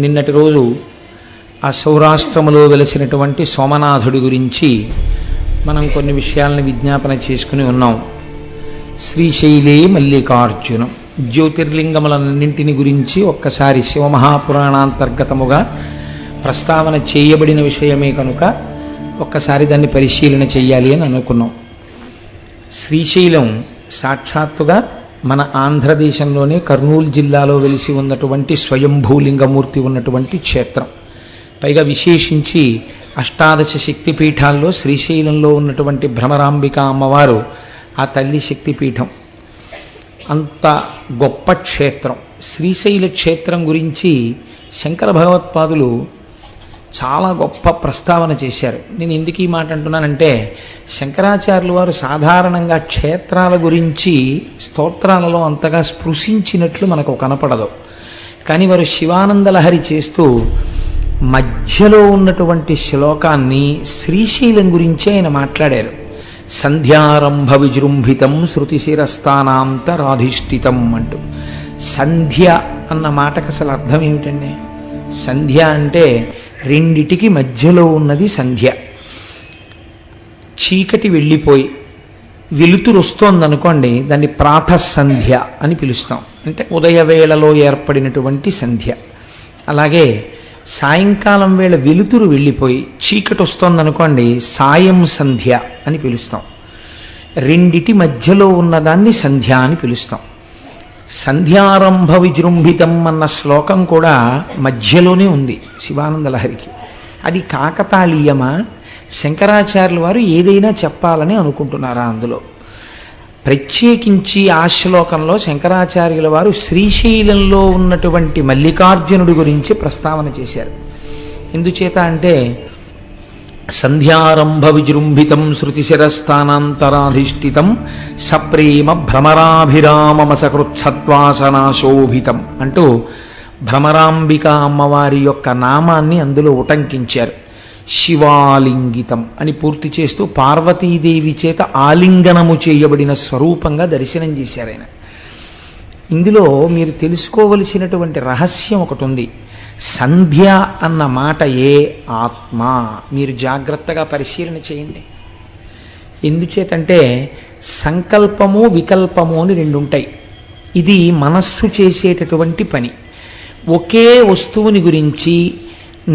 నిన్నటి రోజు ఆ సౌరాష్ట్రములో వెలసినటువంటి సోమనాథుడి గురించి మనం కొన్ని విషయాలను విజ్ఞాపన చేసుకుని ఉన్నాం. శ్రీశైలే మల్లికార్జునం జ్యోతిర్లింగములన్నింటిని గురించి ఒక్కసారి శివమహాపురాణాంతర్గతముగా ప్రస్తావన చేయబడిన విషయమే కనుక ఒక్కసారి దాన్ని పరిశీలన చెయ్యాలి అని అనుకున్నాం. శ్రీశైలం సాక్షాత్తుగా మన ఆంధ్రదేశంలోనే కర్నూలు జిల్లాలో వెలిసి ఉన్నటువంటి స్వయంభూలింగమూర్తి ఉన్నటువంటి క్షేత్రం. పైగా విశేషించి అష్టాదశ శక్తిపీఠాల్లో శ్రీశైలంలో ఉన్నటువంటి భ్రమరాంబిక అమ్మవారు ఆ తల్లి శక్తిపీఠం. అంత గొప్ప క్షేత్రం. శ్రీశైల క్షేత్రం గురించి శంకర భగవత్పాదులు చాలా గొప్ప ప్రస్తావన చేశారు. నేను ఎందుకు ఈ మాట అంటున్నానంటే, శంకరాచార్యులు వారు సాధారణంగా క్షేత్రాల గురించి స్తోత్రాలలో అంతగా స్పృశించినట్లు మనకు కనపడదు. కానీ వారు శివానందలహరి చేస్తూ మధ్యలో ఉన్నటువంటి శ్లోకాన్ని శ్రీశైలం గురించి ఆయన మాట్లాడారు. సంధ్యారంభ విజృంభితం శృతిశిరస్థానాంతరాధిష్ఠితం అంటూ. సంధ్య అన్న మాటకు అసలు అర్థం ఏమిటండి? సంధ్య అంటే రెండిటికి మధ్యలో ఉన్నది సంధ్య. చీకటి వెళ్ళిపోయి వెలుతురు వస్తోందనుకోండి, దాన్ని ప్రాతఃసంధ్య అని పిలుస్తాం. అంటే ఉదయవేళలో ఏర్పడినటువంటి సంధ్య. అలాగే సాయంకాలం వేళ వెలుతురు వెళ్ళిపోయి చీకటి వస్తోందనుకోండి, సాయం సంధ్య అని పిలుస్తాం. రెండిటి మధ్యలో ఉన్నదాన్ని సంధ్య అని పిలుస్తాం. సంధ్యారంభ విజృంభితం అన్న శ్లోకం కూడా మధ్యలోనే ఉంది శివానందలహరికి. అది కాకతాళీయమా? శంకరాచార్యుల వారు ఏదైనా చెప్పాలని అనుకుంటున్నారా అందులో? ప్రత్యేకించి ఆ శ్లోకంలో శంకరాచార్యుల వారు శ్రీశైలంలో ఉన్నటువంటి మల్లికార్జునుడి గురించి ప్రస్తావన చేశారు. ఎందుచేత అంటే, సంధ్యారంభ విజృంభితం శృతిశిరస్థానాంతరాధిష్ఠితం సప్రేమ భ్రమరాభిరామమసకృచ్ఛత్వాసనాశోభితం అంటూ భ్రమరాంబిక అమ్మవారి యొక్క నామాన్ని అందులో ఉటంకించారు. శివాలింగితం అని పూర్తి చేస్తూ పార్వతీదేవి చేత ఆలింగనము చేయబడిన స్వరూపంగా దర్శనం చేశారు ఆయన. ఇందులో మీరు తెలుసుకోవలసినటువంటి రహస్యం ఒకటి ఉంది. సంధ్య అన్న మాటయే ఆత్మ. మీరు జాగ్రత్తగా పరిశీలన చేయండి. ఎందుచేతంటే సంకల్పము వికల్పము అని రెండు ఉంటాయి. ఇది మనస్సు చేసేటటువంటి పని. ఒకే వస్తువుని గురించి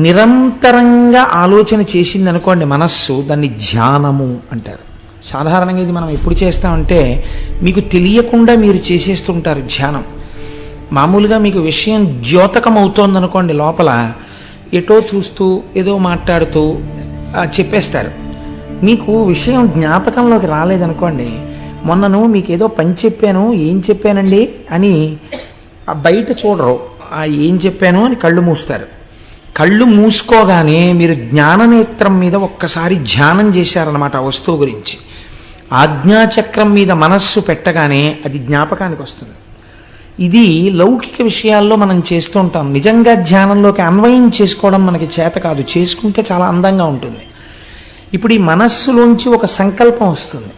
నిరంతరంగా ఆలోచన చేసిందనుకోండి మనస్సు, దాన్ని ధ్యానము అంటారు. సాధారణంగా ఇది మనం ఎప్పుడు చేస్తామంటే, మీకు తెలియకుండా మీరు చేసేస్తుంటారు ధ్యానం. మామూలుగా మీకు విషయం ద్యోతకం అవుతోందనుకోండి, లోపల ఎటో చూస్తూ ఏదో మాట్లాడుతూ చెప్పేస్తారు. మీకు విషయం జ్ఞాపకంలోకి రాలేదనుకోండి, మొన్నను మీకు ఏదో పని చెప్పాను, ఏం చెప్పానండి అని బయట చూడరు, ఏం చెప్పాను అని కళ్ళు మూస్తారు. కళ్ళు మూసుకోగానే మీరు జ్ఞాననేత్రం మీద ఒక్కసారి ధ్యానం చేశారన్నమాట ఆ వస్తువు గురించి. ఆజ్ఞాచక్రం మీద మనస్సు పెట్టగానే అది జ్ఞాపకానికి వస్తుంది. ఇది లౌకిక విషయాల్లో మనం చేస్తూ ఉంటాం. నిజంగా ధ్యానంలోకి అన్వయం చేసుకోవడం మనకి చేత కాదు. చేసుకుంటే చాలా అందంగా ఉంటుంది. ఇప్పుడు ఈ మనస్సులోంచి ఒక సంకల్పం వస్తుంది.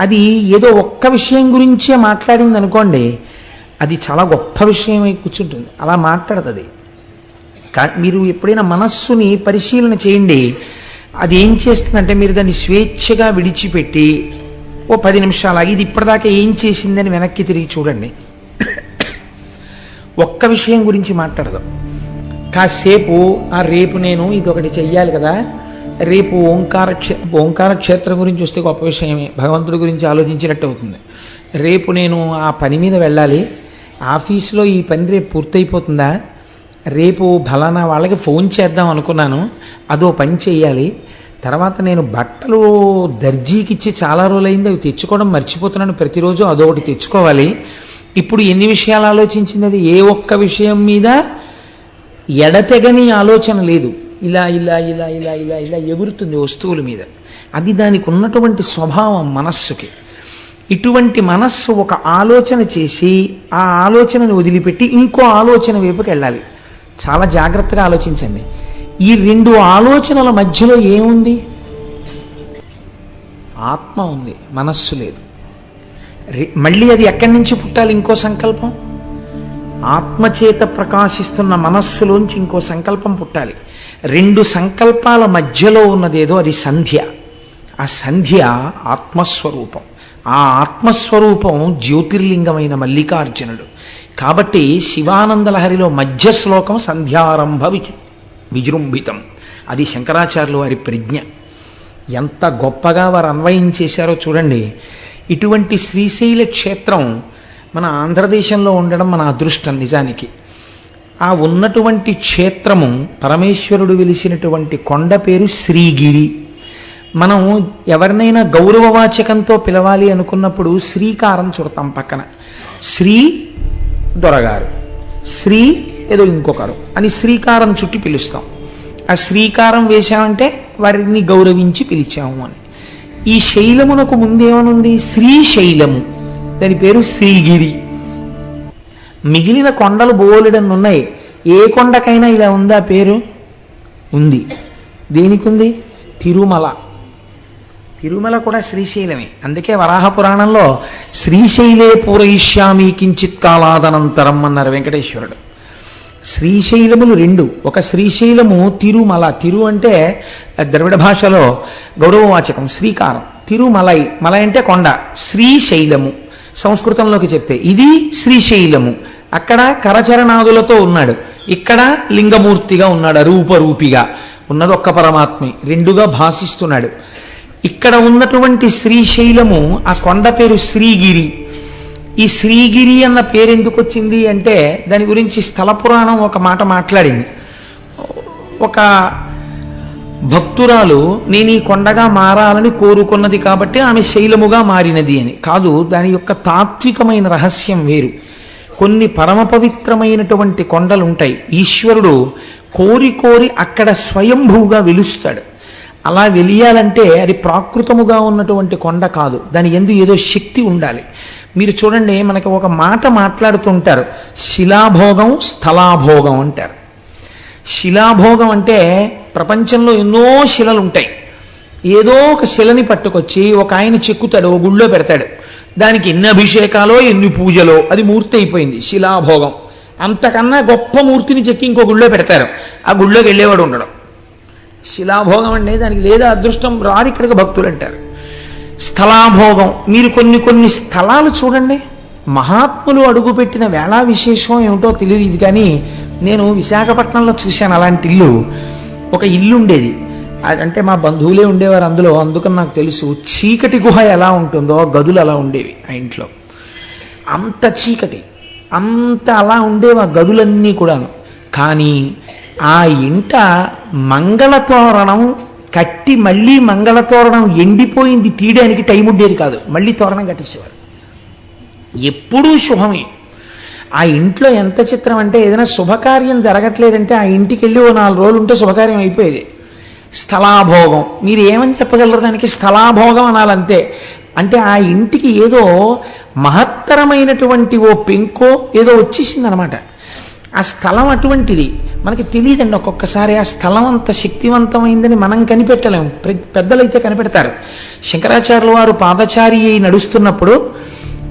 అది ఏదో ఒక్క విషయం గురించే మాట్లాడింది అనుకోండి, అది చాలా గొప్ప విషయం అయి కూర్చుంటుంది. అలా మాట్లాడుతుంది. మీరు ఎప్పుడైనా మనస్సుని పరిశీలన చేయండి. అది ఏం చేస్తుందంటే, మీరు దాన్ని స్వేచ్ఛగా విడిచిపెట్టి ఓ 10 నిమిషాలు ఇది ఇప్పటిదాకా ఏం చేసిందని వెనక్కి తిరిగి చూడండి. ఒక్క విషయం గురించి మాట్లాడదు. కాసేపు రేపు నేను ఇదొకటి చెయ్యాలి కదా, రేపు ఓంకార క్షేత్రం గురించి వస్తే గొప్ప విషయమే, భగవంతుడి గురించి ఆలోచించినట్టు అవుతుంది. రేపు నేను ఆ పని మీద వెళ్ళాలి, ఆఫీసులో ఈ పని రేపు పూర్తయిపోతుందా, రేపు ఫలానా వాళ్ళకి ఫోన్ చేద్దాం అనుకున్నాను, అదో పని చేయాలి, తర్వాత నేను బట్టలు దర్జీకి ఇచ్చి చాలా రోజులైంది, అవి తెచ్చుకోవడం మర్చిపోతున్నాను, ప్రతిరోజు అదొకటి తెచ్చుకోవాలి. ఇప్పుడు ఎన్ని విషయాలు ఆలోచించింది? అది ఏ ఒక్క విషయం మీద ఎడతెగని ఆలోచన లేదు. ఇలా ఇలా ఇలా ఇలా ఇలా ఇలా ఎగురుతుంది వస్తువుల మీద. అది దానికి ఉన్నటువంటి స్వభావం మనస్సుకి. ఇటువంటి మనస్సు ఒక ఆలోచన చేసి ఆ ఆలోచనను వదిలిపెట్టి ఇంకో ఆలోచన వైపుకి వెళ్ళాలి. చాలా జాగ్రత్తగా ఆలోచించండి. ఈ రెండు ఆలోచనల మధ్యలో ఏముంది? ఆత్మ ఉంది, మనస్సు లేదు. మళ్ళీ అది ఎక్కడి నుంచి పుట్టాలి? ఇంకో సంకల్పం. ఆత్మచేత ప్రకాశిస్తున్న మనస్సులోంచి ఇంకో సంకల్పం పుట్టాలి. రెండు సంకల్పాల మధ్యలో ఉన్నదేదో అది సంధ్య. ఆ సంధ్య ఆత్మస్వరూపం. ఆ ఆత్మస్వరూపం జ్యోతిర్లింగమైన మల్లికార్జునుడు. కాబట్టి శివానందలహరిలో మధ్య శ్లోకం సంధ్యారంభ విజృంభితం. అది శంకరాచార్యులు వారి ప్రజ్ఞ. ఎంత గొప్పగా వారు అన్వయం చేశారో చూడండి. ఇటువంటి శ్రీశైల క్షేత్రం మన ఆంధ్రదేశంలో ఉండడం మన అదృష్టం నిజానికి. ఆ ఉన్నటువంటి క్షేత్రము పరమేశ్వరుడు వెలిసినటువంటి కొండ పేరు శ్రీగిరి. మనం ఎవరినైనా గౌరవవాచకంతో పిలవాలి అనుకున్నప్పుడు శ్రీకారం చుడతాం పక్కన. శ్రీ దొరగారు, శ్రీ ఏదో ఇంకొకరు అని శ్రీకారం చుట్టి పిలుస్తాం. ఆ శ్రీకారం వేశామంటే వారిని గౌరవించి పిలిచాము అని. ఈ శైలమునకు ముందేమనుంది? శ్రీశైలము. దాని పేరు శ్రీగిరి. మిగిలిన కొండలు బోలెడన్ని ఉన్నాయి. ఏ కొండకైనా ఇలా ఉందా పేరు? ఉంది. దేనికి ఉంది? తిరుమల. తిరుమల కూడా శ్రీశైలమే. అందుకే వరాహ పురాణంలో శ్రీశైలే పూరయిష్యామి కించిత్ కాలాదనంతరం అన్నారు వెంకటేశ్వరుడు. శ్రీశైలములు రెండు. ఒక శ్రీశైలము తిరుమల. తిరు అంటే ద్రవిడ భాషలో గౌరవవాచకం, శ్రీకారం. తిరుమలై, మలై అంటే కొండ. శ్రీశైలము సంస్కృతంలోకి చెప్తే ఇది శ్రీశైలము. అక్కడ కరచరణాదులతో ఉన్నాడు, ఇక్కడ లింగమూర్తిగా ఉన్నాడు, రూపరూపిగా ఉన్నది ఒక్క పరమాత్మే, రెండుగా భాషిస్తున్నాడు. ఇక్కడ ఉన్నటువంటి శ్రీశైలము, ఆ కొండ పేరు శ్రీగిరి. ఈ శ్రీగిరి అన్న పేరు ఎందుకు వచ్చింది అంటే దాని గురించి స్థల పురాణం ఒక మాట మాట్లాడింది. ఒక భక్తురాలు నేను ఈ కొండగా మారాలని కోరుకున్నది కాబట్టి ఆమె శైలముగా మారినది అని కాదు. దాని యొక్క తాత్వికమైన రహస్యం వేరు. కొన్ని పరమ పవిత్రమైనటువంటి కొండలు ఉంటాయి. ఈశ్వరుడు కోరి కోరి అక్కడ స్వయంభూగా వెలుస్తాడు. అలా వెలియాలంటే అది ప్రాకృతముగా ఉన్నటువంటి కొండ కాదు, దాని యందు ఏదో శక్తి ఉండాలి. మీరు చూడండి, మనకి ఒక మాట మాట్లాడుతుంటారు, శిలాభోగం స్థలాభోగం అంటారు. శిలాభోగం అంటే ప్రపంచంలో ఎన్నో శిలలు ఉంటాయి. ఏదో ఒక శిలని పట్టుకొచ్చి ఒక ఆయన చెక్కుతాడు, ఓ గుళ్ళో పెడతాడు. దానికి ఎన్ని అభిషేకాలో ఎన్ని పూజలో అది మూర్తి అయిపోయింది, శిలాభోగం. అంతకన్నా గొప్ప మూర్తిని చెక్కి ఇంకో గుళ్ళో పెడతారు, ఆ గుళ్ళోకి వెళ్ళేవాడు ఉండడం. శిలాభోగం అంటే దానికి లేదా అదృష్టం రాదు ఇక్కడికి భక్తులు అంటారు. స్థలాభోగం, మీరు కొన్ని కొన్ని స్థలాలు చూడండి, మహాత్ములు అడుగుపెట్టిన వేళా విశేషం ఏమిటో తెలియదు కానీ నేను విశాఖపట్నంలో చూశాను అలాంటి ఇల్లు. ఒక ఇల్లు ఉండేది, అంటే మా బంధువులే ఉండేవారు అందులో, అందుకని నాకు తెలుసు. చీకటి గుహ ఎలా ఉంటుందో గదులు అలా ఉండేవి ఆ ఇంట్లో. అంత చీకటి, అంత అలా ఉండేవి ఆ గదులన్నీ కూడాను. కానీ ఆ ఇంట మంగళతోరణం కట్టి మళ్ళీ మంగళతోరణం ఎండిపోయింది తీయడానికి టైం ఉండేది కాదు, మళ్ళీ తోరణం కట్టేసేవారు. ఎప్పుడూ శుభమే. ఆ ఇంట్లో ఎంత చిత్రం అంటే ఏదైనా శుభకార్యం జరగట్లేదంటే ఆ ఇంటికి వెళ్ళి ఓ 4 రోజులు ఉంటే శుభకార్యం అయిపోయేది. స్థలాభోగం, మీరు ఏమని చెప్పగలరు దానికి? స్థలాభోగం అనాలంతే. అంటే ఆ ఇంటికి ఏదో మహత్తరమైనటువంటి ఓ పెంకో ఏదో వచ్చేసింది అనమాట. ఆ స్థలం అటువంటిది, మనకి తెలియదండి ఒక్కొక్కసారి ఆ స్థలం అంత శక్తివంతమైందని మనం కనిపెట్టలేము, పెద్దలైతే కనిపెడతారు. శంకరాచార్యుల వారు పాదచారి అయి నడుస్తున్నప్పుడు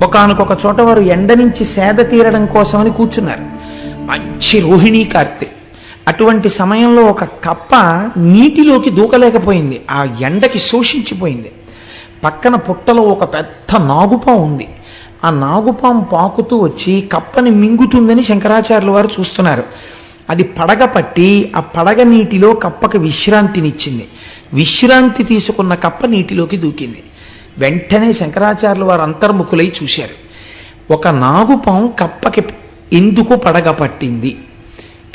ఒకానొక చోట వారు ఎండ నుంచి సేద తీరడం కోసమని కూర్చున్నారు. మంచి రోహిణీ కార్తె. అటువంటి సమయంలో ఒక కప్ప నీటిలోకి దూకలేకపోయింది, ఆ ఎండకి శోషించిపోయింది. పక్కన పుట్టలో ఒక పెద్ద నాగుపాము ఉంది. ఆ నాగుపాము పాకుతూ వచ్చి కప్పని మింగుతుందని శంకరాచార్యుల వారు చూస్తున్నారు. అది పడగ పట్టి ఆ పడగ నీటిలో కప్పకి విశ్రాంతినిచ్చింది. విశ్రాంతి తీసుకున్న కప్ప నీటిలోకి దూకింది. వెంటనే శంకరాచార్యుల వారు అంతర్ముఖులై చూశారు, ఒక నాగుపాము కప్పకి ఎందుకు పడగ పట్టింది,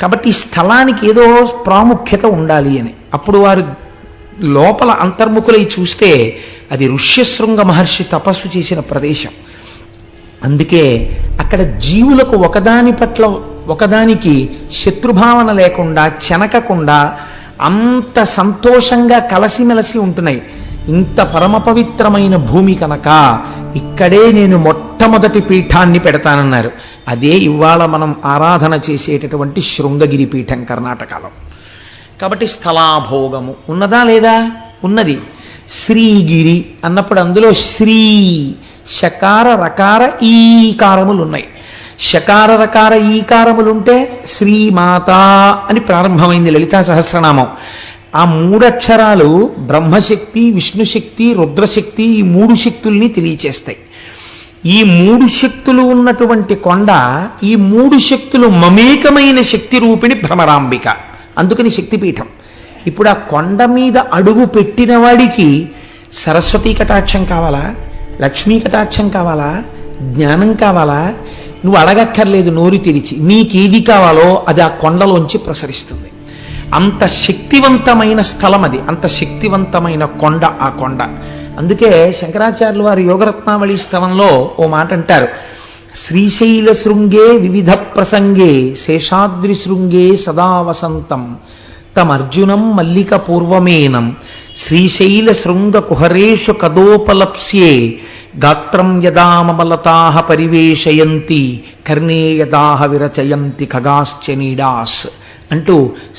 కాబట్టి ఈ స్థలానికి ఏదో ప్రాముఖ్యత ఉండాలి అని. అప్పుడు వారు లోపల అంతర్ముఖులై చూస్తే అది ఋష్యశృంగ మహర్షి తపస్సు చేసిన ప్రదేశం. అందుకే అక్కడ జీవులకు ఒకదాని పట్ల ఒకదానికి శత్రుభావన లేకుండా చెనకకుండా అంత సంతోషంగా కలసిమెలసి ఉంటున్నాయి. ఇంత పరమ పవిత్రమైన భూమి కనుక ఇక్కడే నేను మొట్టమొదటి పీఠాన్ని పెడతానన్నారు. అదే ఇవాళ మనం ఆరాధన చేసేటటువంటి శృంగగిరి పీఠం కర్ణాటకలో. కాబట్టి స్థలాభోగము ఉన్నదా లేదా? ఉన్నది. శ్రీగిరి అన్నప్పుడు అందులో శ్రీ శకార రకార ఈకారములు ఉన్నాయి. షకార రకార ఈకారములుంటే శ్రీమాత అని ప్రారంభమైంది లలితా సహస్రనామం. ఆ 3 అక్షరాలు బ్రహ్మశక్తి, విష్ణుశక్తి, రుద్రశక్తి, ఈ 3 శక్తుల్ని తెలియచేస్తాయి. ఈ 3 శక్తులు ఉన్నటువంటి కొండ, ఈ 3 శక్తులు మమేకమైన శక్తి రూపిణి భ్రమరాంబిక, అందుకని శక్తిపీఠం. ఇప్పుడు ఆ కొండ మీద అడుగు పెట్టిన వాడికి సరస్వతీ కటాక్షం కావాలా, లక్ష్మీ కటాక్షం కావాలా, జ్ఞానం కావాలా? నువ్వు అడగక్కర్లేదు, నోరు తెరిచి నీకేది కావాలో అది ఆ కొండలోంచి ప్రసరిస్తుంది. అంత శక్తివంతమైన స్థలం అది, అంత శక్తివంతమైన కొండ ఆ కొండ. అందుకే శంకరాచార్యులు వారి యోగరత్నావళి స్తవంలో ఓ మాట అంటారు, శ్రీశైల శృంగే వివిధ ప్రసంగే శేషాద్రి శృంగే సదా వసంతం తమర్జునం మల్లిక పూర్వమేనం శ్రీశైల శృంగ కుహరేషు కదోపలప్స్యే గాత్రం యదామలతాః పరివేశయంతి కర్ణే యదాః విరచయంతి ఖగాశ్చ నీడాస్ అంటూ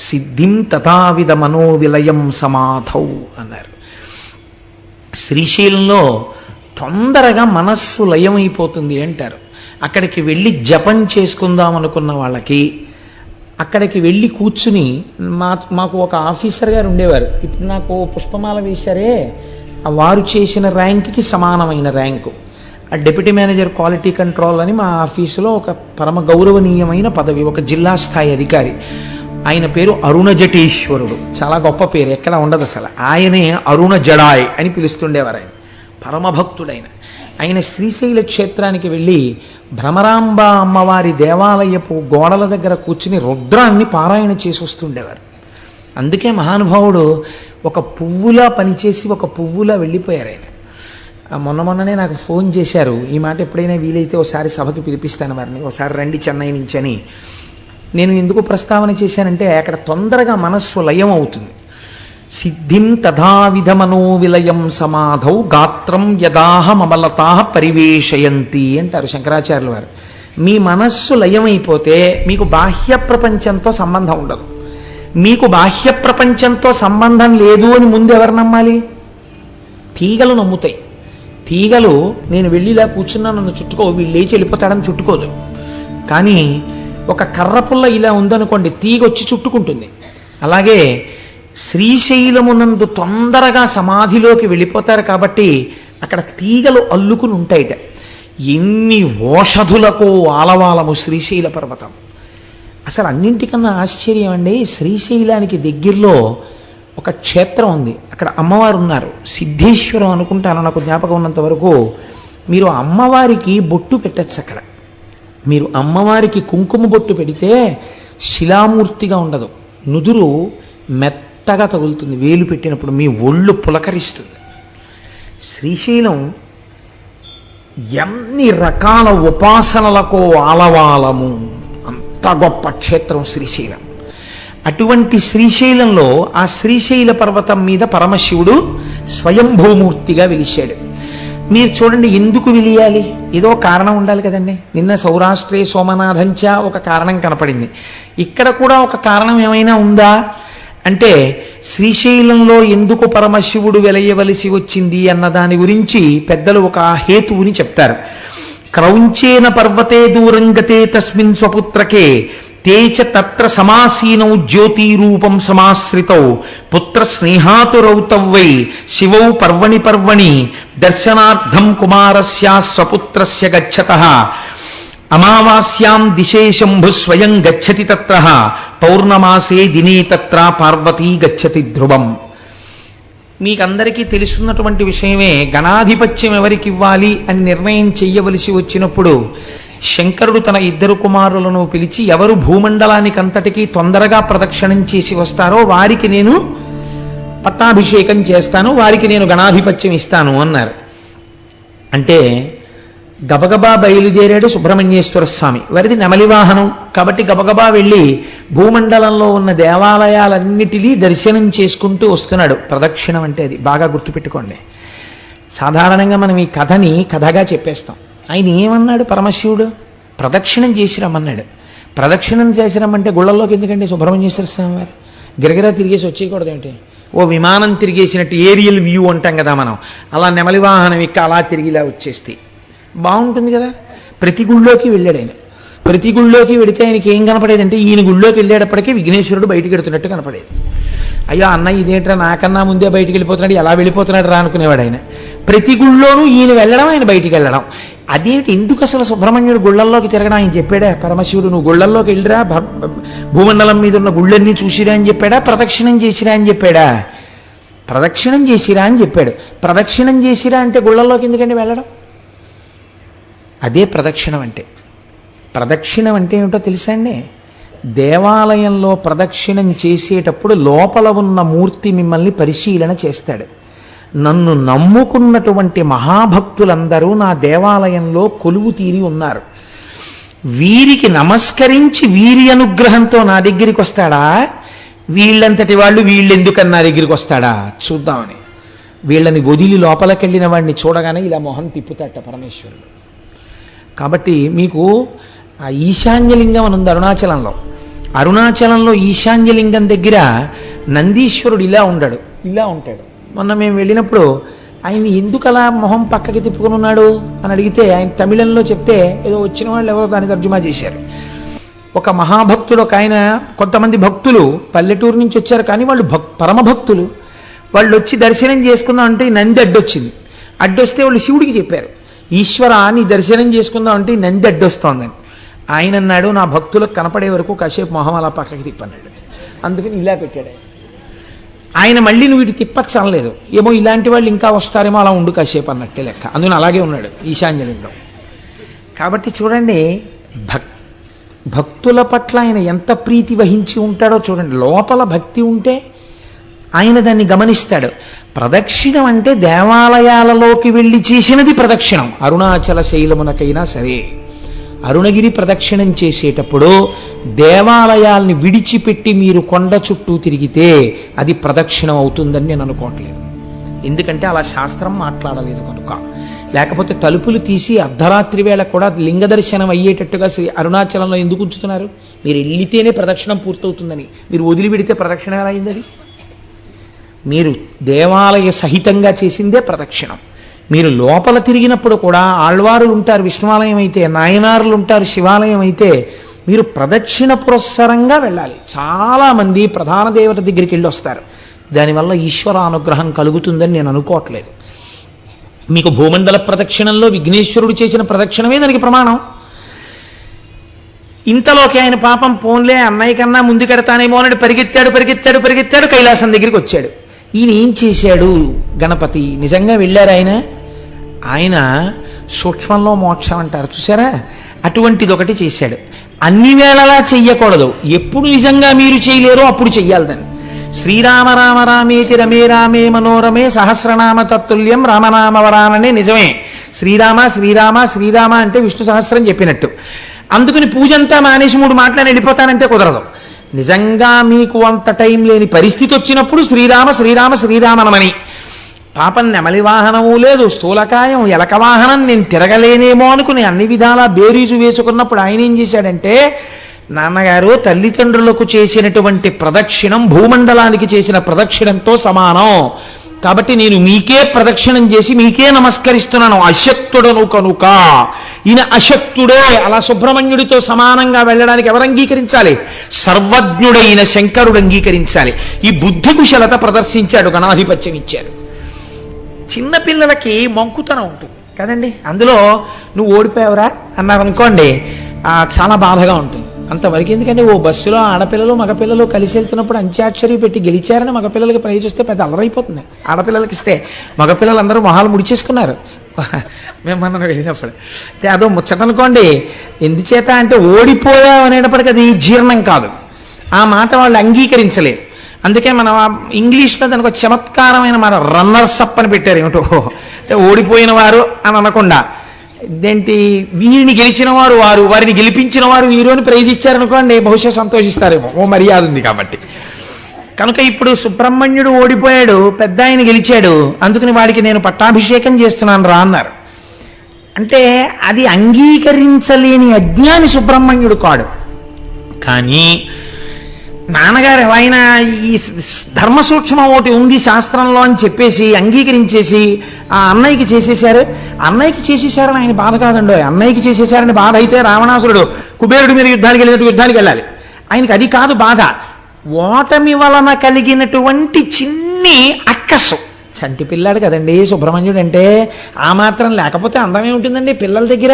సిద్ధిం తథావిధ మనోవిలయం సమాధౌ అన్నారు. శ్రీశైలంలో తొందరగా మనస్సు లయమైపోతుంది అంటారు. అక్కడికి వెళ్ళి జపం చేసుకుందాం అనుకున్న వాళ్ళకి అక్కడికి వెళ్ళి కూర్చుని మాకు ఒక ఆఫీసర్ గారు ఉండేవారు, ఇప్పుడు నాకు పుష్పమాల వేశారే, వారు చేసిన ర్యాంక్కి సమానమైన ర్యాంకు, ఆ డిప్యూటీ మేనేజర్ క్వాలిటీ కంట్రోల్ అని మా ఆఫీసులో ఒక పరమ గౌరవనీయమైన పదవి, ఒక జిల్లా స్థాయి అధికారి. ఆయన పేరు అరుణ జటేశ్వరుడు, చాలా గొప్ప పేరు, ఎక్కడ ఉండదు అసలు. ఆయనే అరుణ జడాయ్ అని పిలుస్తుండేవారు. ఆయన పరమభక్తుడైన ఆయన శ్రీశైల క్షేత్రానికి వెళ్ళి భ్రమరాంబ అమ్మవారి దేవాలయపు గోడల దగ్గర కూర్చుని రుద్రాన్ని పారాయణ చేసి వస్తుండేవారు. అందుకే మహానుభావుడు ఒక పువ్వులా పనిచేసి ఒక పువ్వులా వెళ్ళిపోయారు ఆయన. మొన్ననే నాకు ఫోన్ చేశారు, ఈ మాట ఎప్పుడైనా వీలైతే ఒకసారి సభకి పిలిపిస్తాను వారిని, ఒకసారి రండి చెన్నై నుంచి అని. నేను ఎందుకు ప్రస్తావన చేశానంటే అక్కడ తొందరగా మనస్సు లయం అవుతుంది. సిద్ధిం తథావిధ మనోవిలయం సమాధౌ గాత్రం యదాహమలతాః పరివేశయంతి అంటారు శంకరాచార్యుల వారు. మీ మనస్సు లయమైపోతే మీకు బాహ్య ప్రపంచంతో సంబంధం ఉండదు. మీకు బాహ్య ప్రపంచంతో సంబంధం లేదు అని ముందు ఎవరు నమ్మాలి? తీగలు నమ్ముతాయి. తీగలు నేను వెళ్ళిలా కూర్చున్నా నన్ను చుట్టుకో, వీళ్ళు లేచి వెళ్ళిపోతాడని చుట్టుకోదు. కానీ ఒక కర్రపుల్ల ఇలా ఉందనుకోండి, తీగ వచ్చి చుట్టుకుంటుంది. అలాగే శ్రీశైలమునందు తొందరగా సమాధిలోకి వెళ్ళిపోతారు కాబట్టి అక్కడ తీగలు అల్లుకుని ఉంటాయిట. ఎన్ని ఓషధులకు ఆలవాలము శ్రీశైల పర్వతం. అసలు అన్నింటికన్నా ఆశ్చర్యం అండి, శ్రీశైలానికి దగ్గరలో ఒక క్షేత్రం ఉంది, అక్కడ అమ్మవారు ఉన్నారు, సిద్ధేశ్వరం అనుకుంటాను నాకు జ్ఞాపకం ఉన్నంత వరకు. మీరు అమ్మవారికి బొట్టు పెట్టచ్చు. అక్కడ మీరు అమ్మవారికి కుంకుమ బొట్టు పెడితే శిలామూర్తిగా ఉండదు, నుదురు మెత్తగా తగులుతుంది, వేలు పెట్టినప్పుడు మీ ఒళ్ళు పులకరిస్తుంది. శ్రీశైలం ఎన్ని రకాల ఉపాసనలకో ఆలవాలము, అంత గొప్ప క్షేత్రం శ్రీశైలం. అటువంటి శ్రీశైలంలో ఆ శ్రీశైల పర్వతం మీద పరమశివుడు స్వయంభూమూర్తిగా వెలిశాడు. మీరు చూడండి, ఎందుకు వెలియాలి? ఏదో కారణం ఉండాలి కదండి. నిన్న సౌరాష్ట్రే సోమనాథంచ ఒక కారణం కనపడింది, ఇక్కడ కూడా ఒక కారణం ఏమైనా ఉందా అంటే శ్రీశైలంలో ఎందుకు పరమశివుడు వెలయవలసి వచ్చింది అన్న దాని గురించి పెద్దలు ఒక హేతువుని చెప్తారు. క్రౌంచేన పర్వతే దూరంగతే తస్మిన్ స్వపుత్రకే తేచ తత్ర సమాసీనౌ జ్యోతిరూపం సమాశ్రితౌ పుత్ర స్నేహాతురౌతౌ వై శివౌ పర్వణి పర్వణి దర్శనార్థం కుమారస్య స్వపుత్రస్య గచ్చతః అమావాస్యాం దిశే శంభు స్వయం గచ్చతి తత్ర పౌర్ణమాసే దినే తత్ర పార్వతీ గచ్చతి ధ్రువం. మీకందరికీ తెలుసున్నటువంటి విషయమే, గణాధిపత్యం ఎవరికి ఇవ్వాలి అని నిర్ణయం చెయ్యవలసి వచ్చినప్పుడు శంకరుడు తన 2 కుమారులను పిలిచి ఎవరు భూమండలానికి అంతటికీ తొందరగా ప్రదక్షిణం చేసి వస్తారో వారికి నేను పట్టాభిషేకం చేస్తాను, వారికి నేను గణాధిపత్యం ఇస్తాను అన్నారు. అంటే గబగబా బయలుదేరాడు సుబ్రహ్మణ్యేశ్వర స్వామి. వారిది నెమలి వాహనం కాబట్టి గబగబా వెళ్ళి భూమండలంలో ఉన్న దేవాలయాలన్నిటినీ దర్శనం చేసుకుంటూ వస్తున్నాడు. ప్రదక్షిణం అంటే అది బాగా గుర్తుపెట్టుకోండి. సాధారణంగా మనం ఈ కథని కథగా చెప్పేస్తాం. ఆయన ఏమన్నాడు పరమశివుడు? ప్రదక్షిణం చేసి రమ్మన్నాడు. ప్రదక్షిణం చేసి రమ్మంటే గుళ్ళల్లోకి ఎందుకంటే సుబ్రహ్మణ్యేశ్వర స్వామి వారు గిరగిరా తిరిగేసి వచ్చేయకూడదు ఏంటి? ఓ విమానం తిరిగేసినట్టు ఏరియల్ వ్యూ అంటాం కదా మనం, అలా నెమలి వాహనం ఎక్క అలా తిరిగిలా వచ్చేస్తే బాగుంటుంది కదా. ప్రతి గుళ్ళోకి వెళ్ళాడు ఆయన. ప్రతి గుళ్ళోకి వెడితే ఆయనకి ఏం కనపడేదంటే ఈయన గుళ్ళోకి వెళ్ళేటప్పటికీ విఘ్నేశ్వరుడు బయటికి వెడుతున్నట్టు కనపడేది. అయ్యో అన్న ఇదేంట్రా నాకన్నా ముందే బయటికి వెళ్ళిపోతున్నాడు, ఎలా వెళ్ళిపోతున్నాడు రా అనుకునేవాడు ఆయన. ప్రతి గుళ్ళోనూ ఈయన వెళ్ళడం, ఆయన బయటికి వెళ్ళడం. అదేంటి, ఎందుకు అసలు సుబ్రహ్మణ్యుడు గుళ్ళల్లోకి తిరగడం? ఆయన చెప్పాడా పరమశివుడు నువ్వు గుళ్ళల్లోకి వెళ్ళిరా, భూమండలం మీద ఉన్న గుళ్ళన్నీ చూసిరా అని చెప్పాడా? ప్రదక్షిణం చేసిరా అని చెప్పాడా? ప్రదక్షిణం చేసిరా అని చెప్పాడు. ప్రదక్షిణం చేసిరా అంటే గుళ్ళల్లోకి ఎందుకంటే వెళ్ళడం? అదే ప్రదక్షిణం అంటే. ప్రదక్షిణం అంటే ఏమిటో తెలుసా అండి? దేవాలయంలో ప్రదక్షిణం చేసేటప్పుడు లోపల ఉన్న మూర్తి మిమ్మల్ని పరిశీలన చేస్తాడు. నన్ను నమ్ముకున్నటువంటి మహాభక్తులందరూ నా దేవాలయంలో కొలువు తీరి ఉన్నారు, వీరికి నమస్కరించి వీరి అనుగ్రహంతో నా దగ్గరికి వస్తాడా, వీళ్ళంతటి వాళ్ళు వీళ్ళెందుకని నా దగ్గరికి వస్తాడా చూద్దామని వీళ్ళని వదిలి లోపలికెళ్ళిన వాడిని చూడగానే ఇలా మొహం తిప్పుతాట పరమేశ్వరుడు. కాబట్టి మీకు ఆ ఈశాన్యలింగం అని ఉంది అరుణాచలంలో. అరుణాచలంలో ఈశాన్యలింగం దగ్గర నందీశ్వరుడు ఇలా ఉంటాడు. మొన్న మేము వెళ్ళినప్పుడు ఆయన ఎందుకు అలా మొహం పక్కకి తిప్పుకొని ఉన్నాడు అని అడిగితే ఆయన తమిళంలో చెప్తే ఏదో వచ్చిన వాళ్ళు ఎవరో దాన్ని తర్జుమా చేశారు. ఒక మహాభక్తుడు ఒక ఆయన, కొంతమంది భక్తులు పల్లెటూరు నుంచి వచ్చారు కానీ వాళ్ళు పరమభక్తులు. వాళ్ళు వచ్చి దర్శనం చేసుకుందాం అంటే నంది అడ్డొచ్చింది. అడ్డొస్తే వాళ్ళు శివుడికి చెప్పారు, ఈశ్వర నీ దర్శనం చేసుకుందాం అంటే నంది అడ్డొస్తోందని. ఆయన అన్నాడు, నా భక్తులకు కనపడే వరకు కాసేపు మొహం అలా పక్కకి తిప్పన్నాడు. అందుకని ఇలా పెట్టాడు ఆయన. మళ్ళీ నువ్వు ఇటు తిప్పచ్చు అనలేదు, ఏమో ఇలాంటి వాళ్ళు ఇంకా వస్తారేమో అలా ఉండు కాసేపు అన్నట్టే లెక్క. అందుకని అలాగే ఉన్నాడు ఈశాన్యలింగం. కాబట్టి చూడండి, భక్తుల పట్ల ఆయన ఎంత ప్రీతి వహించి ఉంటాడో చూడండి. లోపల భక్తి ఉంటే ఆయన దాన్ని గమనిస్తాడు. ప్రదక్షిణం అంటే దేవాలయాలలోకి వెళ్ళి చేసినది ప్రదక్షిణం. అరుణాచల శైలమునకైనా సరే అరుణగిరి ప్రదక్షిణం చేసేటప్పుడు దేవాలయాల్ని విడిచిపెట్టి మీరు కొండ చుట్టూ తిరిగితే అది ప్రదక్షిణం అవుతుందని నేను అనుకోవట్లేదు. ఎందుకంటే అలా శాస్త్రం మాట్లాడలేదు కనుక. లేకపోతే తలుపులు తీసి అర్ధరాత్రి వేళ కూడా లింగ దర్శనం అయ్యేటట్టుగా అరుణాచలంలో ఎందుకు ఉంచుతున్నారు? మీరు వెళ్ళితేనే ప్రదక్షిణం పూర్తవుతుందని. మీరు వదిలిపెడితే ప్రదక్షిణం ఎలా అయింది? అది మీరు దేవాలయ సహితంగా చేసిందే ప్రదక్షిణం. మీరు లోపల తిరిగినప్పుడు కూడా ఆళ్వారులు ఉంటారు విష్ణువాలయం అయితే, నాయనారులు ఉంటారు శివాలయం అయితే, మీరు ప్రదక్షిణ పురస్సరంగా వెళ్ళాలి. చాలామంది ప్రధాన దేవత దగ్గరికి వెళ్ళి వస్తారు, దానివల్ల ఈశ్వర అనుగ్రహం కలుగుతుందని నేను అనుకోవట్లేదు. మీకు భూమండల ప్రదక్షిణంలో విఘ్నేశ్వరుడు చేసిన ప్రదక్షిణమే దానికి ప్రమాణం. ఇంతలోకి ఆయన పాపం పోన్లే అన్నయ్య కన్నా ముందుకెడతానేమో అని పరిగెత్తాడు కైలాసం దగ్గరికి వచ్చాడు. ఈయన ఏం చేశాడు? గణపతి నిజంగా వెళ్ళారు ఆయన సూక్ష్మంలో మోక్షం అంటారు చూసారా, అటువంటిది ఒకటి చేశాడు. అన్ని వేళలా చెయ్యకూడదు, ఎప్పుడు నిజంగా మీరు చేయలేరో అప్పుడు చెయ్యాలి దాన్ని. శ్రీరామ రామ రామేతి రమే రామే మనోరమే సహస్రనామ తత్తుల్యం రామనామవరాననే నిజమే. శ్రీరామ శ్రీరామ శ్రీరామ అంటే విష్ణు సహస్రం చెప్పినట్టు. అందుకని పూజంతా మానేసి 3 మాటలని వెళ్ళిపోతానంటే కుదరదు. నిజంగా మీకు అంత టైం లేని పరిస్థితి వచ్చినప్పుడు శ్రీరామ శ్రీరామ శ్రీరామనమని. పాపం నెమలి వాహనము లేదు, స్థూలకాయం ఎలక వాహనం, నేను తిరగలేనేమో అనుకుని అన్ని విధాలా బేరీజు వేసుకున్నప్పుడు ఆయన ఏం చేశాడంటే, నాన్నగారు తల్లిదండ్రులకు చేసినటువంటి ప్రదక్షిణం భూమండలానికి చేసిన ప్రదక్షిణంతో సమానం, కాబట్టి నేను మీకే ప్రదక్షిణం చేసి మీకే నమస్కరిస్తున్నాను, అశక్తుడను కనుక. ఈయన అశక్తుడే, అలా సుబ్రహ్మణ్యుడితో సమానంగా వెళ్ళడానికి ఎవరు అంగీకరించాలి? సర్వజ్ఞుడైన శంకరుడు అంగీకరించాలి. ఈ బుద్ధి కుశలత ప్రదర్శించాడు, గణాధిపత్యం ఇచ్చారు. చిన్నపిల్లలకి మంకుతనం ఉంటుంది కదండి, అందులో నువ్వు ఓడిపోయావురా అన్నారనుకోండి చాలా బాధగా ఉంటుంది. అంతవరకు ఎందుకంటే ఓ బస్సులో ఆడపిల్లలు మగపిల్లలు కలిసి వెళ్తున్నప్పుడు అంత్యాక్షరి పెట్టి గెలిచారని మగపిల్లలకి ప్రైజ్ వస్తే పెద్ద అల్లరైపోతుంది. ఆడపిల్లలకి ఇస్తే మగపిల్లలందరూ మొహాలు ముడిచేసుకున్నారు మేము మనం వెళ్ళినప్పుడు. అంటే అదో ముచ్చటనుకోండి. ఎందుచేత అంటే ఓడిపోయావు అనేటప్పటికీ అది జీర్ణం కాదు, ఆ మాట వాళ్ళు అంగీకరించలేదు. అందుకే మనం ఇంగ్లీష్లో దానికి ఒక చమత్కారమైన మాట రన్నర్స్ అప్ అని పెట్టారు. ఏమిటో అంటే ఓడిపోయిన వారు అని అనకుండా ఇదేంటి వీరిని గెలిచిన వారు వారు, వారిని గెలిపించిన వారు వీరు అని ప్రైజ్ ఇచ్చారనుకోండి బహుశా సంతోషిస్తారేమో, ఓ మర్యాద ఉంది కాబట్టి. కనుక ఇప్పుడు సుబ్రహ్మణ్యుడు ఓడిపోయాడు, పెద్ద ఆయన గెలిచాడు, అందుకని వాడికి నేను పట్టాభిషేకం చేస్తున్నాను రా అన్నారు. అంటే అది అంగీకరించలేని అజ్ఞాని సుబ్రహ్మణ్యుడు కాడు. కానీ నాన్నగారు ఆయన ఈ ధర్మ సూక్ష్మం ఒకటి ఉంది శాస్త్రంలో అని చెప్పేసి అంగీకరించేసి ఆ అన్నయ్యకి చేసేశారు. అన్నయ్యకి చేసేశారని ఆయన బాధ కాదండో, అన్నయ్యకి చేసేశారని బాధ అయితే రావణాసురుడు కుబేరుడి మీద యుద్ధానికి వెళ్ళినట్టు యుద్ధానికి వెళ్ళాలి. ఆయనకి అది కాదు బాధ. ఓటమి వలన కలిగినటువంటి చిన్ని అక్కసు. చంటి పిల్లాడు కదండి సుబ్రహ్మణ్యుడు అంటే, ఆ మాత్రం లేకపోతే అందమే ఉంటుందండి పిల్లల దగ్గర.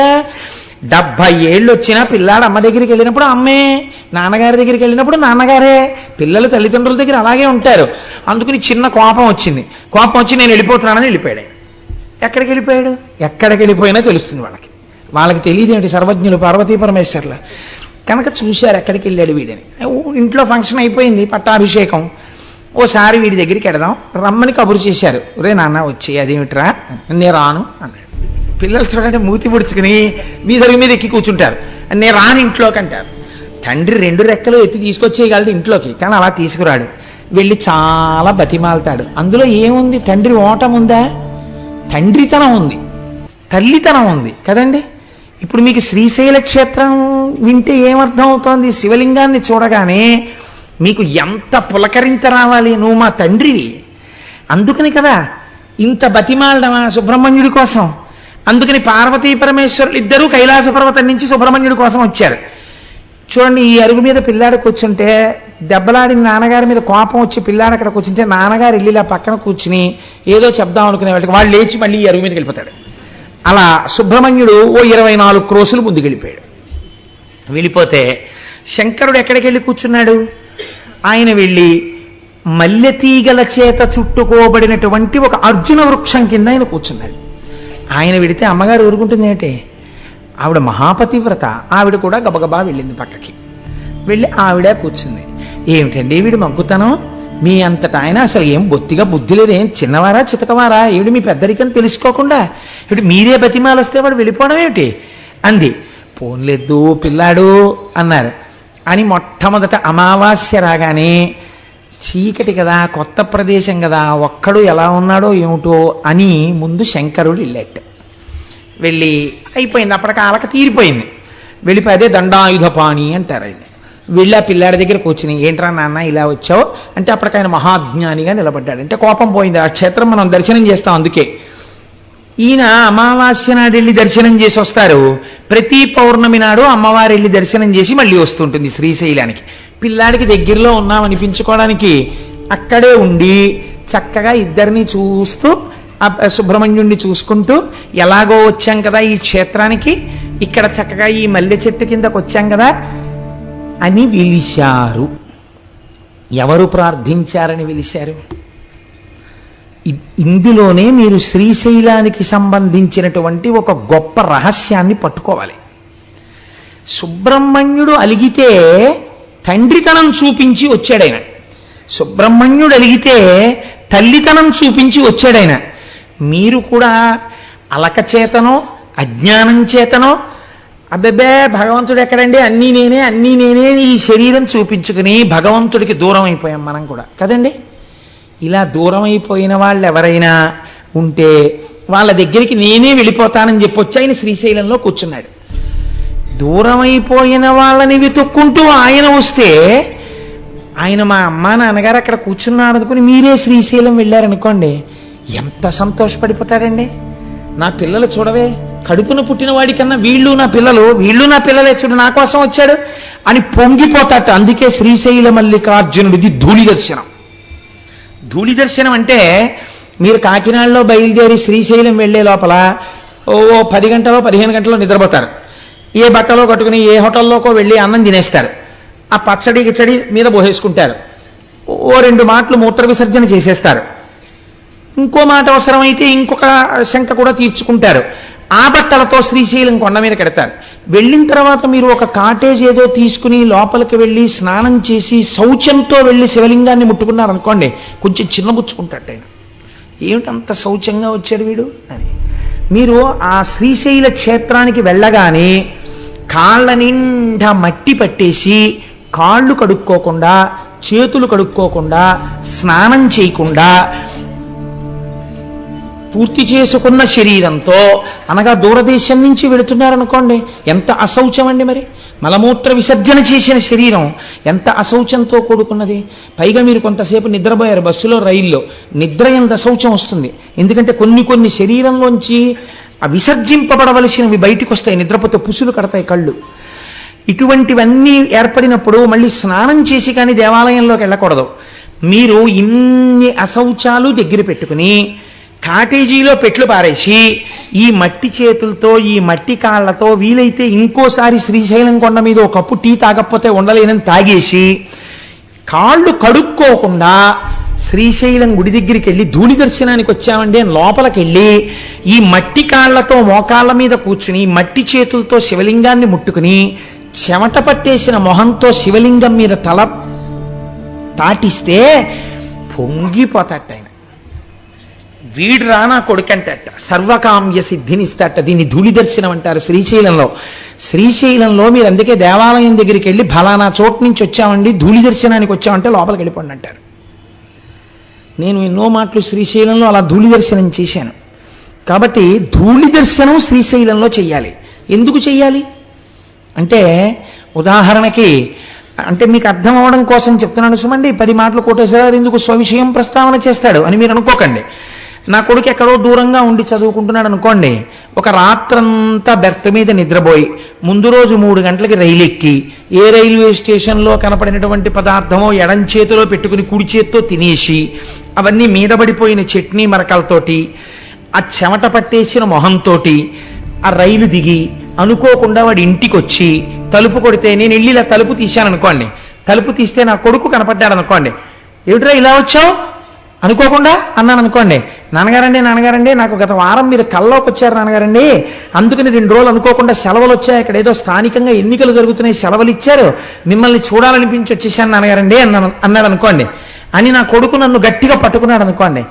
70 ఏళ్ళు వచ్చినా పిల్లాడు అమ్మ దగ్గరికి వెళ్ళినప్పుడు అమ్మే, నాన్నగారి దగ్గరికి వెళ్ళినప్పుడు నాన్నగారే. పిల్లలు తల్లిదండ్రుల దగ్గర అలాగే ఉంటారు. అందుకని చిన్న కోపం వచ్చింది. కోపం వచ్చి నేను వెళ్ళిపోతున్నానని వెళ్ళిపోయాడు. ఎక్కడికి వెళ్ళిపోయాడు? ఎక్కడికి వెళ్ళిపోయినా తెలుస్తుంది వాళ్ళకి. వాళ్ళకి తెలియదు ఏంటి సర్వజ్ఞులు పార్వతీ పరమేశ్వర్ల కనుక చూశారు ఎక్కడికి వెళ్ళాడు వీడని. ఇంట్లో ఫంక్షన్ అయిపోయింది, పట్టాభిషేకం. ఓసారి వీడి దగ్గరికి వెడదాం రమ్మని కబురు చేశారు. రే నాన్న వచ్చి, అదేమిట్రా? నేను రాను అన్నాడు. పిల్లలు చూడండి మూతి పుడుచుకుని మీద ఎక్కి కూర్చుంటారు. నేను రాను ఇంట్లోకి అంటారు. తండ్రి 2 రెక్కలు ఎత్తి తీసుకొచ్చేయగలడు ఇంట్లోకి, కానీ అలా తీసుకురాడు. వెళ్ళి చాలా బతిమాలతాడు. అందులో ఏముంది? తండ్రి ఓటం ఉందా? తండ్రితనం ఉంది, తల్లితనం ఉంది కదండి. ఇప్పుడు మీకు శ్రీశైల క్షేత్రం వింటే ఏమర్థం అవుతోంది? శివలింగాన్ని చూడగానే మీకు ఎంత పులకరింత రావాలి, నువ్వు మా తండ్రివి. అందుకని కదా ఇంత బతిమాలడమా సుబ్రహ్మణ్యుడి కోసం. అందుకని పార్వతీ పరమేశ్వరులు ఇద్దరూ కైలాస పర్వతం నుంచి సుబ్రహ్మణ్యుడి కోసం వచ్చారు. చూడండి, ఈ అరుగు మీద పిల్లాడు కూర్చుంటే దెబ్బలాడిన నాన్నగారి మీద కోపం వచ్చి పిల్లాడు అక్కడ కూర్చుంటే నాన్నగారు వెళ్ళి ఇలా పక్కన కూర్చుని ఏదో చెప్దాం అనుకునే వాళ్ళకి వాళ్ళు లేచి మళ్ళీ ఈ అరుగు మీదకి వెళ్ళిపోతాడు. అలా సుబ్రహ్మణ్యుడు ఓ 24 క్రోసులు ముందుకు వెళ్ళిపోయాడు. వెళ్ళిపోతే శంకరుడు ఎక్కడికి వెళ్ళి కూర్చున్నాడు? ఆయన వెళ్ళి మల్లెతీగల చేత చుట్టుకోబడినటువంటి ఒక అర్జున వృక్షం కింద ఆయన కూర్చున్నాడు. ఆయన వెడితే అమ్మగారు ఊరుకుంటుంది ఏంటి? ఆవిడ మహాపతివ్రత. ఆవిడ కూడా గబగబా వెళ్ళింది పక్కకి. వెళ్ళి ఆవిడ కూర్చుంది. ఏమిటండి వీడు మగ్గుతనం? మీ అంతటా ఆయన అసలు ఏం బొత్తిగా బుద్ధి లేదు, ఏం చిన్నవారా చితకవారా? ఏమిటి మీ పెద్దరికం తెలుసుకోకుండా ఏమిటి మీరే బతిమాలు వస్తే వాడు వెళ్ళిపోవడం ఏమిటి అంది. పోన్లేదు పిల్లాడు అన్నారు. అని మొట్టమొదట అమావాస్య రాగానే చీకటి కదా, కొత్త ప్రదేశం కదా, ఒక్కడు ఎలా ఉన్నాడో ఏమిటో అని ముందు శంకరుడు వెళ్ళాట. వెళ్ళి అయిపోయింది, అప్పటికి ఆలక తీరిపోయింది. వెళ్ళిపోయి అదే దండాయుధపాణి అంటారు ఆయన. వెళ్ళి ఆ పిల్లాడి దగ్గర కూర్చుని ఏంట్రా నాన్న ఇలా వచ్చావు అంటే అప్పటికి ఆయన మహాజ్ఞానిగా నిలబడ్డాడు. అంటే కోపం పోయింది. ఆ క్షేత్రం మనం దర్శనం చేస్తాం. అందుకే ఈయన అమావాస్య నాడు వెళ్ళి దర్శనం చేసి వస్తారు. ప్రతి పౌర్ణమి నాడు అమ్మవారు వెళ్ళి దర్శనం చేసి మళ్ళీ వస్తుంటుంది శ్రీశైలానికి. పిల్లాడికి దగ్గరలో ఉన్నామనిపించుకోవడానికి అక్కడే ఉండి చక్కగా ఇద్దరిని చూస్తూ ఆ సుబ్రహ్మణ్యుణ్ణి చూసుకుంటూ ఎలాగో వచ్చాం కదా ఈ క్షేత్రానికి, ఇక్కడ చక్కగా ఈ మల్లె చెట్టు కిందకు వచ్చాం కదా అని పిలిచారు. ఎవరు ప్రార్థించారని పిలిచారు? ఇందులోనే మీరు శ్రీశైలానికి సంబంధించినటువంటి ఒక గొప్ప రహస్యాన్ని పట్టుకోవాలి. సుబ్రహ్మణ్యుడు అలిగితే తండ్రితనం చూపించి వచ్చాడైన. సుబ్రహ్మణ్యుడు అలిగితే తల్లితనం చూపించి వచ్చాడైన. మీరు కూడా అలక చేతనో అజ్ఞానం చేతనో అబ్బెబ్బే భగవంతుడు ఎక్కడండి, అన్నీ నేనే ఈ శరీరం చూపించుకుని భగవంతుడికి దూరం అయిపోయాం మనం కూడా కదండి. ఇలా దూరం అయిపోయిన వాళ్ళు ఎవరైనా ఉంటే వాళ్ళ దగ్గరికి నేనే వెళ్ళిపోతానని చెప్పొచ్చి ఆయన శ్రీశైలంలో కూర్చున్నాడు. దూరం అయిపోయిన వాళ్ళని వెతుక్కుంటూ ఆయన వస్తే ఆయన మా అమ్మా నాన్నగారు అక్కడ కూర్చున్నారు అనుకుని మీరే శ్రీశైలం వెళ్ళారనుకోండి, ఎంత సంతోషపడిపోతాడండి. నా పిల్లలు చూడవే, కడుపున పుట్టిన వాడికన్నా వీళ్ళు నా పిల్లలే చూడు, నా కోసం వచ్చాడు అని పొంగిపోతాట. అందుకే శ్రీశైల మల్లికార్జునుడిది ధూళి దర్శనం. ధూళి దర్శనం అంటే మీరు కాకినాడలో బయలుదేరి శ్రీశైలం వెళ్లే లోపల ఓ 10 గంటలో 15 గంటలో నిద్రపోతారు. ఏ బట్టలో కట్టుకుని ఏ హోటల్లోకో వెళ్ళి అన్నం తినేస్తారు. ఆ పచ్చడి గిచ్చడి మీద పోసేసుకుంటారు. ఓ 2 మాటలు మూత్ర విసర్జన చేసేస్తారు. ఇంకో మాట అవసరమైతే ఇంకొక శంక కూడా తీర్చుకుంటారు. ఆ బట్టలతో శ్రీశైలం కొండ మీద కడతారు. వెళ్ళిన తర్వాత మీరు ఒక కాటేజ్ ఏదో తీసుకుని లోపలికి వెళ్ళి స్నానం చేసి శౌచంతో వెళ్ళి శివలింగాన్ని ముట్టుకున్నారు అనుకోండి, కొంచెం చిన్నబుచ్చుకుంటాడు ఆయన. ఏమిటంత శౌచంగా వచ్చాడు వీడు అని. మీరు ఆ శ్రీశైల క్షేత్రానికి వెళ్ళగానే కాళ్ళ నిండా మట్టి పట్టేసి కాళ్ళు కడుక్కోకుండా చేతులు కడుక్కోకుండా స్నానం చేయకుండా పూర్తి చేసుకున్న శరీరంతో అనగా దూరదేశం నుంచి వెళుతున్నారనుకోండి, ఎంత అశౌచం అండి. మరి మలమూత్ర విసర్జన చేసిన శరీరం ఎంత అశౌచంతో కూడుకున్నది. పైగా మీరు కొంతసేపు నిద్రపోయారు బస్సులో, రైల్లో. నిద్ర ఎంత అశౌచం వస్తుంది. ఎందుకంటే కొన్ని శరీరంలోంచి విసర్జింపబడవలసినవి బయటికి వస్తాయి. నిద్రపోతే పుసులు కడతాయి కళ్ళు. ఇటువంటివన్నీ ఏర్పడినప్పుడు మళ్ళీ స్నానం చేసి కానీ దేవాలయంలోకి వెళ్ళకూడదు. మీరు ఇన్ని అశౌచాలు దగ్గర పెట్టుకుని కాటేజీలో పెట్లు పారేసి ఈ మట్టి చేతులతో ఈ మట్టి కాళ్లతో వీలైతే ఇంకోసారి శ్రీశైలం కొండ మీద ఒక కప్పు టీ తాగకపోతే ఉండలేనని తాగేసి కాళ్ళు కడుక్కోకుండా శ్రీశైలం గుడి దగ్గరికి వెళ్ళి ధూళి దర్శనానికి వచ్చామండి అని లోపలికి వెళ్ళి ఈ మట్టి కాళ్లతో మోకాళ్ళ మీద కూర్చుని మట్టి చేతులతో శివలింగాన్ని ముట్టుకుని చెమట పట్టేసిన మొహంతో శివలింగం మీద తల తాటిస్తే పొంగిపోతాట ఆయన. వీడు రానా కొడుకంటట, సర్వకామ్య సిద్ధినిస్తాట. దీన్ని ధూళి దర్శనం అంటారు శ్రీశైలంలో. శ్రీశైలంలో మీరు అందుకే దేవాలయం దగ్గరికి వెళ్ళి ఫలానా చోటు నుంచి వచ్చామండి ధూళి దర్శనానికి వచ్చామంటే లోపలికి వెళ్ళిపోండి అంటారు. నేను ఎన్నో మాటలు శ్రీశైలంలో అలా ధూళి దర్శనం చేశాను. కాబట్టి ధూళి దర్శనం శ్రీశైలంలో చెయ్యాలి. ఎందుకు చెయ్యాలి అంటే, ఉదాహరణకి అంటే మీకు అర్థం అవడం కోసం చెప్తున్నాను సుమండి. 10 మాటలు కోటేశ్వరరావు ఎందుకు స్వవిషయం ప్రస్తావన చేస్తాడు అని మీరు అనుకోకండి. నా కొడుకు ఎక్కడో దూరంగా ఉండి చదువుకుంటున్నాడు అనుకోండి. ఒక రాత్రంతా బెర్త్ మీద నిద్రపోయి ముందు రోజు 3 గంటలకి రైలు ఎక్కి ఏ రైల్వే స్టేషన్లో కనపడినటువంటి పదార్థమో ఎడం చేతిలో పెట్టుకుని కుడి చేత్తో తినేసి అవన్నీ మీద పడిపోయిన చట్నీ మరకలతోటి ఆ చెమట పట్టేసిన మొహంతో ఆ రైలు దిగి అనుకోకుండా వాడి ఇంటికి వచ్చి తలుపు కొడితే నేను వెళ్ళి ఇలా తలుపు తీశాను అనుకోండి. తలుపు తీస్తే నా కొడుకు కనపడ్డాడు అనుకోండి. ఏమిట్రా ఇలా వచ్చావు అనుకోకుండా అన్నాను అనుకోండి. నాన్నగారండి నాకు గత వారం మీరు కల్లోకి వచ్చారు నాన్నగారండి, అందుకని 2 రోజులు అనుకోకుండా సెలవులు వచ్చాయి, ఇక్కడ ఏదో స్థానికంగా ఎన్నికలు జరుగుతున్నాయి సెలవులు ఇచ్చారు, మిమ్మల్ని చూడాలనిపించి వచ్చేసాను నాన్నగారండి అన్నాడు అనుకోండి. అని నా కొడుకు నన్ను గట్టిగా పట్టుకున్నాడు అనుకోండి.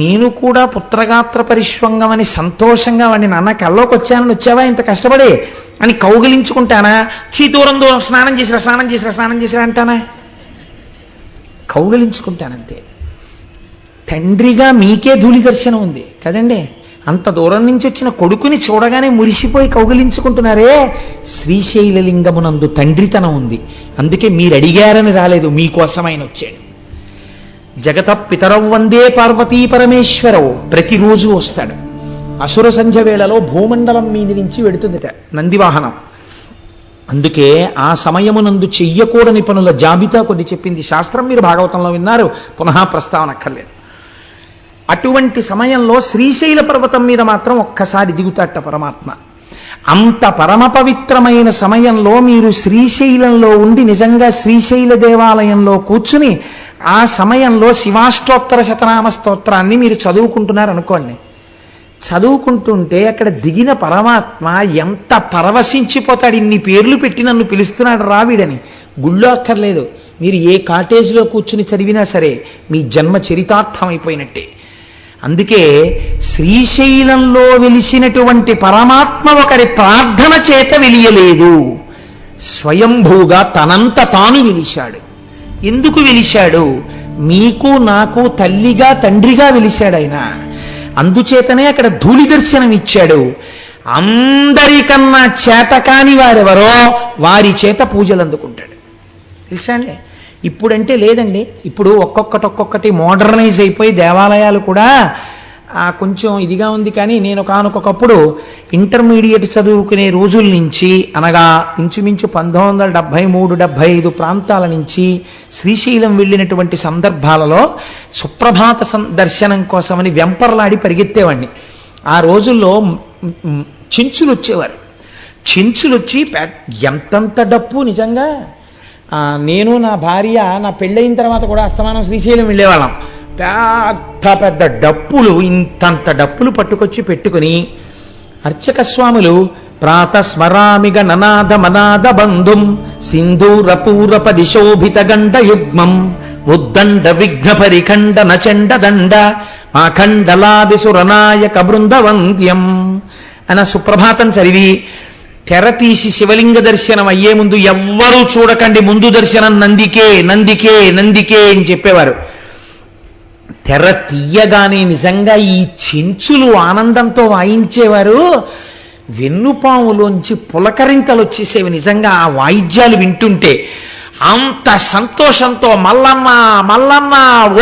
నేను కూడా పుత్రగాత్ర పరిష్వంగం అని సంతోషంగా వాడిని నాన్న కల్లోకి వచ్చావా ఇంత కష్టపడి అని కౌగిలించుకుంటానా? దూరం స్నానం చేసిరా అంటానా? కౌగిలించుకుంటానంతే. తండ్రిగా మీకే ధూళి దర్శనం ఉంది కదండి. అంత దూరం నుంచి వచ్చిన కొడుకుని చూడగానే మురిసిపోయి కౌగిలించుకుంటున్నారే. శ్రీశైలలింగమునందు తండ్రితనం ఉంది. అందుకే మీరు అడిగారని రాలేదు, మీకోసమైన వచ్చాడు. జగత పితరౌ వందే పార్వతీ పరమేశ్వరవు ప్రతిరోజు వస్తాడు. అసుర సంధ్య వేళలో భూమండలం మీది నుంచి వెడుతుందిట నందివాహనం. అందుకే ఆ సమయమునందు చెయ్యకూడని పనుల జాబితా కొన్ని చెప్పింది శాస్త్రం. మీరు భాగవతంలో విన్నారు, పునః ప్రస్తావన అక్కర్లేదు. అటువంటి సమయంలో శ్రీశైల పర్వతం మీద మాత్రం ఒక్కసారి దిగుతాట పరమాత్మ. అంత పరమ పవిత్రమైన సమయంలో మీరు శ్రీశైలంలో ఉండి నిజంగా శ్రీశైల దేవాలయంలో కూర్చుని ఆ సమయంలో శివాష్టోత్తర శతనామ స్తోత్రాన్ని మీరు చదువుకుంటున్నారు అనుకోండి. చదువుకుంటుంటే అక్కడ దిగిన పరమాత్మ ఎంత పరవశించిపోతాడు. ఇన్ని పేర్లు పెట్టి నన్ను పిలుస్తున్నాడు రావిడని. గుళ్ళో అక్కర్లేదు, మీరు ఏ కాటేజ్లో కూర్చుని చదివినా సరే మీ జన్మ చరితార్థం అయిపోయినట్టే. అందుకే శ్రీశైలంలో వెలిసినటువంటి పరమాత్మ ఒకరి ప్రార్థన చేత వెలియలేదు, స్వయంభూగా తనంత తాను వెలిశాడు. ఎందుకు వెలిశాడు? మీకు నాకు తల్లిగా తండ్రిగా వెలిశాడు ఆయన. అందుచేతనే అక్కడ ధూళి దర్శనం ఇచ్చాడు. అందరికన్నా చేతకాని వారెవరో వారి చేత పూజలు అందుకుంటాడు. తెలుసా అండి? ఇప్పుడంటే లేదండి. ఇప్పుడు ఒక్కొక్కటి మోడర్నైజ్ అయిపోయి దేవాలయాలు కూడా కొంచెం ఇదిగా ఉంది. కానీ నేను ఒకనొకప్పుడు ఇంటర్మీడియట్ చదువుకునే రోజుల నుంచి, అనగా ఇంచుమించు 1973-75 ప్రాంతాల నుంచి శ్రీశైలం వెళ్ళినటువంటి సందర్భాలలో సుప్రభాత దర్శనం కోసమని వెంపర్లాడి పరిగెత్తేవాడిని. ఆ రోజుల్లో చెంచులు వచ్చేవారు. చెంచులు వచ్చి ఎంతంత డప్పు నిజంగా. నేను నా భార్య నా పెళ్ళయిన తర్వాత కూడా అస్తమానం శ్రీశైలం వెళ్ళేవాళ్ళం. పెద్ద డప్పులు, ఇంతంత డప్పులు పట్టుకొచ్చి పెట్టుకుని అర్చక స్వాములు ప్రాతస్మరామిగ ననాద మనాద బంధుం సింధూరపూరప దిశోభిత గండ యుగ్మం ఉద్దండ విఘ్న పరిఖండ నచండ దండ మాఖండలాదిసురనాయక బృందవంద్యం అన్న సుప్రభాతం చదివి తెర తీసి శివలింగ దర్శనం అయ్యే ముందు ఎవ్వరూ చూడకండి, ముందు దర్శనం నందికే నందికే నందికే అని చెప్పేవారు. తెర తీయగానే నిజంగా ఈ చెంచులు ఆనందంతో వాయించేవారు. వెన్నుపాములోంచి పులకరింతలు వచ్చేసేవి నిజంగా ఆ వాయిద్యాలు వింటుంటే. అంత సంతోషంతో మల్లన్న మల్లన్న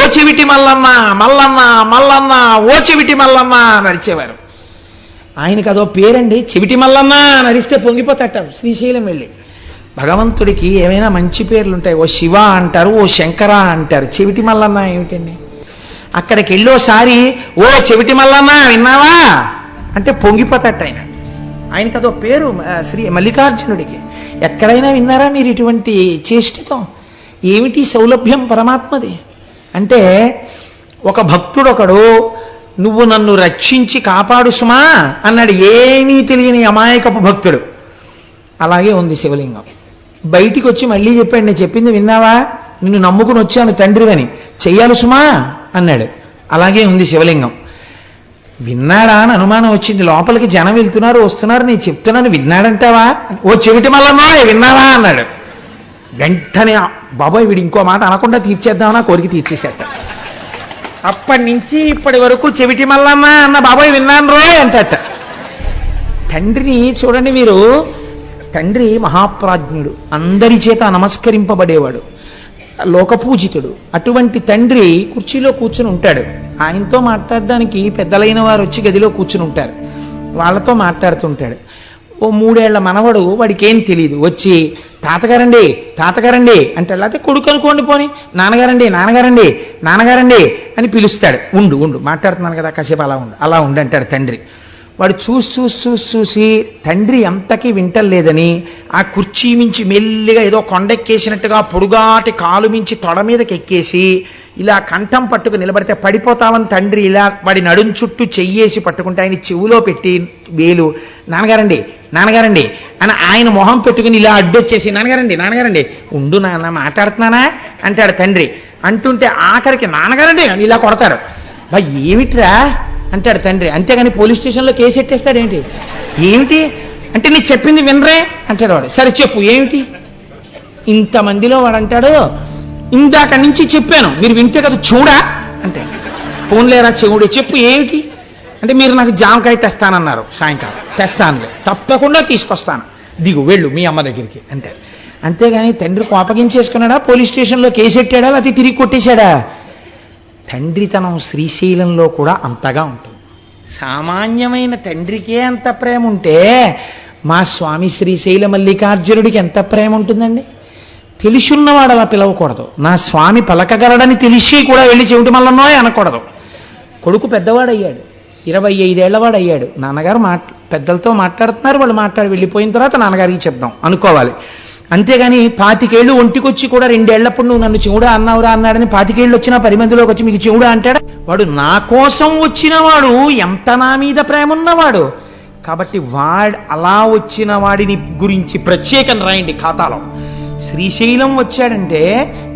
ఓచివిటి మల్లన్న మల్లన్న మల్లన్న ఓచివిటి మల్లన్న నడిచేవారు. ఆయనకి అదో పేరండి, చెవిటి మల్లన్న నరిస్తే పొంగిపోతాట శ్రీశైలం వెళ్ళి. భగవంతుడికి ఏమైనా మంచి పేర్లు ఉంటాయి, ఓ శివ అంటారు, ఓ శంకర అంటారు, చెవిటి మల్లన్న ఏమిటండి? అక్కడికి వెళ్ళోసారి ఓ చెవిటి మల్లన్న విన్నావా అంటే పొంగిపోతాట ఆయన. ఆయనకి అదో పేరు శ్రీ మల్లికార్జునుడికి. ఎక్కడైనా విన్నారా మీరు ఇటువంటి చేష్టితం? ఏమిటి సౌలభ్యం పరమాత్మది అంటే, ఒక భక్తుడు ఒకడు నువ్వు నన్ను రక్షించి కాపాడు సుమా అన్నాడు, ఏమీ తెలియని అమాయకపు భక్తుడు. అలాగే ఉంది శివలింగం. బయటికి వచ్చి మళ్ళీ చెప్పాడు, నేను చెప్పింది విన్నావా, నిన్ను నమ్ముకుని వచ్చాను తండ్రివని, చెయ్యాలి సుమా అన్నాడు. అలాగే ఉంది శివలింగం. విన్నాడా అని అనుమానం వచ్చింది. లోపలికి జనం వెళ్తున్నారు వస్తున్నారు, నేను చెప్తున్నాను విన్నాడంటావా, ఓ చెవిటి మల్లన్నా విన్నావా అన్నాడు. వెంటనే బాబాయ్ వీడు ఇంకో మాట అనకుండా తీర్చేద్దామని కోరిక తీర్చేసేట. అప్పటి నుంచి ఇప్పటి వరకు చెవిటి మల్లన్న అన్న బాబాయ్ విన్నాను రోయ్ అంటట. తండ్రిని చూడండి మీరు, తండ్రి మహాప్రాజ్ఞుడు, అందరి చేత నమస్కరింపబడేవాడు, లోకపూజితుడు. అటువంటి తండ్రి కుర్చీలో కూర్చుని ఉంటాడు. ఆయనతో మాట్లాడడానికి పెద్దలైన వారు వచ్చి గదిలో కూర్చుని ఉంటారు, వాళ్ళతో మాట్లాడుతుంటాడు. ఓ 3 ఏళ్ల మనవడు, వాడికి ఏం తెలియదు, వచ్చి తాతగారండి తాతగారండి అంటే, లేకపోతే కొడుకు అనుకోండి పోని, నాన్నగారండి నాన్నగారండి నాన్నగారండి అని పిలుస్తాడు. ఉండు ఉండు మాట్లాడుతున్నాను కదా కాసేపు అలా ఉండు అంటాడు తండ్రి. వాడు చూసి తండ్రి అంతకీ వింటలేదని ఆ కుర్చీ మించి మెల్లిగా ఏదో కొండెక్కేసినట్టుగా పొడుగాటి కాలు మించి తొడ మీదకి ఎక్కేసి ఇలా కంఠం పట్టుకు నిలబడితే పడిపోతామని తండ్రి ఇలా వాడి నడుం చుట్టూ చెయ్యేసి పట్టుకుంటే ఆయన చెవులో పెట్టి వేలు, నాన్నగారండి నాన్నగారండి అని ఆయన మొహం పెట్టుకుని ఇలా అడ్డొచ్చేసి, నాన్నగారండి నాన్నగారండి ఉండు నాన్న మాట్లాడుతున్నానా అంటాడు తండ్రి. అంటుంటే ఆఖరికి నాన్నగారండి అని ఇలా కొడతారు. బా ఏమిట్రా అంటాడు తండ్రి. అంతేగాని పోలీస్ స్టేషన్లో కేసు ఎట్టేస్తాడు ఏంటి? ఏమిటి అంటే, నీ చెప్పింది వినరే అంటాడు వాడు. సరే చెప్పు ఏమిటి? ఇంతమందిలో వాడు అంటాడు, ఇందాక నుంచి చెప్పాను మీరు వింటే కదా చూడా అంటే, ఫోన్లేరా చెవుడు చెప్పు ఏమిటి అంటే, మీరు నాకు జామకాయ తెస్తానన్నారు సాయంకాలం, తెస్తానులే తప్పకుండా తీసుకొస్తాను, దిగు వెళ్ళు మీ అమ్మ దగ్గరికి అంటే. అంతేగాని తండ్రి కోపగించేసుకున్నాడా, పోలీస్ స్టేషన్లో కేసు ఎట్టాడా, అది తిరిగి కొట్టేశాడా? తండ్రితనం శ్రీశైలంలో కూడా అంతగా ఉంటుంది. సామాన్యమైన తండ్రికే అంత ప్రేమ ఉంటే మా స్వామి శ్రీశైల మల్లికార్జునుడికి ఎంత ప్రేమ ఉంటుందండి. తెలుసున్నవాడు అలా పిలవకూడదు. నా స్వామి పలకగలడని తెలిసి కూడా వెళ్ళి చెవిటి మల్లన్నోయ్ అనకూడదు. కొడుకు పెద్దవాడయ్యాడు, 25 ఏళ్లవాడు అయ్యాడు. నాన్నగారు పెద్దలతో మాట్లాడుతున్నారు, వాళ్ళు మాట్లాడి వెళ్ళిపోయిన తర్వాత నాన్నగారికి చెప్దాం అనుకోవాలి. అంతేగాని 25 ఏళ్ళు ఒంటికొచ్చి కూడా 2 ఏళ్లప్పుడు నువ్వు నన్ను చెవుడా అన్నావురా అన్నాడని 25 ఏళ్ళు వచ్చినా 10 మందిలోకి వచ్చి మీకు చెవుడా అంటాడా? వాడు నా కోసం వచ్చినవాడు, ఎంత నా మీద ప్రేమ ఉన్నవాడు. కాబట్టి అలా వచ్చిన వాడిని గురించి ప్రత్యేకం రాయండి ఖాతాలో. శ్రీశైలం వచ్చాడంటే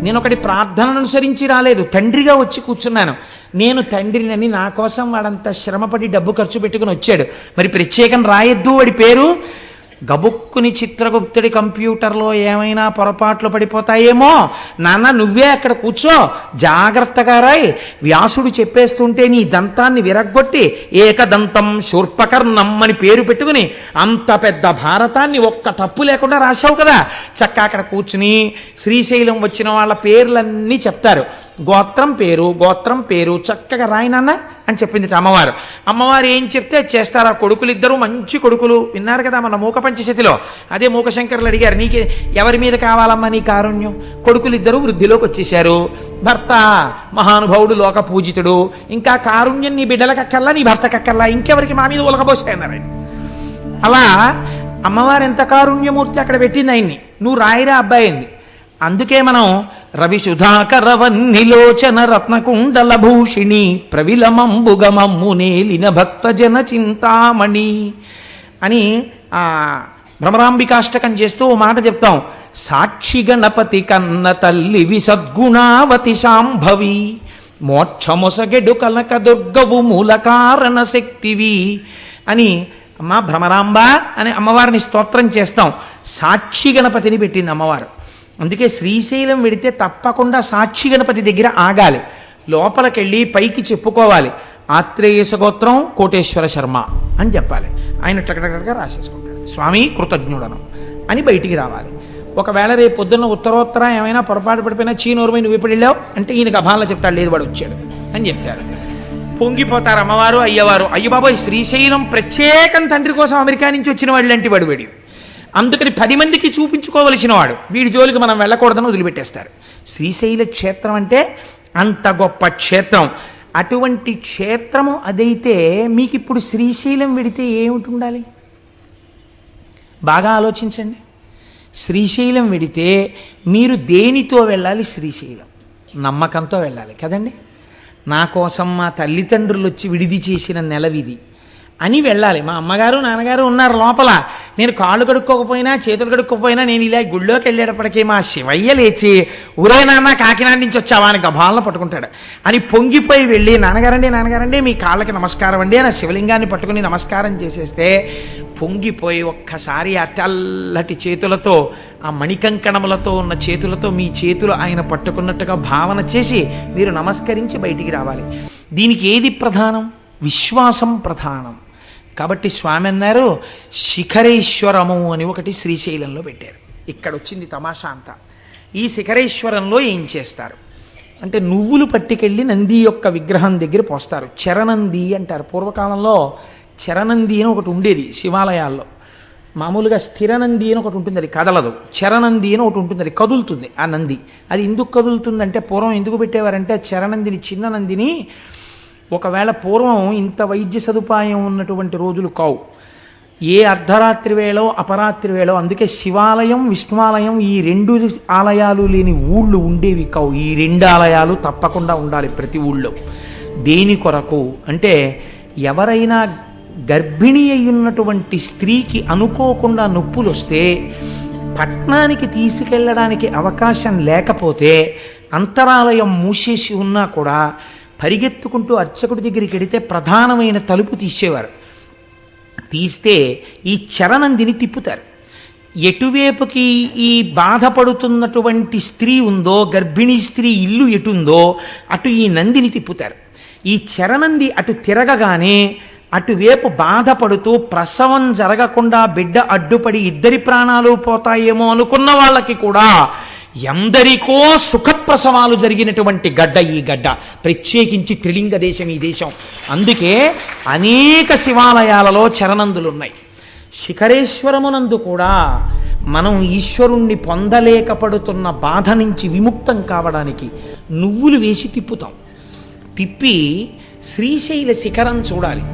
నేను ఒకటి ప్రార్థనను అనుసరించి రాలేదు, తండ్రిగా వచ్చి కూర్చున్నాను. నేను తండ్రినని నా కోసం వాడంత శ్రమపడి డబ్బు ఖర్చు పెట్టుకుని వచ్చాడు, మరి ప్రత్యేకం రాయొద్దు వాడి పేరు. గబుక్కుని చిత్రగుప్తుడి కంప్యూటర్లో ఏమైనా పొరపాట్లు పడిపోతాయేమో, నాన్న నువ్వే అక్కడ కూర్చో జాగ్రత్తగా రాయ్, వ్యాసుడు చెప్పేస్తుంటే నీ దంతాన్ని విరగ్గొట్టి ఏకదంతం శూర్పకర్ణం అని పేరు పెట్టుకుని అంత పెద్ద భారతాన్ని ఒక్క తప్పు లేకుండా రాశావు కదా, చక్కగా అక్కడ కూర్చుని శ్రీశైలం వచ్చిన వాళ్ళ పేర్లన్నీ చెప్తారు, గోత్రం పేరు చక్కగా రాయి నాన్న అని చెప్పింది అమ్మవారు. అమ్మవారు ఏం చెప్తే చేస్తారు. ఆ కొడుకులిద్దరూ మంచి కొడుకులు, విన్నారు కదా మన మూక పంచశతిలో. అదే మూకశంకరులు అడిగారు, నీకు ఎవరి మీద కావాలమ్మా నీ కారుణ్యం? కొడుకులిద్దరూ వృద్ధిలోకి వచ్చేశారు, భర్త మహానుభావుడు లోక పూజితుడు, ఇంకా కారుణ్యం నీ బిడ్డలకక్కల్లా నీ భర్తకక్కల్లా, ఇంకెవరికి మా మీద ఉలకబోసాయన్నారు. అలా అమ్మవారు ఎంత కారుణ్యమూర్తి అక్కడ పెట్టింది ఆయన్ని. నువ్వు రాయిరా అబ్బాయి అయింది. అందుకే మనం రవిసుధాకరవన్నిలోచన రత్నకుండల భూషిణి ప్రవిలమంబుగమమ్మునేలిన భక్తజన చింతామణి అని ఆ భ్రమరాంబికాష్టకం చేస్తూ ఓ మాట చెప్తాం. సాక్షి గణపతి కన్న తల్లివి సద్గుణావతి శాంభవి, మోక్షమొసగెడు కనక దుర్గవు మూల కారణ శక్తివి అని అమ్మ భ్రమరాంబ అని అమ్మవారిని స్తోత్రం చేస్తాం. సాక్షి గణపతిని పెట్టింది అమ్మవారు. అందుకే శ్రీశైలం వెడితే తప్పకుండా సాక్షి గణపతి దగ్గర ఆగాలి, లోపలికెళ్ళి పైకి చెప్పుకోవాలి, ఆత్రేయస గోత్రం కోటేశ్వర శర్మ అని చెప్పాలి. ఆయన టకటకగా రాసేసుకుంటాడు. స్వామి కృతజ్ఞుడను అని బయటికి రావాలి. ఒకవేళ రేపు పొద్దున్న ఉత్తరోత్తర ఏమైనా పొరపాటు పడిపోయినా చీనోరుమై నువ్వు ఎప్పుడు వెళ్ళావు అంటే ఈయనకు అభాల్లో చెప్తాడు, లేదు వాడు వచ్చాడు అని చెప్తారు. పొంగిపోతారు అమ్మవారు అయ్యవారు. అయ్య బాబోయ్, శ్రీశైలం ప్రత్యేకం తండ్రి కోసం అమెరికా నుంచి వచ్చిన వాడు లాంటి వాడు వీడు, అందుకని 10 మందికి చూపించుకోవలసిన వాడు, వీడి జోలికి మనం వెళ్ళకూడదని వదిలిపెట్టేస్తారు. శ్రీశైల క్షేత్రం అంటే అంత గొప్ప క్షేత్రం. అటువంటి క్షేత్రము అదైతే మీకు ఇప్పుడు శ్రీశైలం వెడితే ఏమిటి ఉండాలి? బాగా ఆలోచించండి. శ్రీశైలం వెడితే మీరు దేనితో వెళ్ళాలి? శ్రీశైలం నమ్మకంతో వెళ్ళాలి కదండి. నా కోసం మా తల్లిదండ్రులు వచ్చి విడిది చేసిన నెలవిది అని వెళ్ళాలి. మా అమ్మగారు నాన్నగారు ఉన్నారు లోపల, నేను కాళ్ళు కడుక్కోకపోయినా చేతులు కడుక్కోకపోయినా నేను ఇలా గుళ్ళోకి వెళ్ళేటప్పటికీ మా శివయ్య లేచి ఊరే నాన్న కాకినాడ నుంచి వచ్చావా అని గభాలను పట్టుకుంటాడు. అని పొంగిపోయి వెళ్ళి నాన్నగారండి మీ కాళ్ళకి నమస్కారం అండి అని శివలింగాన్ని పట్టుకుని నమస్కారం చేసేస్తే పొంగిపోయి ఒక్కసారి ఆ తెల్లటి చేతులతో, ఆ మణికంకణములతో ఉన్న చేతులతో మీ చేతులు ఆయన పట్టుకున్నట్టుగా భావన చేసి మీరు నమస్కరించి బయటికి రావాలి. దీనికి ఏది ప్రధానం? విశ్వాసం ప్రధానం. కాబట్టి స్వామి అన్నారు శిఖరేశ్వరము అని ఒకటి శ్రీశైలంలో పెట్టారు. ఇక్కడ వచ్చింది తమాషా అంతా. ఈ శిఖరేశ్వరంలో ఏం చేస్తారు అంటే నువ్వులు పట్టుకెళ్ళి నంది యొక్క విగ్రహం దగ్గర పోస్తారు. చరణంది అంటారు. పూర్వకాలంలో చరణంది అని ఒకటి ఉండేది శివాలయాల్లో. మామూలుగా స్థిరనంది అని ఒకటి ఉంటుంది, అది కదలదు. చరణంది అని ఒకటి ఉంటుంది, అది కదులుతుంది. ఆ నంది అది ఎందుకు కదులుతుందంటే పూర్వం ఎందుకు పెట్టేవారంటే చరణందిని, చిన్న నందిని ఒకవేళ పూర్వం ఇంత వైద్య సదుపాయం ఉన్నటువంటి రోజులు కావు, ఏ అర్ధరాత్రి వేళో అపరాత్రి వేళో, అందుకే శివాలయం విష్ణువాలయం ఈ 2 ఆలయాలు లేని ఊళ్ళు ఉండేవి కావు. ఈ 2 ఆలయాలు తప్పకుండా ఉండాలి ప్రతి ఊళ్ళో. దేని కొరకు అంటే ఎవరైనా గర్భిణి అయ్యున్నటువంటి స్త్రీకి అనుకోకుండా నొప్పులు వస్తే పట్నానికి తీసుకెళ్ళడానికి అవకాశం లేకపోతే అంతరాలయం మూసేసి ఉన్నా కూడా పరిగెత్తుకుంటూ అర్చకుడి దగ్గరికి వెడితే ప్రధానమైన తలుపు తీసేవారు. తీస్తే ఈ చరణందిని తిప్పుతారు. ఎటువైపుకి ఈ బాధపడుతున్నటువంటి స్త్రీ ఉందో, గర్భిణీ స్త్రీ ఇల్లు ఎటుందో అటు ఈ నందిని తిప్పుతారు. ఈ చరణంది అటు తిరగగానే అటువైపు బాధపడుతూ ప్రసవం జరగకుండా బిడ్డ అడ్డుపడి 2 ప్రాణాలు పోతాయేమో అనుకున్న వాళ్ళకి కూడా ఎందరికో సుఖప్రసవాలు జరిగినటువంటి గడ్డ ఈ గడ్డ. ప్రత్యేకించి త్రిలింగ దేశం ఈ దేశం. అందుకే అనేక శివాలయాలలో చరణందులున్నాయి. శిఖరేశ్వరమునందు కూడా మనం ఈశ్వరుణ్ణి పొందలేకపడుతున్న బాధ నుంచి విముక్తం కావడానికి నువ్వులు వేసి తిప్పుతాం. తిప్పి శ్రీశైల శిఖరం చూడాలి.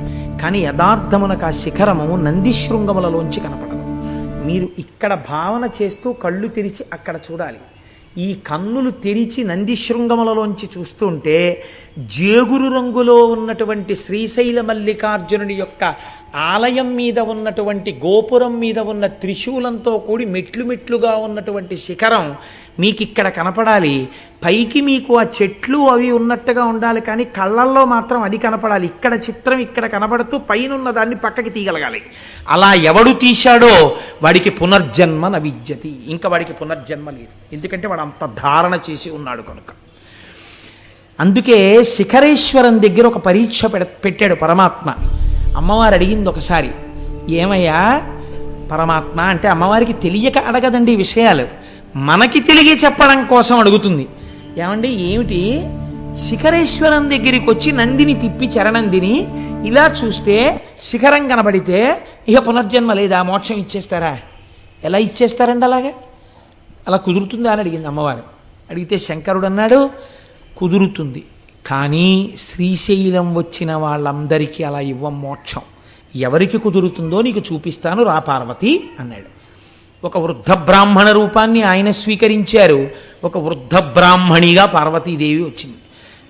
కానీ యథార్థమునకు ఆ శిఖరము నందిశృంగములలోంచి కనపడదు. మీరు ఇక్కడ భావన చేస్తూ కళ్ళు తెరిచి అక్కడ చూడాలి. ఈ కన్నులు తెరిచి నందిశృంగములలోంచి చూస్తుంటే జేగురు రంగులో ఉన్నటువంటి శ్రీశైల మల్లికార్జునుని యొక్క ఆలయం మీద ఉన్నటువంటి గోపురం మీద ఉన్న త్రిశూలంతో కూడి మెట్లు మెట్లుగా ఉన్నటువంటి శిఖరం మీకు ఇక్కడ కనపడాలి. పైకి మీకు ఆ చెట్లు అవి ఉన్నట్టుగా ఉండాలి, కానీ కళ్ళల్లో మాత్రం అది కనపడాలి. ఇక్కడ చిత్రం ఇక్కడ కనపడుతూ పైన ఉన్న దాన్ని పక్కకి తీయగలగాలి. అలా ఎవడు తీశాడో వాడికి పునర్జన్మ నవిద్యతి. ఇంకా వాడికి పునర్జన్మ లేదు, ఎందుకంటే వాడు అంత ధారణ చేసి ఉన్నాడు కనుక. అందుకే శిఖరేశ్వరం దగ్గర ఒక పరీక్ష పెట్టాడు పరమాత్మ. అమ్మవారు అడిగింది ఒకసారి, ఏమయ్యా పరమాత్మ అంటే అమ్మవారికి తెలియక అడగదండి ఈ విషయాలు, మనకి తెలియ చెప్పడం కోసం అడుగుతుంది. ఏమండి ఏమిటి, శిఖరేశ్వరం దగ్గరికి వచ్చి నందిని తిప్పి చరణందిని ఇలా చూస్తే శిఖరం కనబడితే ఇక పునర్జన్మ లేదా, మోక్షం ఇచ్చేస్తారా? ఎలా ఇచ్చేస్తారండి అలాగే? అలా కుదురుతుందా అని అడిగింది అమ్మవారు. అడిగితే శంకరుడు అన్నాడు కుదురుతుంది, కానీ శ్రీశైలం వచ్చిన వాళ్ళందరికీ అలా ఇవ్వం మోక్షం. ఎవరికి కుదురుతుందో నీకు చూపిస్తాను రా పార్వతి అన్నాడు. ఒక వృద్ధ బ్రాహ్మణ రూపాన్ని ఆయన స్వీకరించారు. ఒక వృద్ధ బ్రాహ్మణిగా పార్వతీదేవి వచ్చింది.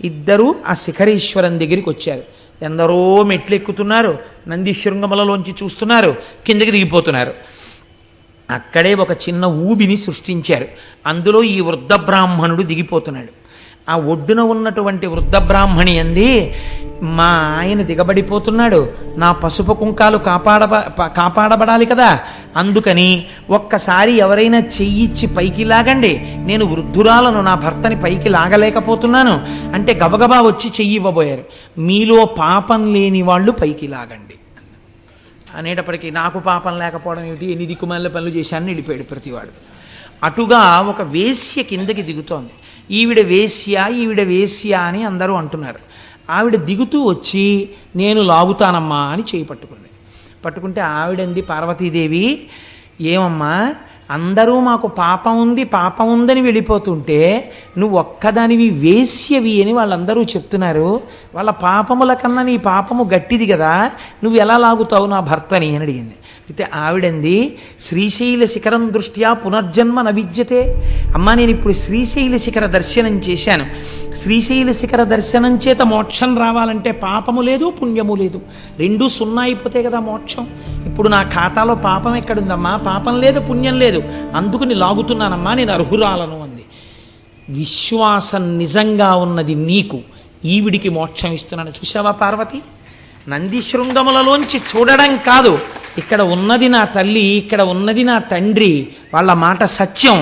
ఇద్దరూ ఆ శిఖరేశ్వరం దగ్గరికి వచ్చారు. ఎందరో మెట్లు ఎక్కుతున్నారు, నందిశృంగములలోంచి చూస్తున్నారు, కిందకి దిగిపోతున్నారు. అక్కడే ఒక చిన్న ఊబిని సృష్టించారు. అందులో ఈ వృద్ధ బ్రాహ్మణుడు దిగిపోతున్నాడు. ఆ ఒడ్డున ఉన్నటువంటి వృద్ధ బ్రాహ్మణి అంది, మా ఆయన దిగబడిపోతున్నాడు, నా పసుపు కుంకాలు కాపాడబడాలి కదా, అందుకని ఒక్కసారి ఎవరైనా చెయ్యిచ్చి పైకి లాగండి, నేను వృద్ధురాలను, నా భర్తని పైకి లాగలేకపోతున్నాను అంటే గబగబా వచ్చి చెయ్యి ఇవ్వబోయారు. మీలో పాపం లేని వాళ్ళు పైకి లాగండి అనేటప్పటికీ నాకు పాపం లేకపోవడం ఏమిటి, ఎన్ని దిక్కుమాల పనులు చేశానని వెళ్ళిపోయాడు ప్రతివాడు. అటుగా ఒక వేశ్య కిందకి దిగుతోంది. ఈవిడ వేశ్య అని అందరూ అంటున్నారు. ఆవిడ దిగుతూ వచ్చి నేను లాగుతానమ్మా అని చేయి పట్టుకుంటే ఆవిడంది పార్వతీదేవి, ఏమమ్మా అందరూ మాకు పాపం ఉందని వెళ్ళిపోతుంటే నువ్వు ఒక్కదానివి వేశ్యవి అని వాళ్ళందరూ చెప్తున్నారు, వాళ్ళ పాపముల కన్నా నీ పాపము గట్టిది కదా, నువ్వు ఎలా లాగుతావు నా భర్తని అని అడిగింది. అయితే ఆవిడంది, శ్రీశైల శిఖరం దృష్ట్యా పునర్జన్మ నవిద్యతే. అమ్మా నేను ఇప్పుడు శ్రీశైల శిఖర దర్శనం చేశాను, శ్రీశైల శిఖర దర్శనం చేత మోక్షం రావాలంటే పాపము లేదు పుణ్యము లేదు, రెండూ సున్నా అయిపోతే కదా మోక్షం. ఇప్పుడు నా ఖాతాలో పాపం ఎక్కడుందమ్మా, పాపం లేదు పుణ్యం లేదు, అందుకుని లాగుతున్నానమ్మా, నేను అర్హురాలను అంది. విశ్వాసం నిజంగా ఉన్నది నీకు, ఈవిడికి మోక్షం ఇస్తున్నాను. చూసావా పార్వతి, నంది శృంగములలోంచి చూడడం కాదు, ఇక్కడ ఉన్నది నా తల్లి, ఇక్కడ ఉన్నది నా తండ్రి, వాళ్ళ మాట సత్యం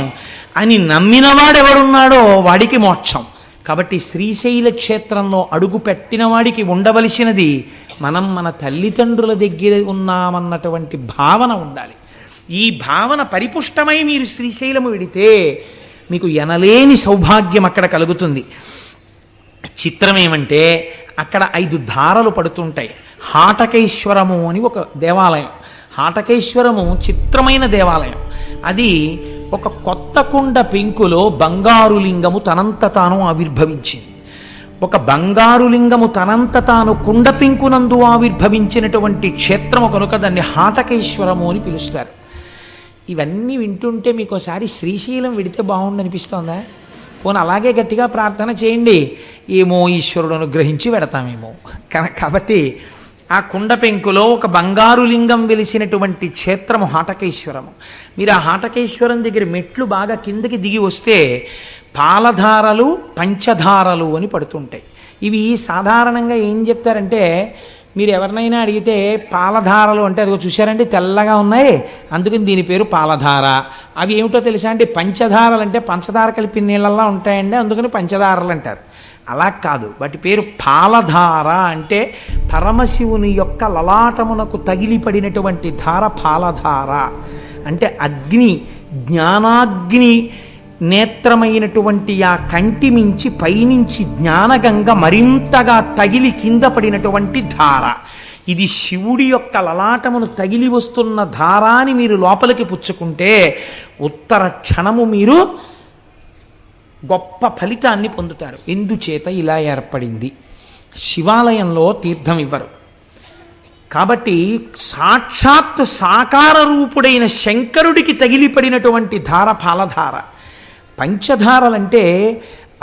అని నమ్మినవాడెవడున్నాడో వాడికి మోక్షం. కాబట్టి శ్రీశైల క్షేత్రంలో అడుగు పెట్టిన వాడికి ఉండవలసినది మనం మన తల్లిదండ్రుల దగ్గర ఉన్నామన్నటువంటి భావన ఉండాలి. ఈ భావన పరిపుష్టమై మీరు శ్రీశైలము విడితే మీకు ఎనలేని సౌభాగ్యం అక్కడ కలుగుతుంది. చిత్రం ఏమంటే అక్కడ 5 ధారలు పడుతుంటాయి. హాటకేశ్వరము అని ఒక దేవాలయం. హాటకేశ్వరము చిత్రమైన దేవాలయం. అది ఒక కొత్త కుండ పెంకులో బంగారు లింగము తనంత తాను ఆవిర్భవించింది. ఒక బంగారు లింగము తనంత తాను కుండ పెంకునందు ఆవిర్భవించినటువంటి క్షేత్రము కనుక దాన్ని హాటకేశ్వరము అని పిలుస్తారు. ఇవన్నీ వింటుంటే మీకు ఒకసారి శ్రీశైలం విడితే బాగుండనిపిస్తోందా? పోనీ అలాగే గట్టిగా ప్రార్థన చేయండి, ఏమో ఈశ్వరుడు అనుగ్రహించి వెడతామేమో. కాబట్టి ఆ కుండ పెంకులో ఒక బంగారు లింగం వెలిసినటువంటి క్షేత్రము హాటకేశ్వరము. మీరు ఆ హాటకేశ్వరం దగ్గర మెట్లు బాగా కిందకి దిగి వస్తే పాలధారలు పంచధారలు అని పడుతుంటాయి. ఇవి సాధారణంగా ఏం చెప్తారంటే, మీరు ఎవరినైనా అడిగితే పాలధారలు అంటే అదిగో చూశారండి తెల్లగా ఉన్నాయి, అందుకని దీని పేరు పాలధార. అవి ఏమిటో తెలుసా అండి, పంచధారలు అంటే పంచదార కలిపిన నీళ్ళల్లా ఉంటాయండి, అందుకని పంచదారలు అంటారు. అలా కాదు, వాటి పేరు పాలధార. అంటే పరమశివుని యొక్క లలాటమునకు తగిలిపడినటువంటి ధార పాలధార. అంటే అగ్ని, జ్ఞానాగ్ని నేత్రమైనటువంటి ఆ కంటి మించి పైనుంచి జ్ఞానగంగ మరింతగా తగిలి కింద పడినటువంటి ధార. ఇది శివుడి యొక్క లలాటమును తగిలి వస్తున్న ధారాని మీరు లోపలికి పుచ్చుకుంటే ఉత్తర క్షణము మీరు గొప్ప ఫలితాన్ని పొందుతారు. ఎందుచేత ఇలా ఏర్పడింది? శివాలయంలో తీర్థం ఇవ్వరు కాబట్టి సాక్షాత్తు సాకార రూపుడైన శంకరుడికి తగిలిపడినటువంటి ధార పాలధార. పంచధారలంటే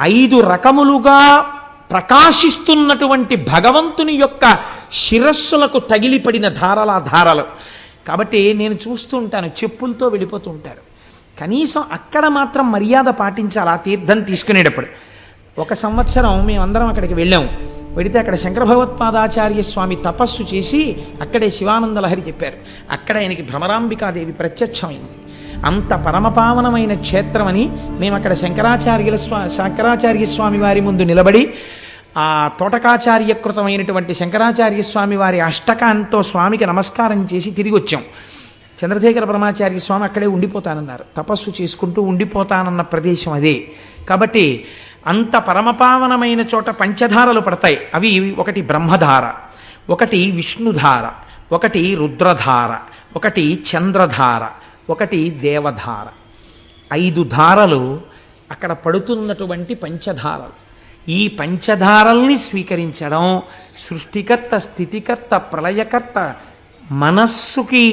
5 రకములుగా ప్రకాశిస్తున్నటువంటి భగవంతుని యొక్క శిరస్సులకు తగిలిపడిన ధారలు. కాబట్టి నేను చూస్తూ ఉంటాను, చెప్పులతో వెళ్ళిపోతూ ఉంటారు. కనీసం అక్కడ మాత్రం మర్యాద పాటించాలి. ఆ తీర్థం తీసుకునేటప్పుడు ఒక సంవత్సరం మేమందరం అక్కడికి వెళ్ళాము. వెడితే అక్కడ శంకర భగవత్పాదాచార్య స్వామి తపస్సు చేసి అక్కడే శివానంద లహరి చెప్పారు. అక్కడ ఆయనకి భ్రమరాంబికాదేవి ప్రత్యక్షమైంది. అంత పరమపావనమైన క్షేత్రమని మేము అక్కడ శంకరాచార్య స్వామి వారి ముందు నిలబడి ఆ తోటకాచార్యకృతమైనటువంటి శంకరాచార్య స్వామి వారి అష్టకాంతో స్వామికి నమస్కారం చేసి తిరిగి వచ్చాం. చంద్రశేఖర పరమాచార్య స్వామి అక్కడే ఉండిపోతానన్నారు. తపస్సు చేసుకుంటూ ఉండిపోతానన్న ప్రదేశం అదే. కాబట్టి అంత పరమపావనమైన చోట పంచధారలు పడతాయి. అవి ఒకటి బ్రహ్మధార, ఒకటి విష్ణుధార, ఒకటి రుద్రధార, ఒకటి చంద్రధార, ఒకటి దేవధార. 5 ధారలు అక్కడ పడుతున్నటువంటి పంచధారలు. ఈ పంచధారల్ని స్వీకరించడం సృష్టికర్త, స్థితికర్త, ప్రళయకర్త, మనస్సుకి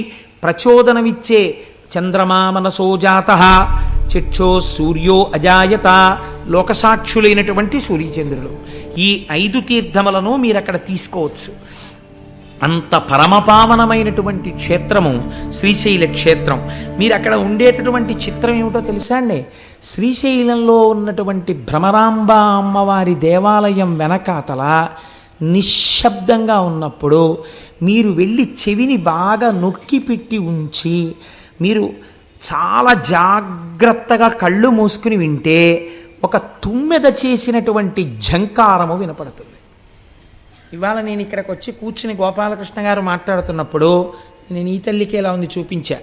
ప్రచోదనమిచ్చే చంద్రమా మనసో జాతః చక్షో సూర్యో అజాయత, లోకసాక్షులైనటువంటి సూర్యచంద్రులు. ఈ 5 తీర్థములను మీరు అక్కడ తీసుకోవచ్చు. అంత పరమపావనమైనటువంటి క్షేత్రము శ్రీశైల క్షేత్రం. మీరు అక్కడ ఉండేటటువంటి చిత్రం ఏమిటో తెలుసా అండి? శ్రీశైలంలో ఉన్నటువంటి భ్రమరాంబ అమ్మవారి దేవాలయం వెనకాతల నిశ్శబ్దంగా ఉన్నప్పుడు మీరు వెళ్ళి చెవిని బాగా నొక్కి పెట్టి ఉంచి మీరు చాలా జాగ్రత్తగా కళ్ళు మూసుకుని వింటే ఒక తుమ్మెద చేసినటువంటి ఝంకారము వినపడుతుంది. ఇవాళ నేను ఇక్కడికి వచ్చి కూర్చుని గోపాలకృష్ణ గారు మాట్లాడుతున్నప్పుడు నేను ఈ తల్లికి ఎలా ఉంది చూపించా.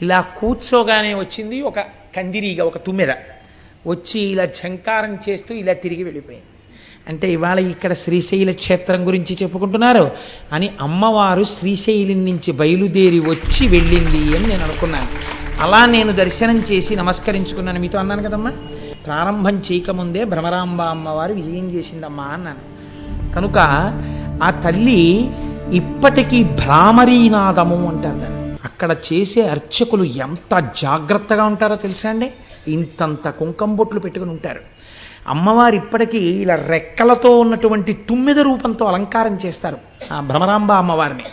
ఇలా కూర్చోగానే వచ్చింది ఒక కందిరీగా, ఒక తుమ్మెద వచ్చి ఇలా ఝంకారం చేస్తూ ఇలా తిరిగి వెళ్ళిపోయింది. అంటే ఇవాళ ఇక్కడ శ్రీశైల క్షేత్రం గురించి చెప్పుకుంటున్నారు అని అమ్మవారు శ్రీశైలం నుంచి బయలుదేరి వచ్చి వెళ్ళింది అని నేను అనుకున్నాను. అలా నేను దర్శనం చేసి నమస్కరించుకున్నాను. మీతో అన్నాను కదమ్మా, ప్రారంభం చేయకముందే భ్రమరాంబ అమ్మవారు విజయం చేసిందమ్మా అన్నాను. కనుక ఆ తల్లి ఇప్పటికీ భ్రామరీనాదము అంటారు. అక్కడ చేసే అర్చకులు ఎంత జాగ్రత్తగా ఉంటారో తెలుసా అండి? ఇంతంత కుంకం బొట్లు పెట్టుకుని ఉంటారు. అమ్మవారు ఇప్పటికీ ఇలా రెక్కలతో ఉన్నటువంటి తుమ్మెద రూపంతో అలంకారం చేస్తారు ఆ భ్రమరాంబ అమ్మవారిని.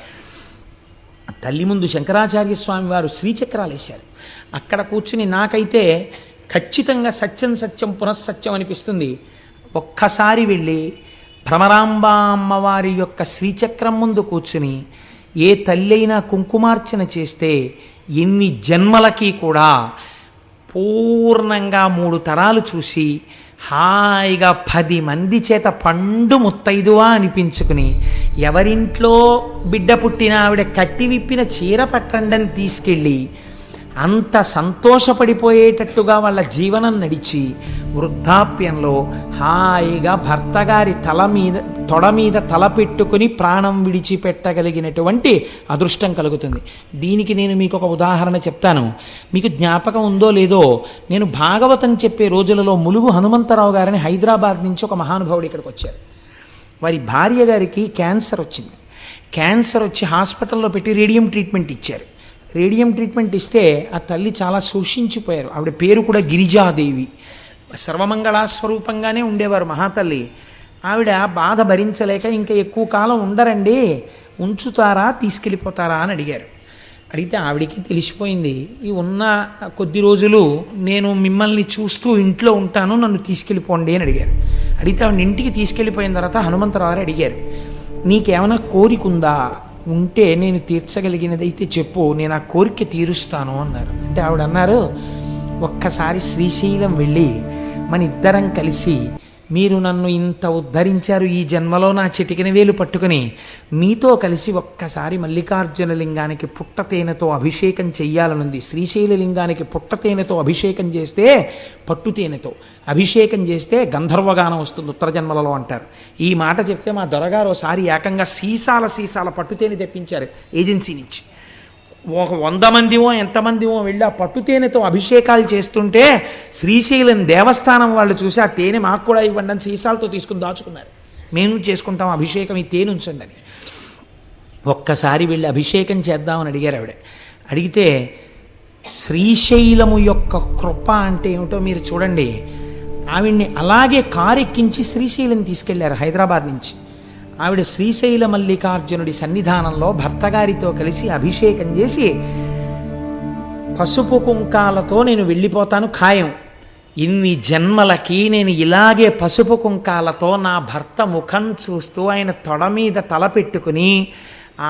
తల్లి ముందు శంకరాచార్య స్వామి వారు శ్రీచక్రాలు వేశారు. అక్కడ కూర్చుని నాకైతే ఖచ్చితంగా సత్యం సత్యం పునఃసత్యం అనిపిస్తుంది. ఒక్కసారి వెళ్ళి భ్రమరాంబ అమ్మవారి యొక్క శ్రీచక్రం ముందు కూర్చుని ఏ తల్లి అయినా కుంకుమార్చన చేస్తే ఎన్ని జన్మలకి కూడా పూర్ణంగా 3 తరాలు చూసి హాయిగా 10 మంది చేత పండు ముత్తైదువా అనిపించుకుని ఎవరింట్లో బిడ్డ పుట్టిన ఆవిడ కట్టి విప్పిన చీర పట్టండని తీసుకెళ్ళి అంత సంతోషపడిపోయేటట్టుగా వాళ్ళ జీవనం నడిచి వృద్ధాప్యంలో హాయిగా భర్త గారి తొడ మీద తల పెట్టుకుని ప్రాణం విడిచిపెట్టగలిగినటువంటి అదృష్టం కలుగుతుంది. దీనికి నేను మీకు ఒక ఉదాహరణ చెప్తాను. మీకు జ్ఞాపకం ఉందో లేదో, నేను భాగవతం చెప్పే రోజులలో ములుగు హనుమంతరావు గారిని హైదరాబాద్ నుంచి ఒక మహానుభావుడు ఇక్కడికి వచ్చారు. వారి భార్య గారికి క్యాన్సర్ వచ్చింది. క్యాన్సర్ వచ్చి హాస్పిటల్లో పెట్టి రేడియం ట్రీట్మెంట్ ఇచ్చారు. రేడియం ట్రీట్మెంట్ ఇస్తే ఆ తల్లి చాలా శోషించిపోయారు. ఆవిడ పేరు కూడా గిరిజాదేవి. సర్వమంగళాస్వరూపంగానే ఉండేవారు మహాతల్లి. ఆవిడ బాధ భరించలేక ఇంకా ఎక్కువ కాలం ఉండరండి, ఉంచుతారా తీసుకెళ్ళిపోతారా అని అడిగారు. అడిగితే ఆవిడికి తెలిసిపోయింది, ఈ ఉన్న కొద్ది రోజులు నేను మిమ్మల్ని చూస్తూ ఇంట్లో ఉంటాను, నన్ను తీసుకెళ్ళిపోండి అని అడిగారు. అడిగితే ఆవిడ ఇంటికి తీసుకెళ్ళిపోయిన తర్వాత హనుమంతరావు అడిగారు, నీకేమైనా కోరిక ఉందా? ఉంటే నేను తీర్చగలిగినదైతే చెప్పు, నేను ఆ కోరిక తీరుస్తాను అన్నారు. అంటే ఆవిడ అన్నారు, ఒక్కసారి శ్రీశైలం వెళ్ళి మన ఇద్దరం కలిసి మీరు నన్ను ఇంత ఉద్ధరించారు, ఈ జన్మలో నా చిటికిన వేలు పట్టుకుని మీతో కలిసి ఒక్కసారి మల్లికార్జున లింగానికి పుట్టతేనెతో అభిషేకం చెయ్యాలనుంది. శ్రీశైల లింగానికి పుట్టతేనెతో అభిషేకం చేస్తే, పట్టుతేనెతో అభిషేకం చేస్తే గంధర్వగానం వస్తుంది ఉత్తర జన్మలలో అంటారు. ఈ మాట చెప్తే మా దొరగారు ఒకసారి ఏకంగా సీసాల పట్టుతేనె తెప్పించారు ఏజెన్సీ నుంచి. ఒక 100 మందిమో ఎంతమందిమో వెళ్ళి ఆ పట్టుతేనెతో అభిషేకాలు చేస్తుంటే శ్రీశైలం దేవస్థానం వాళ్ళు చూసి ఆ తేనె మాకు కూడా ఇవ్వండి అని సీసాలతో తీసుకుని దాచుకున్నారు. మేము చేసుకుంటాం అభిషేకం, ఈ తేనె ఉంచండి అని. ఒక్కసారి వెళ్ళి అభిషేకం చేద్దామని అడిగారు ఆవిడ. అడిగితే శ్రీశైలము యొక్క కృప అంటే ఏమిటో మీరు చూడండి. ఆవిడ్ని అలాగే కారు ఎక్కించి శ్రీశైలం తీసుకెళ్లారు హైదరాబాద్ నుంచి. ఆవిడ శ్రీశైల మల్లికార్జునుడి సన్నిధానంలో భర్తగారితో కలిసి అభిషేకం చేసి, పసుపు కుంకాలతో నేను వెళ్ళిపోతాను ఖాయం, ఇన్ని జన్మలకి నేను ఇలాగే పసుపు కుంకాలతో నా భర్త ముఖం చూస్తూ ఆయన తొడ మీద తల పెట్టుకుని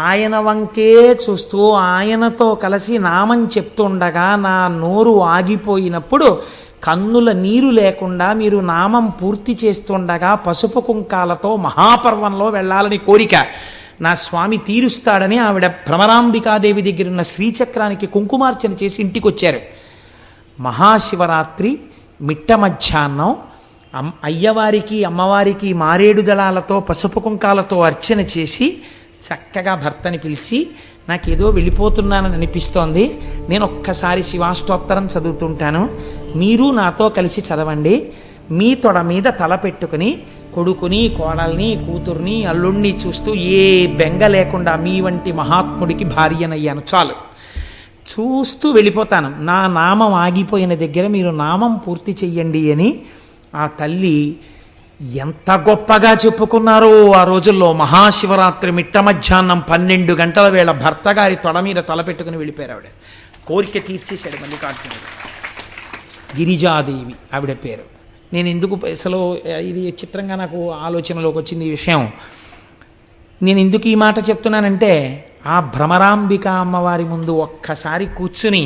ఆయన వంకే చూస్తూ ఆయనతో కలిసి నామం చెప్తుండగా నా నోరు ఆగిపోయినప్పుడు కన్నుల నీరు లేకుండా మీరు నామం పూర్తి చేస్తుండగా పసుపు కుంకాలతో మహాపర్వంలో వెళ్ళాలని కోరిక నా స్వామి తీరుస్తాడని ఆవిడ భ్రమరాంబికాదేవి దగ్గర ఉన్న శ్రీచక్రానికి కుంకుమార్చన చేసి ఇంటికి వచ్చారు. మహాశివరాత్రి మిట్ట మధ్యాహ్నం అయ్యవారికి అమ్మవారికి మారేడు దళాలతో పసుపు కుంకాలతో అర్చన చేసి చక్కగా భర్తని పిలిచి, నాకేదో వెళ్ళిపోతున్నానని అనిపిస్తోంది, నేను ఒక్కసారి శివాష్టోత్తరం చదువుతుంటాను, మీరు నాతో కలిసి చదవండి, మీ తొడ మీద తల పెట్టుకుని కొడుకుని కోడల్ని కూతుర్ని అల్లుణ్ణి చూస్తూ ఏ బెంగ లేకుండా మీ వంటి మహాత్ముడికి భార్యనయ్యాను, చాలు, చూస్తూ వెళ్ళిపోతాను, నా నామం ఆగిపోయిన దగ్గర మీరు నామం పూర్తి చెయ్యండి అని ఆ తల్లి ఎంత గొప్పగా చెప్పుకున్నారో ఆ రోజుల్లో. మహాశివరాత్రి మిట్ట మధ్యాహ్నం 12 గంటల వేళ భర్త గారి తొడ మీద తలపెట్టుకుని వెళ్ళిపోయారు ఆవిడ. కోరిక తీర్చేశాడు మల్లికార్జునుడు. గిరిజాదేవి ఆవిడ పేరు. నేను ఎందుకు అసలు ఇది చిత్రంగా నాకు ఆలోచనలోకి వచ్చింది ఈ విషయం. నేను ఎందుకు ఈ మాట చెప్తున్నానంటే, ఆ భ్రమరాంబిక అమ్మవారి ముందు ఒక్కసారి కూర్చుని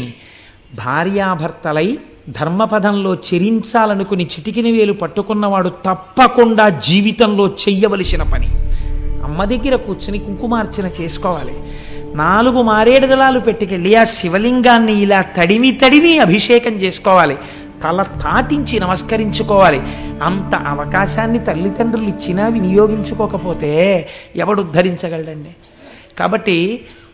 భార్యాభర్తలై ధర్మపదంలో చెరించాలనుకుని చిటికిన వేలు పట్టుకున్నవాడు తప్పకుండా జీవితంలో చెయ్యవలసిన పని. అమ్మ దగ్గర కూర్చుని కుంకుమార్చన చేసుకోవాలి. 4 మారేడు దళాలు పెట్టుకెళ్ళి ఆ శివలింగాన్ని ఇలా తడిమి అభిషేకం చేసుకోవాలి. తల తాటించి నమస్కరించుకోవాలి. అంత అవకాశాన్ని తల్లిదండ్రులు ఇచ్చినా వినియోగించుకోకపోతే ఎవడు ఉద్ధరించగలడండి? కాబట్టి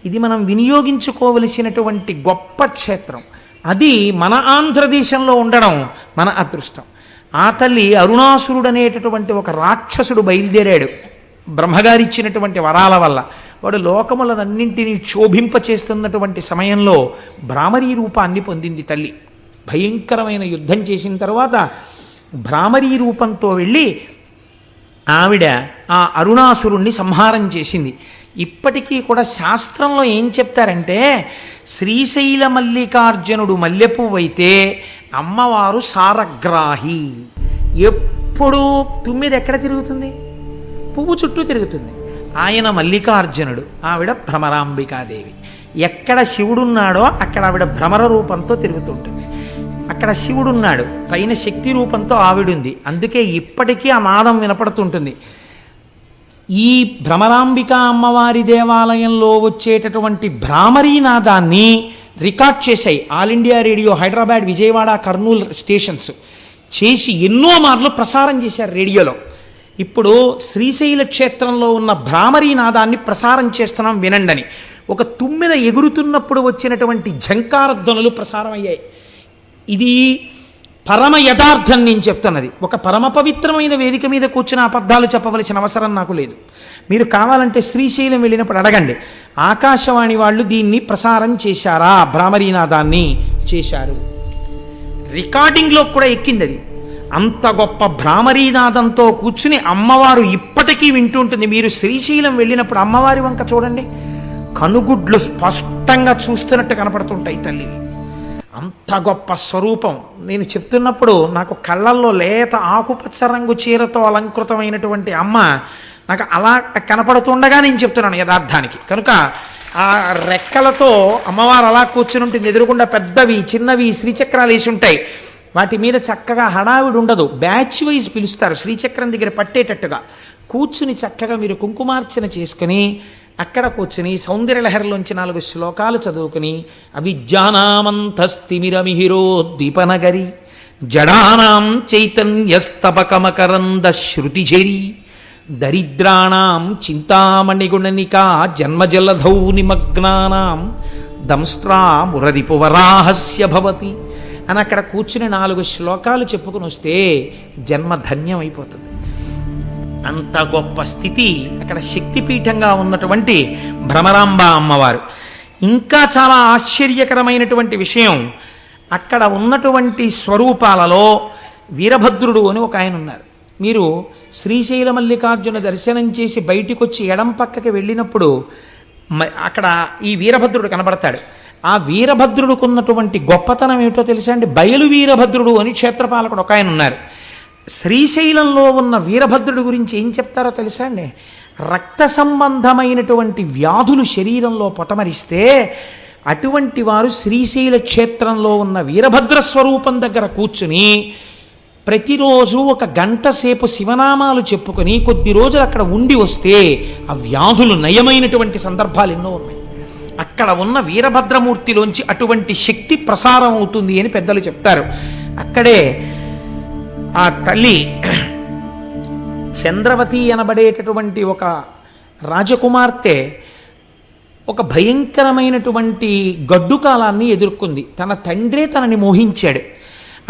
ఇది మనం వినియోగించుకోవలసినటువంటి గొప్ప క్షేత్రం. అది మన ఆంధ్రదేశంలో ఉండడం మన అదృష్టం. ఆ తల్లి అరుణాసురుడు అనేటటువంటి ఒక రాక్షసుడు బయలుదేరాడు బ్రహ్మగారిచ్చినటువంటి వరాల వల్ల. వాడు లోకములనన్నింటినీ క్షోభింపచేస్తున్నటువంటి సమయంలో భ్రామరీ రూపాన్ని పొందింది తల్లి. భయంకరమైన యుద్ధం చేసిన తర్వాత భ్రామరీ రూపంతో వెళ్ళి ఆవిడ ఆ అరుణాసురుణ్ణి సంహారం చేసింది. ఇప్పటికీ కూడా శాస్త్రంలో ఏం చెప్తారంటే, శ్రీశైల మల్లికార్జునుడు మల్లెపువ్వైతే అమ్మవారు సారగ్రాహి. ఎప్పుడూ తుమ్మిది ఎక్కడ తిరుగుతుంది? పువ్వు చుట్టూ తిరుగుతుంది. ఆయన మల్లికార్జునుడు, ఆవిడ భ్రమరాంబికాదేవి. ఎక్కడ శివుడున్నాడో అక్కడ ఆవిడ భ్రమర రూపంతో తిరుగుతుంటుంది. అక్కడ శివుడున్నాడు, పైన శక్తి రూపంతో ఆవిడుంది. అందుకే ఇప్పటికీ ఆ నాదం వినపడుతుంటుంది. ఈ భ్రమరాంబిక అమ్మవారి దేవాలయంలో వచ్చేటటువంటి భ్రామరీ నాదాన్ని రికార్డ్ చేశాయి all India radio, Hyderabad, Vijayawada, Kurnool stations చేసి ఎన్నో మార్లు ప్రసారం చేశారు రేడియోలో. ఇప్పుడు శ్రీశైల క్షేత్రంలో ఉన్న భ్రామరీ నాదాన్ని ప్రసారం చేస్తున్నాం వినండని. ఒక తుమ్మెద ఎగురుతున్నప్పుడు వచ్చినటువంటి ఝంకార ధ్వనులు ప్రసారం అయ్యాయి. ఇది పరమ యథార్థం నేను చెప్తున్నది. ఒక పరమ పవిత్రమైన వేదిక మీద కూర్చుని అబద్ధాలు చెప్పవలసిన అవసరం నాకు లేదు. మీరు కావాలంటే శ్రీశైలం వెళ్ళినప్పుడు అడగండి, ఆకాశవాణి వాళ్ళు దీన్ని ప్రసారం చేశారా? భ్రామరీనాదాన్ని చేశారు. రికార్డింగ్లో కూడా ఎక్కింది అది. అంత గొప్ప భ్రామరీనాదంతో కూర్చుని అమ్మవారు ఇప్పటికీ వింటూ ఉంటుంది. మీరు శ్రీశైలం వెళ్ళినప్పుడు అమ్మవారి వంక చూడండి, కనుగుడ్లు స్పష్టంగా చూస్తున్నట్టు కనపడుతుంటాయి తల్లివి. అంత గొప్ప స్వరూపం. నేను చెప్తున్నప్పుడు నాకు కళ్ళల్లో లేత ఆకుపచ్చ రంగు చీరతో అలంకృతమైనటువంటి అమ్మ నాకు అలా కనపడుతుండగా నేను చెప్తున్నాను యథార్థానికి. కనుక ఆ రెక్కలతో అమ్మవారు అలా కూర్చుని ఉంటుంది. ఎదురుకుండా పెద్దవి చిన్నవి శ్రీచక్రాలు వేసి ఉంటాయి. వాటి మీద చక్కగా హడావిడి ఉండదు. బ్యాచ్ వైజ్ పిలుస్తారు. శ్రీచక్రం దగ్గర పట్టేటట్టుగా కూర్చుని చక్కగా మీరు కుంకుమార్చన చేసుకుని అక్కడ కూర్చుని సౌందర్యలహరిలోంచి 4 శ్లోకాలు చదువుకుని, అవిద్యానామంతస్తిమిరమిహిరోద్దీపనగరి జడానాం చైతన్యస్తబకమకరంద శృతిఝరి దరిద్రాణం చింతామణిగుణనికా జన్మజలధౌ నిమగ్నానాం దంస్ట్రా మురరిపువరాహస్య భవతి అని అక్కడ కూర్చుని 4 శ్లోకాలు చెప్పుకుని వస్తే జన్మ ధన్యం అయిపోతుంది. అంత గొప్ప స్థితి అక్కడ శక్తిపీఠంగా ఉన్నటువంటి భ్రమరాంబ అమ్మవారు. ఇంకా చాలా ఆశ్చర్యకరమైనటువంటి విషయం, అక్కడ ఉన్నటువంటి స్వరూపాలలో వీరభద్రుడు అని ఒక ఆయన ఉన్నారు. మీరు శ్రీశైల మల్లికార్జున దర్శనం చేసి బయటికి వచ్చి ఎడం పక్కకి వెళ్ళినప్పుడు అక్కడ ఈ వీరభద్రుడు కనబడతాడు. ఆ వీరభద్రుడికి ఉన్నటువంటి గొప్పతనం ఏమిటో తెలుసా అండి? బయలు వీరభద్రుడు అని క్షేత్రపాలకుడు ఒక ఆయన ఉన్నారు. శ్రీశైలంలో ఉన్న వీరభద్రుడి గురించి ఏం చెప్తారో తెలుసా అండి? రక్త సంబంధమైనటువంటి వ్యాధులు శరీరంలో పొటమరిస్తే అటువంటి వారు శ్రీశైల క్షేత్రంలో ఉన్న వీరభద్ర స్వరూపం దగ్గర కూర్చుని ప్రతిరోజు 1 గంట సేపు శివనామాలు చెప్పుకొని కొద్ది రోజులు అక్కడ ఉండి వస్తే ఆ వ్యాధులు నయమైనటువంటి సందర్భాలు ఎన్నో ఉన్నాయి. అక్కడ ఉన్న వీరభద్రమూర్తిలోంచి అటువంటి శక్తి ప్రసారం అవుతుంది అని పెద్దలు చెప్తారు. అక్కడే ఆ తల్లి చంద్రవతి అనబడేటటువంటి ఒక రాజకుమార్తె ఒక భయంకరమైనటువంటి గడ్డు కాలాన్ని ఎదుర్కొంది. తన తండ్రే తనని మోహించాడు.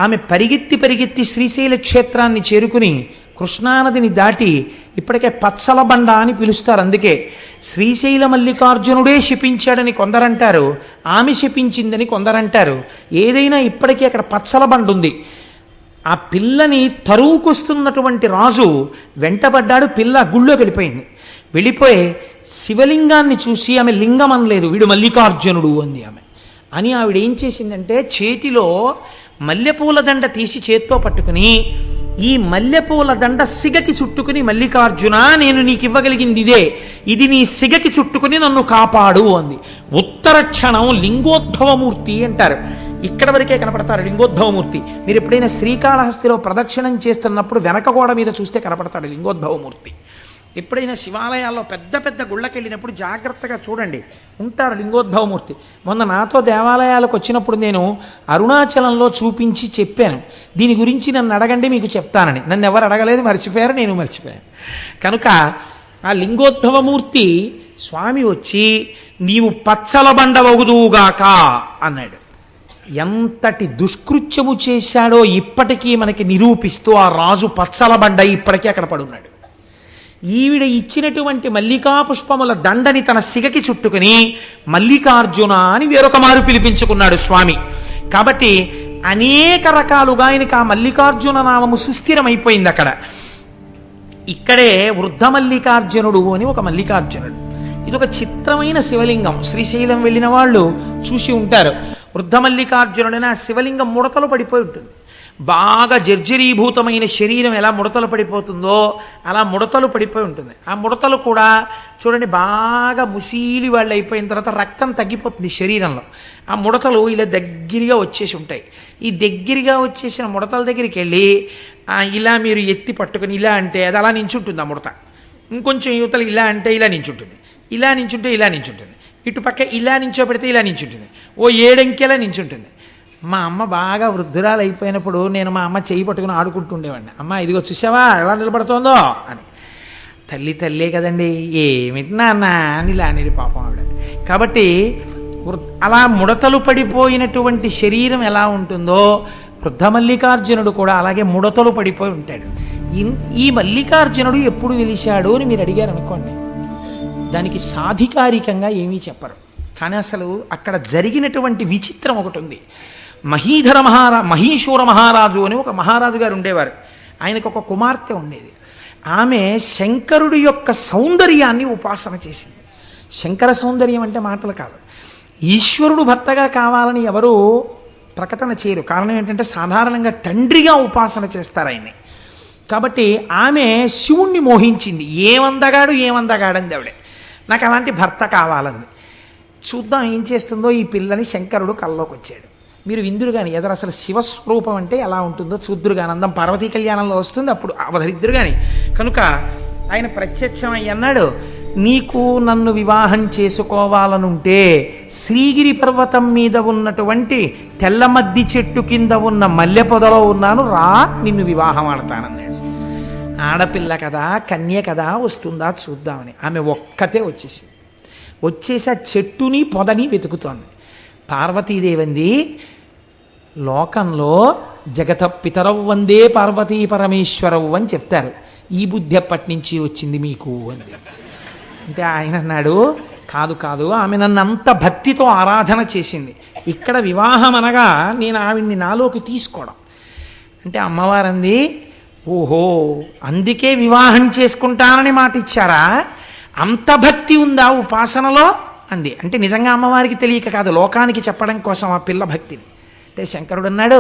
ఆమె పరిగెత్తి శ్రీశైల క్షేత్రాన్ని చేరుకుని కృష్ణానదిని దాటి, ఇప్పటికే పచ్చల బండ అని పిలుస్తారు, అందుకే శ్రీశైల మల్లికార్జునుడే శపించాడని కొందరంటారు, ఆమె శపించిందని కొందరంటారు. ఏదైనా ఇప్పటికీ అక్కడ పచ్చల బండ ఉంది. ఆ పిల్లని తరువుకొస్తున్నటువంటి రాజు వెంటబడ్డాడు. పిల్ల గుళ్ళోకి వెళ్ళిపోయింది. వెళ్ళిపోయి శివలింగాన్ని చూసి ఆమె లింగం అనలేదు, వీడు మల్లికార్జునుడు అంది ఆమె. అని ఆవిడ ఏం చేసిందంటే చేతిలో మల్లెపూల దండ తీసి చేత్తో పట్టుకుని, ఈ మల్లెపూల దండ సిగకి చుట్టుకుని, మల్లికార్జున నేను నీకు ఇవ్వగలిగింది ఇదే, ఇది నీ సిగకి చుట్టుకుని నన్ను కాపాడు అంది. ఉత్తర క్షణం లింగోద్భవమూర్తి అంటారు. ఇక్కడ వరకే కనపడతారు లింగోద్భవమూర్తి. మీరు ఎప్పుడైనా శ్రీకాళహస్తిలో ప్రదక్షిణం చేస్తున్నప్పుడు వెనక గోడ మీద చూస్తే కనపడతాడు లింగోద్భవమూర్తి. ఎప్పుడైనా శివాలయాల్లో పెద్ద పెద్ద గుళ్ళకి వెళ్ళినప్పుడు జాగ్రత్తగా చూడండి, ఉంటారు లింగోద్భవమూర్తి. మొన్న నాతో దేవాలయాలకు వచ్చినప్పుడు నేను అరుణాచలంలో చూపించి చెప్పాను, దీని గురించి నన్ను అడగండి మీకు చెప్తానని. నన్ను ఎవరు అడగలేదు, మర్చిపోయారు, నేను మర్చిపోయాను. కనుక ఆ లింగోద్భవమూర్తి స్వామి వచ్చి నీవు పచ్చల బండవగుదువుగాక అన్నాడు. ఎంతటి దుష్కృత్యము చేశాడో ఇప్పటికీ మనకి నిరూపిస్తూ ఆ రాజు పచ్చల బండ ఇప్పటికీ అక్కడ పడున్నాడు. ఈవిడ ఇచ్చినటువంటి మల్లికా పుష్పముల దండని తన సిగకి చుట్టుకుని మల్లికార్జున అని వేరొక మారు పిలిపించుకున్నాడు స్వామి. కాబట్టి అనేక రకాలుగా ఆయనకి ఆ మల్లికార్జున నామము సుస్థిరమైపోయింది అక్కడ. ఇక్కడే వృద్ధ మల్లికార్జునుడు అని ఒక మల్లికార్జునుడు. ఇది ఒక చిత్రమైన శివలింగం. శ్రీశైలం వెళ్ళిన వాళ్ళు చూసి ఉంటారు. వృద్ధ మల్లికార్జునుడైన ఆ శివలింగం ముడతలు పడిపోయి ఉంటుంది. బాగా జర్జరీభూతమైన శరీరం ఎలా ముడతలు పడిపోతుందో అలా ముడతలు పడిపోయి ఉంటుంది. ఆ ముడతలు కూడా చూడండి బాగా ముసీలి వాళ్ళు అయిపోయిన తర్వాత రక్తం తగ్గిపోతుంది శరీరంలో. ఆ ముడతలు ఇలా దగ్గరగా వచ్చేసి ఉంటాయి. ఈ దగ్గరగా వచ్చేసిన ముడతల దగ్గరికి వెళ్ళి ఇలా మీరు ఎత్తి పట్టుకుని ఇలా అంటే అది అలా నించుంటుంది. ఆ ముడత ఇంకొంచెం యువతలు ఇలా అంటే ఇలా నించుంటుంది, ఇలా నించుంటే ఇలా నించుంటుంది, ఇటుపక్క ఇలా నించోబెడితే ఇలా నించుంటుంది, ఓ 7 అంకెలా నించుంటుంది. మా అమ్మ బాగా వృద్ధురాలు అయిపోయినప్పుడు నేను మా అమ్మ చేయి పట్టుకుని ఆడుకుంటుండేవాడిని. అమ్మ ఇదిగో చూసావా ఎలా నిలబడుతోందో అని. తల్లే కదండి, ఏమిటి నాన్న అని ఇలా అనేది పాపం ఆవిడ. కాబట్టి అలా ముడతలు పడిపోయినటువంటి శరీరం ఎలా ఉంటుందో వృద్ధ మల్లికార్జునుడు కూడా అలాగే ముడతలు పడిపోయి ఉంటాడు. ఈ మల్లికార్జునుడు ఎప్పుడు వెలిశాడు అని మీరు అడిగారు అనుకోండి, దానికి సాధికారికంగా ఏమీ చెప్పరు. కానీ అసలు అక్కడ జరిగినటువంటి విచిత్రం ఒకటి ఉంది. మహీశూర మహారాజు అని ఒక మహారాజు గారు ఉండేవారు. ఆయనకు ఒక కుమార్తె ఉండేది. ఆమె శంకరుడి యొక్క సౌందర్యాన్ని ఉపాసన చేసింది. శంకర సౌందర్యం అంటే మాటలు కాదు. ఈశ్వరుడు భర్తగా కావాలని ఎవరు ప్రకటన చేయరు. కారణం ఏంటంటే సాధారణంగా తండ్రిగా ఉపాసన చేస్తారు ఆయన్ని. కాబట్టి ఆమె శివుణ్ణి మోహించింది. ఏమందగాడంది ఆవిడే. నాకు అలాంటి భర్త కావాలంది. చూద్దాం ఏం చేస్తుందో ఈ పిల్లని. శంకరుడు కల్లోకి వచ్చాడు. మీరు విందురు కానీ ఎదరు అసలు శివస్వరూపం అంటే ఎలా ఉంటుందో చూద్దురు కానీ, అందం పార్వతీ కళ్యాణంలో వస్తుంది, అప్పుడు అవధరిద్దురు కానీ. కనుక ఆయన ప్రత్యక్షమై అన్నాడు, నీకు నన్ను వివాహం చేసుకోవాలనుంటే శ్రీగిరి పర్వతం మీద ఉన్నటువంటి తెల్లమద్ది చెట్టు కింద ఉన్న మల్లె పొదలో ఉన్నాను, రా నిన్ను వివాహం ఆడతానన్నాడు. ఆడపిల్ల కదా, కన్య కదా, వస్తుందా చూద్దామని ఆమె ఒక్కతే వచ్చేసింది. వచ్చేసి ఆ చెట్టుని పొదని వెతుకుతోంది. పార్వతీదేవంది, లోకంలో జగత పితరవు వందే పార్వతీ పరమేశ్వరవు అని చెప్తారు, ఈ బుద్ధి ఎప్పటి నుంచి వచ్చింది మీకు అంది. అంటే ఆయన అన్నాడు, కాదు ఆమె నన్ను అంత భక్తితో ఆరాధన చేసింది. ఇక్కడ వివాహం అనగా నేను ఆవిడ్ని నాలోకి తీసుకోవడం. అంటే అమ్మవారంది, ఓహో అందుకే వివాహం చేసుకుంటానని మాట ఇచ్చారా, అంత భక్తి ఉందా ఉపాసనలో అంది. అంటే నిజంగా అమ్మవారికి తెలియక కాదు, లోకానికి చెప్పడం కోసం ఆ పిల్ల భక్తిని. అంటే శంకరుడు అన్నాడు,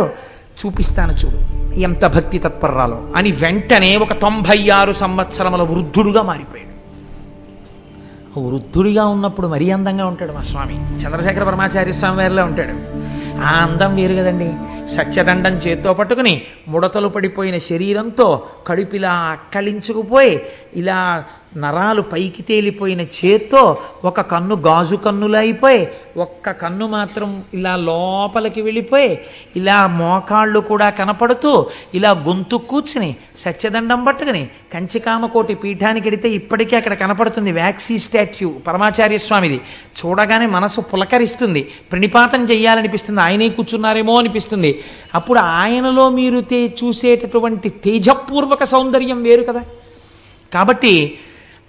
చూపిస్తాను చూడు ఎంత భక్తి తత్పర్రాలో అని. వెంటనే ఒక 96 సంవత్సరముల వృద్ధుడుగా మారిపోయాడు. వృద్ధుడిగా ఉన్నప్పుడు మరీ అందంగా ఉంటాడు మా స్వామి. చంద్రశేఖర పరమాచార్య స్వామి వారిలో ఉంటాడు. ఆ అందం వేరు కదండి. సత్యదండం చేత్తో పట్టుకుని ముడతలు పడిపోయిన శరీరంతో కడుపిలా అక్కలించుకుపోయి ఇలా నరాలు పైకి తేలిపోయిన చేత్తో ఒక కన్ను గాజు కన్నులా అయిపోయి ఒక్క కన్ను మాత్రం ఇలా లోపలికి వెళ్ళిపోయి ఇలా మోకాళ్ళు కూడా కనపడుతూ ఇలా గొంతు కూర్చుని సత్యదండం పట్టుకుని కంచికామకోటి పీఠానికి వెడితే ఇప్పటికీ అక్కడ కనపడుతుంది వ్యాక్సీ స్టాచ్యూ పరమాచార్య స్వామిది. చూడగానే మనసు పులకరిస్తుంది, ప్రణిపాతం చెయ్యాలనిపిస్తుంది, ఆయనే కూర్చున్నారేమో అనిపిస్తుంది. అప్పుడు ఆయనలో మీరు చూసేటటువంటి తేజపూర్వక సౌందర్యం వేరు కదా. కాబట్టి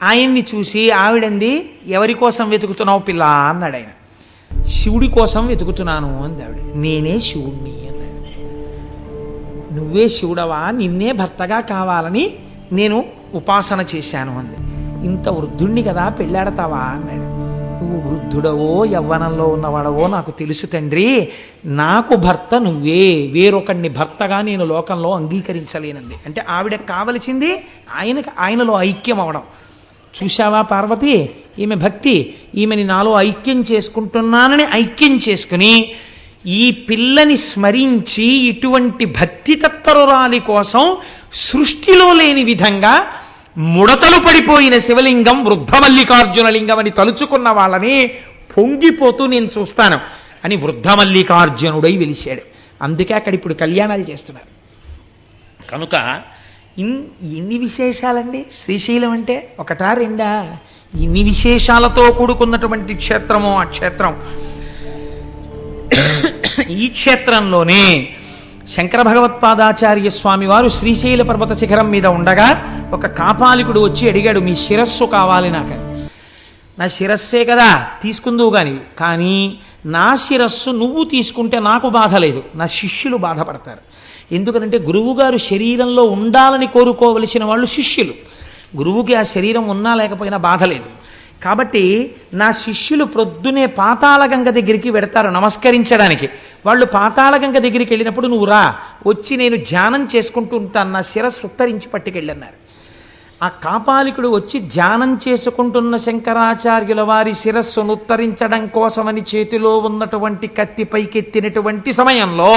ఆయన్ని చూసి ఆవిడంది, ఎవరి కోసం వెతుకుతున్నావు పిల్ల అన్నాడు ఆయన. శివుడి కోసం వెతుకుతున్నాను అంది ఆవిడ. నేనే శివుణ్ణి అన్నాడు. నువ్వే శివుడవా, నిన్నే భర్తగా కావాలని నేను ఉపాసన చేశాను అంది. ఇంత వృద్ధుణ్ణి కదా పెళ్ళాడతావా అన్నాడు. నువ్వు వృద్ధుడవో యవ్వనంలో ఉన్నవాడవో నాకు తెలుసు తండ్రి, నాకు భర్త నువ్వే, వేరొకడిని భర్తగా నేను లోకంలో అంగీకరించలేనంది. అంటే ఆవిడకి కావలసింది ఆయనలో ఐక్యం అవడం. చూశావా పార్వతి, ఈమె భక్తి, ఈమెని నాలో ఐక్యం చేసుకుంటున్నానని ఐక్యం చేసుకుని ఈ పిల్లని స్మరించి ఇటువంటి భక్తి తత్పరురాలి కోసం సృష్టిలో లేని విధంగా ముడతలు పడిపోయిన శివలింగం వృద్ధమల్లికార్జున లింగం అని తలుచుకున్న వాళ్ళని పొంగిపోతూ నేను చూస్తాను అని వృద్ధమల్లికార్జునుడై వెలిశాడు. అందుకే అక్కడ ఇప్పుడు కళ్యాణాలు చేస్తున్నారు. కనుక ఇన్ని విశేషాలండి శ్రీశైలం అంటే, ఒకటా రెండా, ఇన్ని విశేషాలతో కూడుకున్నటువంటి క్షేత్రము ఆ క్షేత్రం. ఈ క్షేత్రంలోనే శంకర భగవత్పాదాచార్య స్వామి వారు శ్రీశైల పర్వత శిఖరం మీద ఉండగా ఒక కాపాలికుడు వచ్చి అడిగాడు, మీ శిరస్సు కావాలి నాకు. నా శిరస్సే కదా తీసుకుందువు కానీ నా శిరస్సు నువ్వు తీసుకుంటే నాకు బాధ లేదు, నా శిష్యులు బాధపడతారు. ఎందుకంటే గురువుగారు శరీరంలో ఉండాలని కోరుకోవలసిన వాళ్ళు శిష్యులు. గురువుకి ఆ శరీరం ఉన్నా లేకపోయినా బాధ లేదు. కాబట్టి నా శిష్యులు ప్రొద్దునే పాతాళగంగ దగ్గరికి వెడతారు నమస్కరించడానికి. వాళ్ళు పాతాళగంగ దగ్గరికి వెళ్ళినప్పుడు నువ్వు రా, వచ్చి నేను ధ్యానం చేసుకుంటూ ఉంటాను, నా శిరస్సు ఉత్తరించి పట్టుకెళ్ళన్నారు. ఆ కాపాలికుడు వచ్చి ధ్యానం చేసుకుంటున్న శంకరాచార్యుల వారి శిరస్సును ఉత్తరించడం కోసమని చేతిలో ఉన్నటువంటి కత్తి పైకెత్తినటువంటి సమయంలో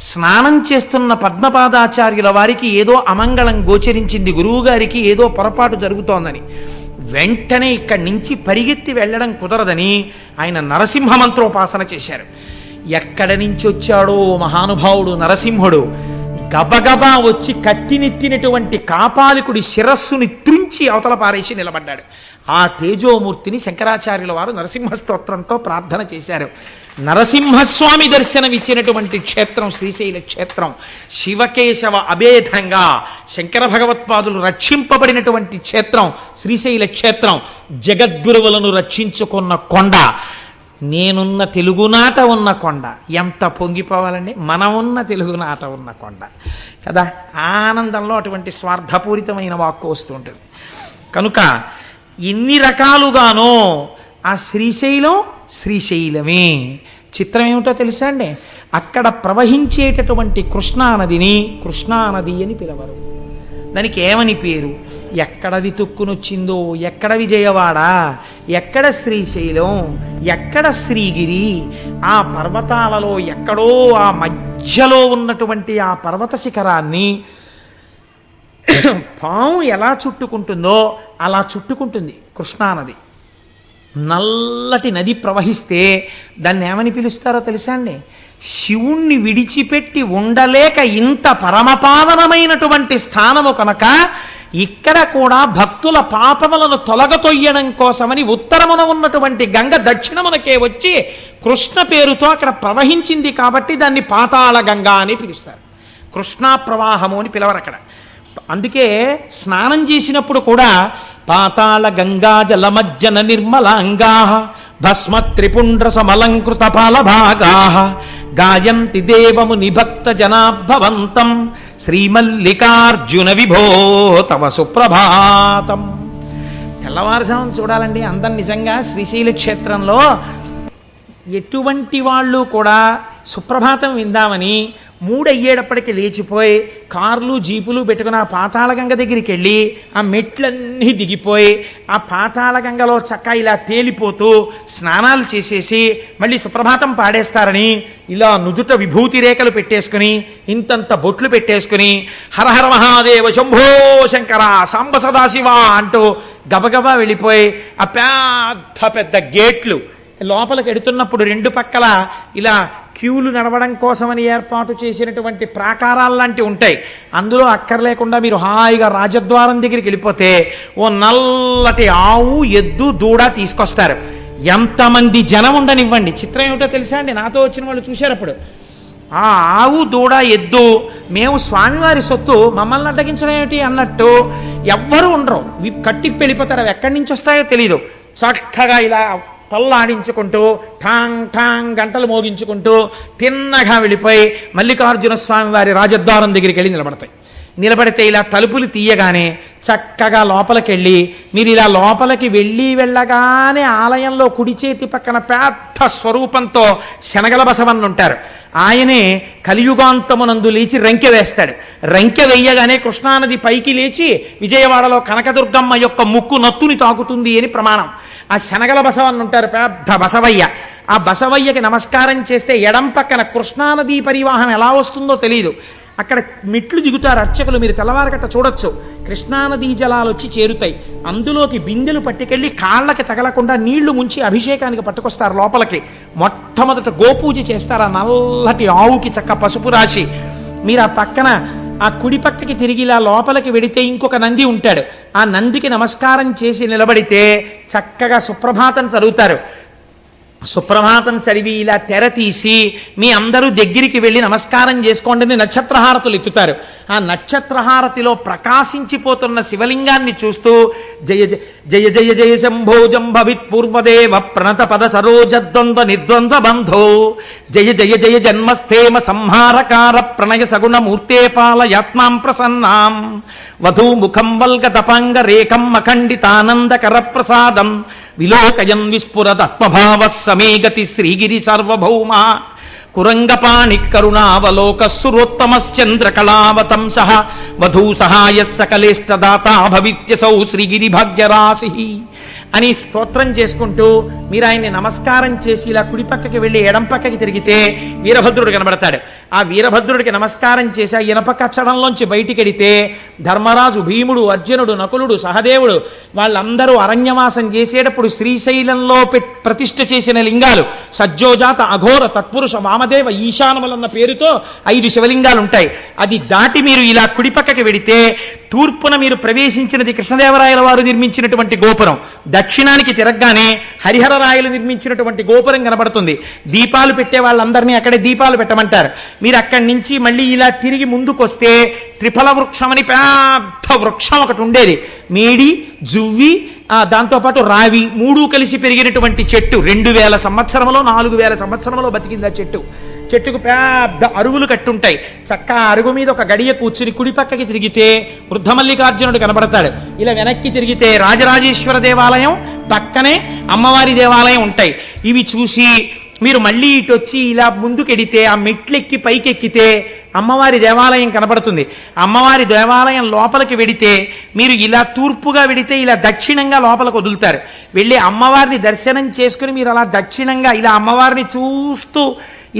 స్నానం చేస్తున్న పద్మపాదాచార్యుల వారికి ఏదో అమంగళం గోచరించింది, గురువుగారికి ఏదో పొరపాటు జరుగుతోందని. వెంటనే ఇక్కడి నుంచి పరిగెత్తి వెళ్ళడం కుదరదని ఆయన నరసింహ మంత్రోపాసన చేశారు. ఎక్కడి నుంచి వచ్చాడో మహానుభావుడు నరసింహుడు గబగబా వచ్చి కత్తినెత్తినటువంటి కాపాలికుడి శిరస్సుని త్రించి అవతల పారేసి నిలబడ్డాడు. ఆ తేజోమూర్తిని శంకరాచార్యుల వారు నరసింహ స్తోత్రంతో ప్రార్థన చేశారు. నరసింహస్వామి దర్శనం ఇచ్చినటువంటి క్షేత్రం శ్రీశైల క్షేత్రం. శివకేశవ అభేదంగా శంకర భగవత్పాదులు రక్షింపబడినటువంటి క్షేత్రం శ్రీశైల క్షేత్రం. జగద్గురువులను రక్షించుకున్న కొండ, నేనున్న తెలుగునాట ఉన్న కొండ. ఎంత పొంగిపోవాలండి, మనమున్న తెలుగునాట ఉన్న కొండ కదా. ఆనందంలో అటువంటి స్వార్థపూరితమైన వాక్కు వస్తూ ఉంటుంది. కనుక ఎన్ని రకాలుగానో ఆ శ్రీశైలం శ్రీశైలమే. చిత్రం ఏమిటో తెలుసా అండి, అక్కడ ప్రవహించేటటువంటి కృష్ణానదిని కృష్ణానది అని పిలవరు. దానికి ఏమని పేరు? ఎక్కడ వితుక్కునొచ్చిందో, ఎక్కడ విజయవాడ, ఎక్కడ శ్రీశైలం, ఎక్కడ శ్రీగిరి, ఆ పర్వతాలలో ఎక్కడో ఆ మధ్యలో ఉన్నటువంటి ఆ పర్వత శిఖరాన్ని పాము ఎలా చుట్టుకుంటుందో అలా చుట్టుకుంటుంది కృష్ణానది. నల్లటి నది ప్రవహిస్తే దాన్ని ఏమని పిలుస్తారో తెలుసా అండి? శివుణ్ణి విడిచిపెట్టి ఉండలేక ఇంత పరమపావనమైనటువంటి స్థానము కనుక ఇక్కడ కూడా భక్తుల పాపములను తొలగతొయ్యడం కోసమని ఉత్తరమున ఉన్నటువంటి గంగ దక్షిణమునకే వచ్చి కృష్ణ పేరుతో అక్కడ ప్రవహించింది కాబట్టి దాన్ని పాతాళ గంగా అని పిలుస్తారు. కృష్ణా ప్రవాహము అని పిలవరు అక్కడ. అందుకే స్నానం చేసినప్పుడు కూడా పాతాళ గంగా జలమజ్జన నిర్మలాంగా భస్మ త్రిపుండ్ర సమలంకృత పాలభాగా గాయంతి దేవము నిభక్త జనాభవంతం శ్రీమల్లికార్జున విభో తవ సుప్రభాతం. తెల్లవారుజామున చూడాలండి అందం. నిజంగా శ్రీశైల క్షేత్రంలో ఎటువంటి వాళ్ళు కూడా సుప్రభాతం విందామని 3 అయ్యేటప్పటికి లేచిపోయి కార్లు జీపులు పెట్టుకుని ఆ పాతాళగంగ దగ్గరికి వెళ్ళి ఆ మెట్లన్నీ దిగిపోయి ఆ పాతాళగంగలో చక్క ఇలా తేలిపోతూ స్నానాలు చేసేసి మళ్ళీ సుప్రభాతం పాడేస్తారని ఇలా నుదుట విభూతి రేఖలు పెట్టేసుకుని ఇంతంత బొట్లు పెట్టేసుకుని హరహర మహాదేవ శంభో శంకర సాంబ సదాశివ అంటూ గబగబా వెళ్ళిపోయి ఆ పెద్ద పెద్ద గేట్లు లోపలికి ఎడుతున్నప్పుడు 2 పక్కల ఇలా క్యూలు నడవడం కోసమని ఏర్పాటు చేసినటువంటి ప్రాకారాలు లాంటివి ఉంటాయి. అందులో అక్కర్లేకుండా మీరు హాయిగా రాజద్వారం దగ్గరికి వెళ్ళిపోతే ఓ నల్లటి ఆవు, ఎద్దు, దూడ తీసుకొస్తారు. ఎంతమంది జనం ఉండనివ్వండి. చిత్రం ఏమిటో తెలుసా అండి, నాతో వచ్చిన వాళ్ళు చూశారు అప్పుడు. ఆ ఆవు, దూడ, ఎద్దు మేము స్వామివారి సొత్తు, మమ్మల్ని అడ్డగించడం ఏమిటి అన్నట్టు ఎవ్వరూ ఉండరు. కట్టి వెళ్ళిపోతారు. అవి ఎక్కడి నుంచి వస్తాయో తెలియదు. చక్కగా ఇలా తల్లాడించుకుంటూ ఠాంగ్ ఠాంగ్ గంటలు మోగించుకుంటూ తిన్నగా వెళ్ళిపోయి మల్లికార్జున స్వామి వారి రాజద్వారం దగ్గరికి వెళ్ళి నిలబడతాయి. నిలబడితే ఇలా తలుపులు తీయగానే చక్కగా లోపలికెళ్ళి మీరు ఇలా లోపలికి వెళ్ళగానే ఆలయంలో కుడి చేతి పక్కన పెద్ద స్వరూపంతో శనగల బసవన్న ఉంటారు. ఆయనే కలియుగాంతమునందు లేచి రంకె వేస్తాడు. రంకె వేయగానే కృష్ణానది పైకి లేచి విజయవాడలో కనకదుర్గమ్మ యొక్క ముక్కు నత్తుని తాకుతుంది అని ప్రమాణం. ఆ శనగల బసవన్న ఉంటారు, పెద్ద బసవయ్య. ఆ బసవయ్యకి నమస్కారం చేస్తే ఎడం పక్కన కృష్ణానదీ పరివాహం ఎలా వస్తుందో తెలియదు. అక్కడ మెట్లు దిగుతారు అర్చకులు, మీరు తెల్లవారగట్ట చూడొచ్చు. కృష్ణానదీ జలాలు వచ్చి చేరుతాయి. అందులోకి బిందెలు పట్టుకెళ్ళి కాళ్ళకి తగలకుండా నీళ్లు ముంచి అభిషేకానికి పట్టుకొస్తారు లోపలికి. మొట్టమొదట గోపూజ చేస్తారు. ఆ నల్లటి ఆవుకి చక్క పసుపు రాసి మీరు ఆ పక్కన ఆ కుడి పక్కకి తిరిగి ఇలా లోపలికి వెడితే ఇంకొక నంది ఉంటాడు. ఆ నందికి నమస్కారం చేసి నిలబడితే చక్కగా సుప్రభాతం చదువుతారు. సుప్రభాతం చదివి ఇలా తెర తీసి మీ అందరూ దగ్గరికి వెళ్ళి నమస్కారం చేసుకోండి నక్షత్రహారతులు ఎత్తుతారు. ఆ నక్షత్రహారతిలో ప్రకాశించిపోతున్న శివలింగాన్ని చూస్తూ జయ జయ జయ జయ శంభో జంభవిత్ పూర్వదేవ ప్రణత పద సరోజద్వంద్వ నిర్ద్వంద్వ బంధో జయ జయ జయ జన్మస్థేమ సంహారకార ప్రణయ సగుణ మూర్తే పాలయాత్మాం ప్రసన్నాం వధూముఖం వల్గతపాంగ రేఖం అఖండితానందకర ప్రసాదం విలోకయన్ విస్ఫురదత్మభావ సమే గతి శ్రీగిరి సార్వభౌమ కురంగపాణి కరుణావలోక సురోత్తమశ్చంద్రకళావతంస వధూ సహాయ సకలేష్టదాత భవిత్యసౌ శ్రీగిరి భాగ్యరాశి అని స్తోత్రం చేసుకుంటూ మీరు ఆయన్ని నమస్కారం చేసి ఇలా కుడి పక్కకి వెళ్ళి ఎడం పక్కకి తిరిగితే వీరభద్రుడు కనబడతాడు. ఆ వీరభద్రుడికి నమస్కారం చేసి ఆ ఇనప కచ్చడంలోంచి బయటికి వెడితే ధర్మరాజు, భీముడు, అర్జునుడు, నకులుడు, సహదేవుడు వాళ్ళందరూ అరణ్యవాసం చేసేటప్పుడు శ్రీశైలంలో ప్రతిష్ఠ చేసిన లింగాలు సజ్జోజాత, అఘోర, తత్పురుష, వామదేవ, ఈశానములన్న పేరుతో 5 శివలింగాలు ఉంటాయి. అది దాటి మీరు ఇలా కుడి పక్కకి వెడితే తూర్పున మీరు ప్రవేశించినది కృష్ణదేవరాయల వారు నిర్మించినటువంటి గోపురం. దక్షిణానికి తిరగగానే హరిహరరాయలు నిర్మించినటువంటి గోపురం కనబడుతుంది. దీపాలు పెట్టే వాళ్ళందరినీ అక్కడే దీపాలు పెట్టమంటారు. మీరు అక్కడి నుంచి మళ్ళీ ఇలా తిరిగి ముందుకొస్తే త్రిఫల వృక్షం అని పెద్ద వృక్షం ఒకటి ఉండేది. మేడి, జువ్వి, దాంతోపాటు రావి 3 కలిసి పెరిగినటువంటి చెట్టు. 2000 సంవత్సరంలో 4000 సంవత్సరంలో బతికింది ఆ చెట్టు. చెట్టుకు పెద్ద అరుగులు కట్టుంటాయి. చక్కగా అరుగు మీద ఒక గడియ కూర్చుని కుడి పక్కకి తిరిగితే వృద్ధమల్లికార్జునుడు కనబడతాడు. ఇలా వెనక్కి తిరిగితే రాజరాజేశ్వర దేవాలయం, పక్కనే అమ్మవారి దేవాలయం ఉంటాయి. ఇవి చూసి మీరు మళ్ళీ ఇటు వచ్చి ఇలా ముందుకెడితే ఆ మెట్లెక్కి పైకెక్కితే అమ్మవారి దేవాలయం కనబడుతుంది. అమ్మవారి దేవాలయం లోపలికి వెడితే మీరు ఇలా తూర్పుగా వెడితే ఇలా దక్షిణంగా లోపలికి వదులుతారు. వెళ్ళి అమ్మవారిని దర్శనం చేసుకుని మీరు అలా దక్షిణంగా ఇలా అమ్మవారిని చూస్తూ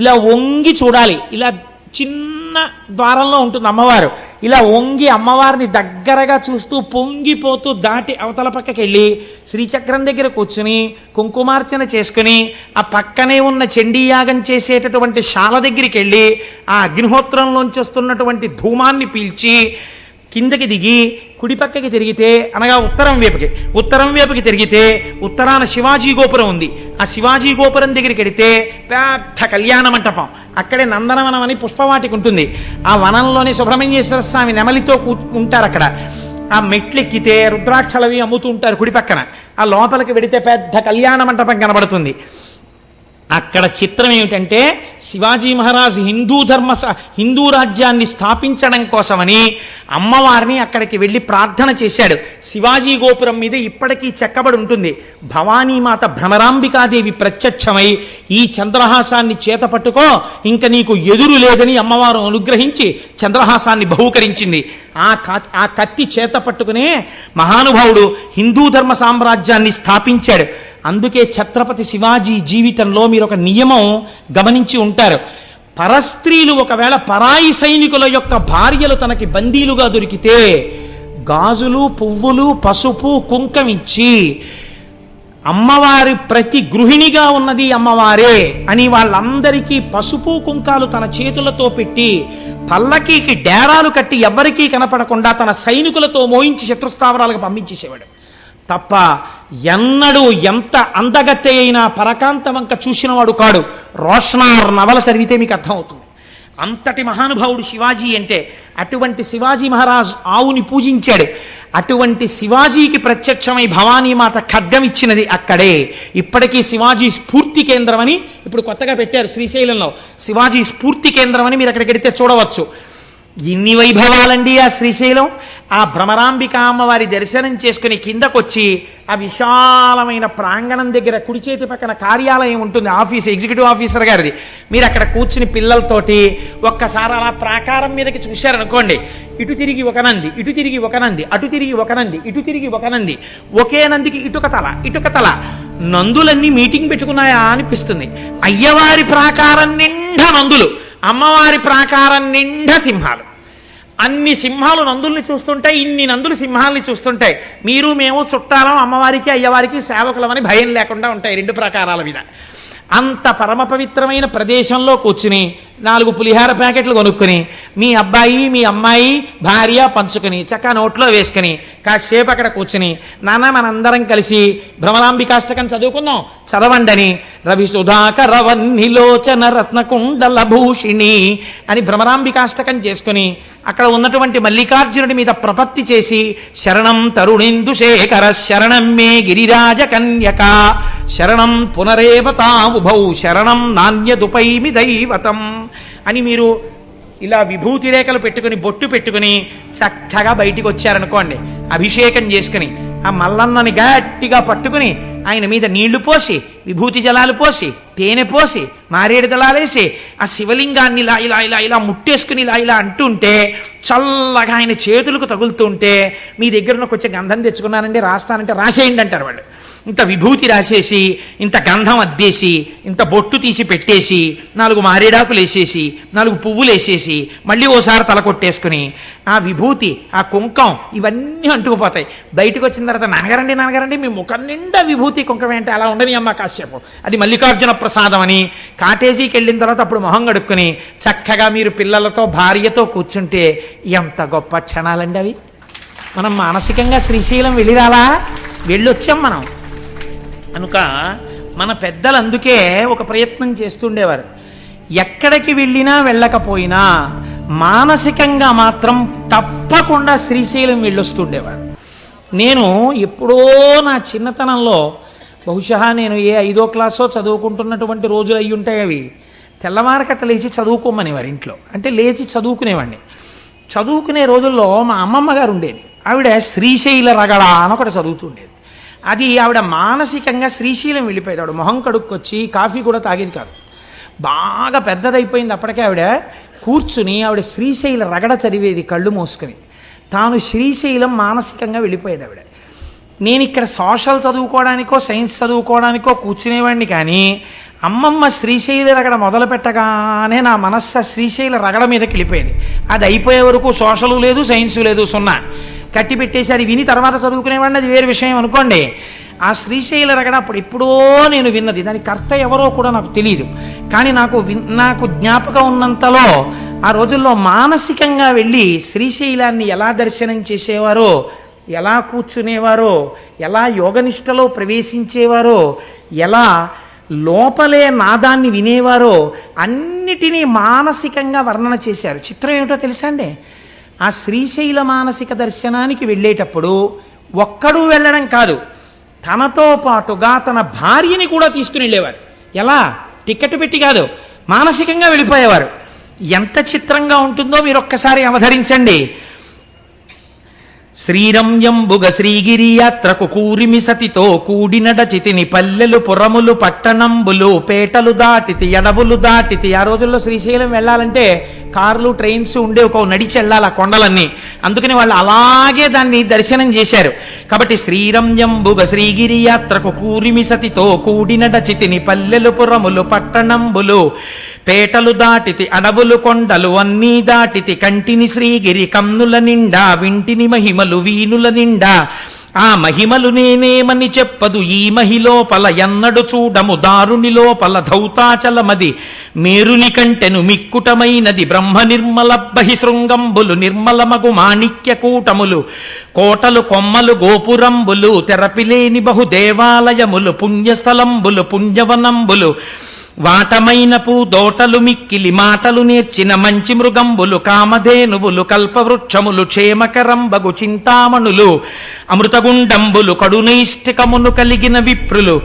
ఇలా వంగి చూడాలి. ఇలా చిన్న ద్వారంలో ఉంటుంది అమ్మవారు. ఇలా వంగి అమ్మవారిని దగ్గరగా చూస్తూ పొంగిపోతూ దాటి అవతల పక్కకి వెళ్ళి శ్రీచక్రం దగ్గర కూర్చుని కుంకుమార్చన చేసుకుని ఆ పక్కనే ఉన్న చండీయాగం చేసేటటువంటి శాల దగ్గరికి వెళ్ళి ఆ అగ్నిహోత్రంలోంచి వస్తున్నటువంటి ధూమాన్ని పీల్చి కిందకి దిగి కుడి పక్కకి తిరిగితే అనగా ఉత్తరం వైపుకి తిరిగితే ఉత్తరాన శివాజీ గోపురం ఉంది. ఆ శివాజీ గోపురం దగ్గరికి వెడితే పెద్ద కళ్యాణ మంటపం. అక్కడే నందనవనం అని పుష్పవాటికి ఉంటుంది. ఆ వనంలోనే సుబ్రహ్మణ్యేశ్వర స్వామి నెమలితో ఉంటారు. అక్కడ ఆ మెట్లెక్కితే రుద్రాక్షలవి అమ్ముతూ ఉంటారు కుడి పక్కన. ఆ లోపలికి వెడితే పెద్ద కళ్యాణ మంటపం కనబడుతుంది. అక్కడ చిత్రం ఏమిటంటే శివాజీ మహారాజు హిందూ రాజ్యాన్ని స్థాపించడం కోసమని అమ్మవారిని అక్కడికి వెళ్ళి ప్రార్థన చేశాడు. శివాజీ గోపురం మీద ఇప్పటికీ చెక్కబడి ఉంటుంది. భవానీమాత భ్రమరాంబికాదేవి ప్రత్యక్షమై ఈ చంద్రహాసాన్ని చేత పట్టుకో, ఇంక నీకు ఎదురు లేదని అమ్మవారు అనుగ్రహించి చంద్రహాసాన్ని బహూకరించింది. ఆ కత్తి చేత పట్టుకునే మహానుభావుడు హిందూ ధర్మ సామ్రాజ్యాన్ని స్థాపించాడు. అందుకే ఛత్రపతి శివాజీ జీవితంలో మీరు ఒక నియమం గమనించి ఉంటారు. పరస్త్రీలు ఒకవేళ పరాయి సైనికుల యొక్క భార్యలు తనకి బందీలుగా దొరికితే గాజులు, పువ్వులు, పసుపు, కుంకమిచ్చి అమ్మవారి ప్రతి గృహిణిగా ఉన్నది అమ్మవారే అని వాళ్ళందరికీ పసుపు కుంకాలు తన చేతులతో పెట్టి పల్లకీకి డేరాలు కట్టి ఎవ్వరికీ కనపడకుండా తన సైనికులతో మోయించి శత్రుస్థావరాలకు పంపించేసేవాడు తప్ప ఎన్నడూ ఎంత అందగత్తె అయినా పరకాంత వంక చూసినవాడు కాడు. రోషనార్ నవల చదివితే మీకు అర్థమవుతుంది. అంతటి మహానుభావుడు శివాజీ అంటే. అటువంటి శివాజీ మహారాజ్ ఆవుని పూజించాడు. అటువంటి శివాజీకి ప్రత్యక్షమై భవానీమాత ఖడ్గం ఇచ్చినది అక్కడే. ఇప్పటికీ శివాజీ స్ఫూర్తి కేంద్రం అని ఇప్పుడు కొత్తగా పెట్టారు శ్రీశైలంలో. శివాజీ స్ఫూర్తి కేంద్రం అని మీరు అక్కడికి వెడితే చూడవచ్చు. ఇన్ని వైభవాలండి ఆ శ్రీశైలం. ఆ భ్రమరాంబిక అమ్మవారి దర్శనం చేసుకుని కిందకొచ్చి ఆ విశాలమైన ప్రాంగణం దగ్గర కుడి చేతి పక్కన కార్యాలయం ఉంటుంది, ఆఫీస్, ఎగ్జిక్యూటివ్ ఆఫీసర్ గారిది. మీరు అక్కడ కూర్చుని పిల్లలతోటి ఒక్కసారి అలా ప్రాకారం మీదకి చూశారనుకోండి, ఇటు తిరిగి ఒక నంది, ఇటు తిరిగి ఒక నంది, అటు తిరిగి ఒక నంది, ఇటు తిరిగి ఒక నంది, ఒకే నందికి ఇటుక తల ఇటుక తల. నందులన్నీ మీటింగ్ పెట్టుకున్నాయా అనిపిస్తుంది. అయ్యవారి ప్రాకారం నిండా నందులు, అమ్మవారి ప్రాకారం నిండా సింహాలు. అన్ని సింహాలు నందుల్ని చూస్తుంటాయి, ఇన్ని నందులు సింహాలని చూస్తుంటాయి. మీరు మేము చుట్టాలం, అమ్మవారికి అయ్యవారికి సేవకులమని భయం లేకుండా ఉంటాయి రెండు ప్రాకారాల మీద. అంత పరమ పవిత్రమైన ప్రదేశంలో కూర్చుని 4 పులిహార ప్యాకెట్లు కొనుక్కుని మీ అబ్బాయి మీ అమ్మాయి భార్య పంచుకుని చక్కగా నోట్లో వేసుకుని కాసేపు అక్కడ కూర్చుని, నాన్న మనందరం కలిసి భ్రమరాంబికాష్టకం చదువుకుందాం, చదవండని రవి సుధాకర వన్నిలోచన రత్నకుండల భూషిణి అని భ్రమరాంబికాష్టకం చేసుకుని అక్కడ ఉన్నటువంటి మల్లికార్జునుడి మీద ప్రపత్తి చేసి, శరణం తరుణేందు శేఖర శరణం మే గిరిరాజ కన్యక శరణం పునరేవతావుభౌ శరణం నాణ్యదుపైమి దైవతం అని మీరు ఇలా విభూతి రేఖలు పెట్టుకుని బొట్టు పెట్టుకుని చక్కగా బయటికి వచ్చారనుకోండి, అభిషేకం చేసుకుని ఆ మల్లన్నని గట్టిగా పట్టుకుని ఆయన మీద నీళ్లు పోసి విభూతి జలాలు పోసి తేనె పోసి మారేడు దళాలేసి ఆ శివలింగాన్ని ఇలా ఇలా ఇలా ఇలా ముట్టేసుకుని ఇలా ఇలా అంటుంటే చల్లగా ఆయన చేతులకు తగులుతుంటే మీ దగ్గర కొంచెం గంధం తెచ్చుకున్నానండి రాస్తానంటే రాసేయండి అంటారు వాళ్ళు. ఇంత విభూతి రాసేసి ఇంత గంధం అద్దేసి ఇంత బొట్టు తీసి పెట్టేసి 4 మారేడాకులు వేసేసి 4 పువ్వులు వేసేసి మళ్ళీ ఓసారి తల కొట్టేసుకుని ఆ విభూతి ఆ కుంకం ఇవన్నీ అంటుకుపోతాయి. బయటకు వచ్చిన తర్వాత నాన్నగారండి మీ ముఖం నిండా విభూతి కుంకం ఏంటి అలా ఉండని అమ్మ కాసేపు, అది మల్లికార్జున ప్రసాదం అని కాటేజీకి వెళ్ళిన తర్వాత అప్పుడు మొహం కడుక్కుని చక్కగా మీరు పిల్లలతో భార్యతో కూర్చుంటే ఎంత గొప్ప క్షణాలండి అవి. మనం మానసికంగా శ్రీశైలం వెళ్ళిరాలా, వెళ్ళొచ్చాం మనం కనుక మన పెద్దలు అందుకే ఒక ప్రయత్నం చేస్తుండేవారు. ఎక్కడికి వెళ్ళినా వెళ్ళకపోయినా మానసికంగా మాత్రం తప్పకుండా శ్రీశైలం వెళ్ళొస్తుండేవారు. నేను ఎప్పుడో నా చిన్నతనంలో బహుశా నేను ఏ 5వ క్లాసో చదువుకుంటున్నటువంటి రోజులు అయ్యి ఉంటాయి అవి. తెల్లవారకట్ట లేచి చదువుకోమనేవారు ఇంట్లో, అంటే లేచి చదువుకునేవాడిని. చదువుకునే రోజుల్లో మా అమ్మమ్మ గారు ఉండేది, ఆవిడ శ్రీశైల రగడ అని ఒకటి చదువుతుండేది. అది ఆవిడ మానసికంగా శ్రీశైలం వెళ్ళిపోయేది. ఆవిడ మొహం కడుక్కొచ్చి కాఫీ కూడా తాగేది కాదు. బాగా పెద్దదైపోయింది అప్పటికే. ఆవిడ కూర్చుని ఆవిడ శ్రీశైల రగడ చదివేది కళ్ళు మూసుకుని. తాను శ్రీశైలం మానసికంగా వెళ్ళిపోయేది ఆవిడ. నేను ఇక్కడ సోషల్ చదువుకోవడానికో సైన్స్ చదువుకోవడానికో కూర్చునేవాడిని, కానీ అమ్మమ్మ శ్రీశైల రగడ మొదలు పెట్టగానే నా మనస్సు శ్రీశైల రగడ మీదకి వెళ్ళిపోయేది. అది అయిపోయే వరకు సోషలు లేదు సైన్సు లేదు, 0 కట్టి పెట్టేసి అది విని తర్వాత చదువుకునేవాడిని, అది వేరే విషయం అనుకోండి. ఆ శ్రీశైల రగడ అప్పుడు ఎప్పుడో నేను విన్నది, దాని కర్త ఎవరో కూడా నాకు తెలియదు, కానీ నాకు జ్ఞాపకం ఉన్నంతలో ఆ రోజుల్లో మానసికంగా వెళ్ళి శ్రీశైలాన్ని ఎలా దర్శనం చేసేవారో, ఎలా కూర్చునేవారో, ఎలా యోగనిష్టలో ప్రవేశించేవారో, ఎలా లోపలే నాదాన్ని వినేవారో అన్నిటినీ మానసికంగా వర్ణన చేశారు. చిత్రం ఏమిటో తెలుసా అండి, ఆ శ్రీశైల మానసిక దర్శనానికి వెళ్ళేటప్పుడు ఒక్కడూ వెళ్ళడం కాదు, తనతో పాటుగా తన భార్యని కూడా తీసుకుని వెళ్ళేవారు. ఎలా? టికెట్ పెట్టి కాదు, మానసికంగా వెళ్ళిపోయేవారు. ఎంత చిత్రంగా ఉంటుందో మీరు ఒక్కసారి అవధరించండి. శ్రీరంయంబుగ శ్రీగిరి యాత్రకు కూరిమి సతితో కూడినడచితిని పల్లెలు పురములు పట్టణంబులు పేటలు దాటితి ఎడవులు దాటితి. ఆ రోజుల్లో శ్రీశైలం వెళ్ళాలంటే కార్లు ట్రైన్స్ ఉండే ఒక నడిచి వెళ్ళాలి ఆ కొండలన్నీ. అందుకని వాళ్ళు అలాగే దాన్ని దర్శనం చేశారు. కాబట్టి శ్రీరంయంబుగ శ్రీగిరి యాత్రకు కూరిమి సతితో కూడినడచితిని పల్లెలు పురములు పట్టణంబులు పేటలు దాటితి అడవులు కొండలు అన్నీ దాటితి కంటిని శ్రీగిరి కన్నుల నిండా వింటిని మహిమలు వీనుల నిండా ఆ మహిమలు నేనేమని చెప్పదు ఈ మహిలోపల ఎన్నడు చూడము దారుని లోపల ధౌతాచలమది మేరుని కంటెను మిక్కుటమైనది బ్రహ్మ నిర్మల బహిశృంగంబులు నిర్మలమగు మాణిక్య కూటములు కోటలు కొమ్మలు గోపురంబులు తెరపిలేని బహు దేవాలయములు పుణ్యస్థలంబులు పుణ్యవనంబులు వాటమైన పూదోటలు మిక్కిలి మాటలు నేర్చిన మంచి మృగంబులు కామధేనువులు కల్పవృక్షములు క్షేమకరంబగు చింతామణులు అమృతగుండంబులు కడునైష్టికమును కలిగిన విప్రులు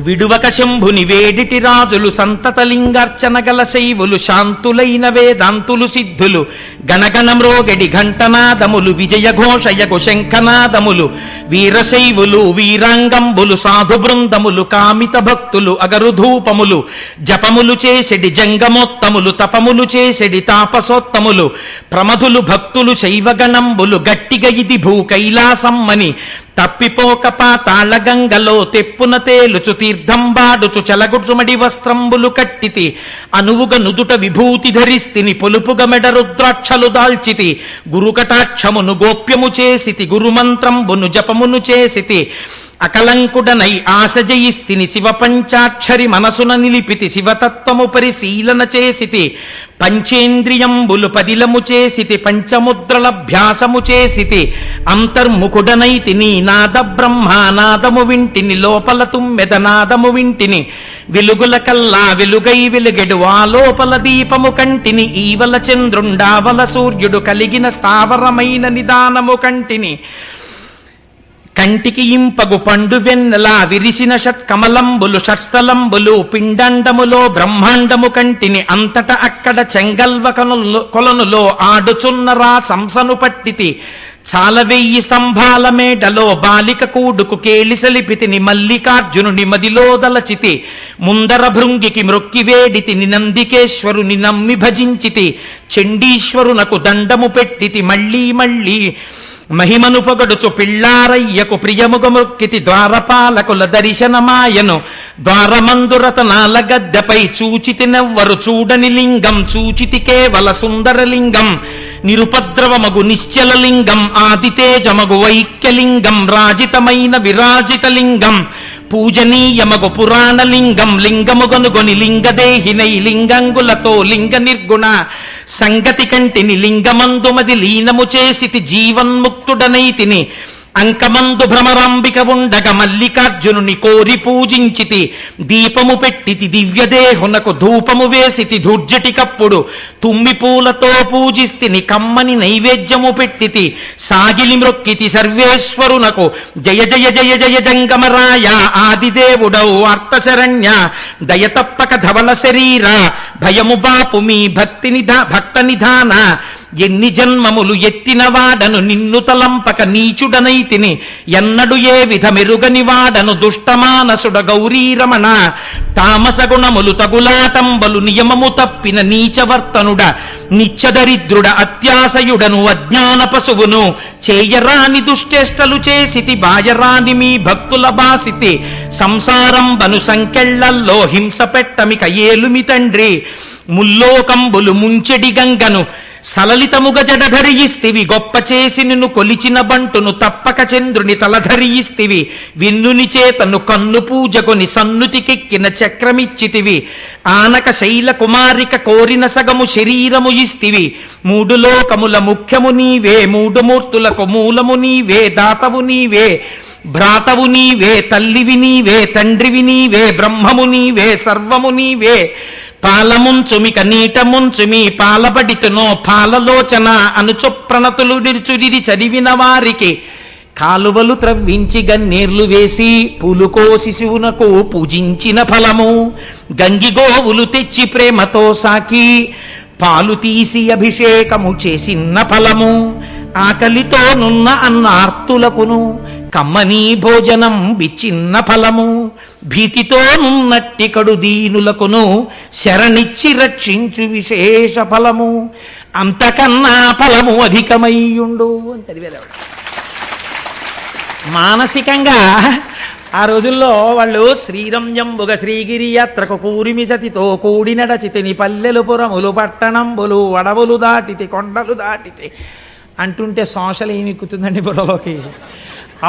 విడువక శంభుని వేడిటి రాజులు సంతతలింగార్చన గల శైవులు శాంతులైన వేదాంతులు సిద్ధులు గణగణమ్రోగడి ఘంటనాదములు విజయఘోషయగు శంఖనాదములు వీరశైవులు వీరాంగంబులు సాధు బృందములు కామిత భక్తులు అగరుధూపములు జపములు చేసెడి జంగమోత్తములు తపములు చేసెడి తాపసోత్తములు ప్రమధులు భక్తులు శైవగణంబులు గట్టిగ ఇది భూ కైలాసమ్మని తప్పిపోక పాతాళ గంగలో తెప్పున తేలుచు తీర్థంబాడుచు చలగుచుమడి వస్త్రంబులు కట్టితి అనువుగ నుదుట విభూతి ధరిస్తిని పొలుపుగ మెడ రుద్రాక్షలు దాల్చితి గురుకటాక్షమును గోప్యము చేసితి గురుమంత్రంబును జపమును చేసితి అకలంకుడనై ఆశ జయిస్తిని శివ పంచాక్షరి మనసున నిలిపితి శివతత్వము పరిశీలన చేసితి పంచేంద్రియంబులు పదిలము చేసితి పంచముద్రలభ్యాసము చేసితి అంతర్ముఖుడనైతి నీ నాద బ్రహ్మానాదము వింటిని లోపల తుమ్మెదనాదము వింటిని వెలుగుల కల్లా వెలుగై వెలుగెడు ఆ లోపల దీపము కంటిని ఈవల చంద్రుండావల సూర్యుడు కలిగిన స్థావరమైన నిదానము కంటిని కంటికి ఇంపగు పండు వెన్నెలా విరిసిన షట్కమలంబులు షట్స్థలంబులు పిండండములో బ్రహ్మాండము కంటిని అంతట అక్కడ చెంగల్వ కొలనులో ఆడుచున్నరా సంసను పట్టితి చాల 1000 స్తంభాల మేడలో బాలిక కూడుకు కేలిసలిపితిని మల్లికార్జునుని మదిలో దలచితి ముందర భృంగికి మ్రొక్కి వేడితిని నందికేశ్వరుని నమ్మి భజించితి చండీశ్వరునకు దండము పెట్టితి మళ్ళీ మళ్ళీ మహిమను పొగడుచు పిల్లారయ్యకు ప్రియముగ మొక్కితి ద్వారపాలకుల దర్శనమాయను ద్వారమందురతనాల గద్దెపై చూచితి నెవ్వరు చూడని లింగం చూచితి కేవల సుందరలింగం నిరుపద్రవమగు నిశ్చల లింగం ఆదితేజమగు వైక్యలింగం రాజితమైన విరాజిత లింగం పూజనీయమగు పురాణలింగం లింగముగనుగొని లింగదేహినై లింగంగులతో లింగ నిర్గుణ సంగతి కంటిని లింగమందుమది లీనము చేసితి జీవన్ముక్తుడనైతిని అంకమందు భ్రమరాంబిక ఉండగ మల్లికార్జునుని కోరి పూజించితి దీపము పెట్టితి దివ్యదేహునకు ధూపము వేసితి ధూర్జటికప్పుడు తుమ్మి పూలతో పూజిస్తిని కమ్మని నైవేద్యము పెట్టితి సాగిలి మ్రొక్కితి సర్వేశ్వరునకు జయ జయ జయ జయ జంగమరాయ ఆదిదేవుడవు అర్థశరణ్య దయతప్పక ధవల శరీర భయము బాపు మీ భక్త నిధాన ఎన్ని జన్మములు ఎత్తిన వాడను నిన్ను తలంపక నీచుడనైతిని ఎన్నడు ఏ విధ మెరుగని వాడను దుష్టమానసుడ గౌరీరమణ తామసగుణములు తగులాటంబలు నియమము తప్పిన నీచవర్తనుడ నిత్యదరిద్రుడ అత్యాశయుడను అజ్ఞాన పశువును చేయరాని దుష్టేష్టలు చేసితి బాయరాని మీ భక్తుల బాసితి సంసారం బను సంకెళ్లల్లో హింస పెట్టమిక ఏలుమి తండ్రి ముల్లోకంబులు ముంచెడి గంగను సలలితముగ జడధరియిస్తివి గొప్ప చేసి నిన్ను కొలిచిన బంటును తప్పక చంద్రుని తలధరియిస్తివి విన్నుని చేతను కన్ను పూజకొని సన్నుతికెక్కిన చక్రమిచ్చితివి ఆనక శైల కుమారిక కోరిన సగము శరీరము ఇస్తివి 3 లోకముల ముఖ్యము నీవే 3 మూర్తులకు మూలము నీవే దాతవు నీవే భ్రాతవు నీవే తల్లివి నీవే తండ్రివి నీవే బ్రహ్మము నీవే సర్వము నీవే పాలముంచుమిక నీట ముంచుమి పాలబడితునో పాలలోచన అనుచు ప్రణతులు నిరుచుడిది చదివిన వారికి కాలువలు త్రవ్వించి గన్నేర్లు వేసి పూలుకో శిశువునకు పూజించిన ఫలము గంగిగోవులు తెచ్చి ప్రేమతో సాకి పాలు తీసి అభిషేకము చేసిన ఫలము ఆకలితో నున్న అన్నార్తులకును కమ్మనీ భోజనం బిచ్చిన్న ఫలము భీతితో నున్నట్టి కడు దీనులకును శరణిచ్చి రక్షించు విశేష ఫలము అంతకన్నా ఫలము అధికమయ్యుండు అని చదివేది. మానసికంగా ఆ రోజుల్లో వాళ్ళు శ్రీరంజంబుగ శ్రీగిరి యాత్రకు కూరిమి సతితో కూడి నడచితిని పల్లెలు పురములు పట్టణంబులు అడవులు దాటితే కొండలు దాటితే అంటుంటే సోషల్ ఏమి ఎక్కుతుందండి బుర్రలోకి.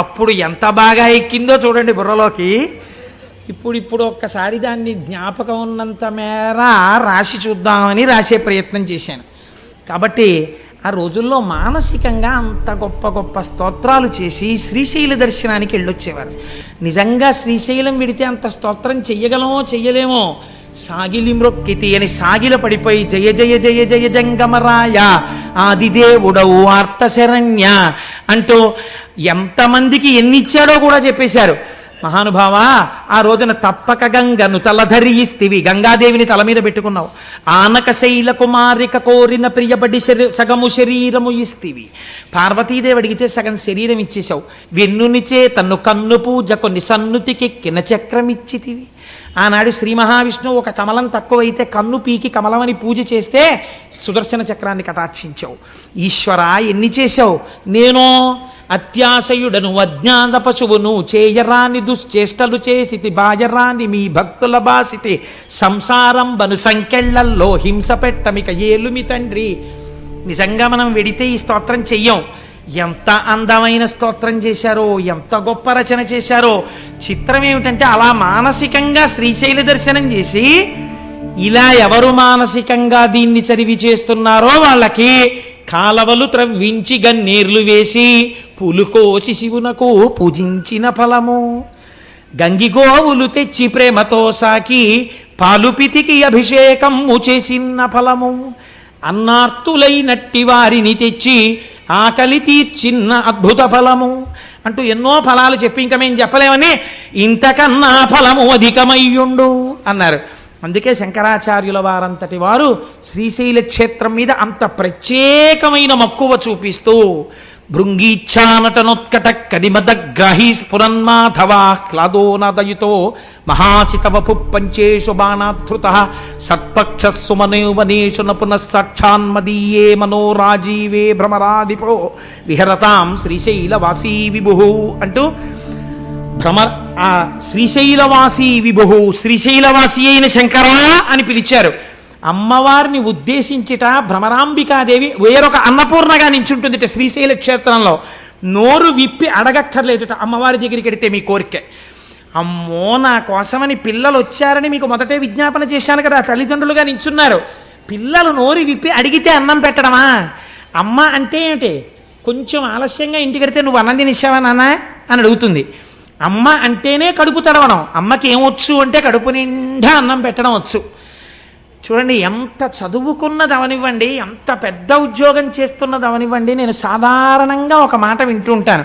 అప్పుడు ఎంత బాగా ఎక్కిందో చూడండి బుర్రలోకి. ఇప్పుడు ఒక్కసారి దాన్ని జ్ఞాపకం ఉన్నంత మేర రాసి చూద్దామని రాసే ప్రయత్నం చేశాను. కాబట్టి ఆ రోజుల్లో మానసికంగా అంత గొప్ప గొప్ప స్తోత్రాలు చేసి శ్రీశైల దర్శనానికి వెళ్ళొచ్చేవారు. నిజంగా శ్రీశైలం విడితే అంత స్తోత్రం చెయ్యగలమో చెయ్యలేమో. సాగిలి మ్రొక్కితి అని సాగిల పడిపోయి జయ జయ జయ జయ జంగమరాయ ఆదిదేవుడవు ఆర్తశరణ్య అంటూ ఎంతమందికి ఎన్నిచ్చాడో కూడా చెప్పేశారు. మహానుభావ, ఆ రోజున తప్పక గంగను తలధరియిస్తివి, గంగాదేవిని తల మీద పెట్టుకున్నావు. ఆనక శైల కుమారిక కోరిన ప్రియబడి సగము శరీరము ఇస్తివి. పార్వతీదేవి అడిగితే సగం శరీరం ఇచ్చేశావు. వెన్నునిచే తన్ను కన్ను పూజకు నిసన్నుతికెక్కిన చక్రమిచ్చితివి. ఆనాడు శ్రీ మహావిష్ణువు ఒక కమలం తక్కువైతే కన్ను పీకి కమలమని పూజ చేస్తే సుదర్శన చక్రాన్ని కటాక్షించావు. ఈశ్వర, ఎన్ని చేశావు? నేను అత్యాశయుడను అజ్ఞాన పశువును చేయరాని దుశ్చేష్టలు చేసితి బాయరాని మీ భక్తుల బాసితి సంసారం బను సంకెళ్లల్లో హింస పెట్టమిక ఏలుమి తండ్రి. నిజంగా మనం వెడితే ఈ స్తోత్రం చెయ్యం. ఎంత అందమైన స్తోత్రం చేశారో, ఎంత గొప్ప రచన చేశారో. చిత్రం ఏమిటంటే అలా మానసికంగా శ్రీశైల దర్శనం చేసి ఇలా ఎవరు మానసికంగా దీన్ని చదివి చేస్తున్నారో వాళ్ళకి కాలవలు త్రవ్వించి గన్నీర్లు వేసి పులుకోసి శివునకు పూజించిన ఫలము. గంగిగోవులు తెచ్చి ప్రేమతో సాకి పాలుపితికి అభిషేకము చేసిన ఫలము. అన్నార్తులైనట్టి వారిని తెచ్చి ఆకలి తీర్చిన్న అద్భుత ఫలము అంటూ ఎన్నో ఫలాలు చెప్పి ఇంకా మేము చెప్పలేమని ఇంతకన్నా ఫలము అధికమయ్యుండు అన్నారు. అందుకే శంకరాచార్యుల వారంతటి వారు శ్రీశైల క్షేత్రం మీద అంత ప్రత్యేకమైన మక్కువ చూపిస్తూ భృంగీచ్ఛానటనోత్కట కదిమదగ్రాహీ స్ఫురన్మాధవాహ్లాదోనదయుతో మహాచితవపు పంచేషు బాణాధృత సత్పక్షస్సు మనోవనేషు నపునః సాక్షాన్మదీయే మనోరాజీవే భ్రమరాధిపో విహరతాం శ్రీశైలవాసీ విభు అంటూ ఆ శ్రీశైలవాసీ విభు, శ్రీశైలవాసి అయిన శంకరా అని పిలిచారు. అమ్మవారిని ఉద్దేశించిట భ్రమరాంబికాదేవి వేరొక అన్నపూర్ణగా నించుంటుందిట శ్రీశైల క్షేత్రంలో. నోరు విప్పి అడగక్కర్లేదుట అమ్మవారి దగ్గరికి వెడితే మీ కోరిక. అమ్మో, నా కోసమని పిల్లలు వచ్చారని మీకు మొదటే విజ్ఞాపన చేశాను కదా, తల్లిదండ్రులుగా నించున్నారు. పిల్లలు నోరు విప్పి అడిగితే అన్నం పెట్టడమా? అమ్మ అంటే ఏమిటి? కొంచెం ఆలస్యంగా ఇంటికెడితే నువ్వు అన్నం తినేసావా నాన్న అని అడుగుతుంది. అమ్మ అంటేనే కడుపు తడవడం. అమ్మకి ఏమొచ్చు అంటే కడుపు నిండా అన్నం పెట్టడం వచ్చు. చూడండి, ఎంత చదువుకున్నది అవనివ్వండి, ఎంత పెద్ద ఉద్యోగం చేస్తున్నది అవనివ్వండి, నేను సాధారణంగా ఒక మాట వింటూ ఉంటాను.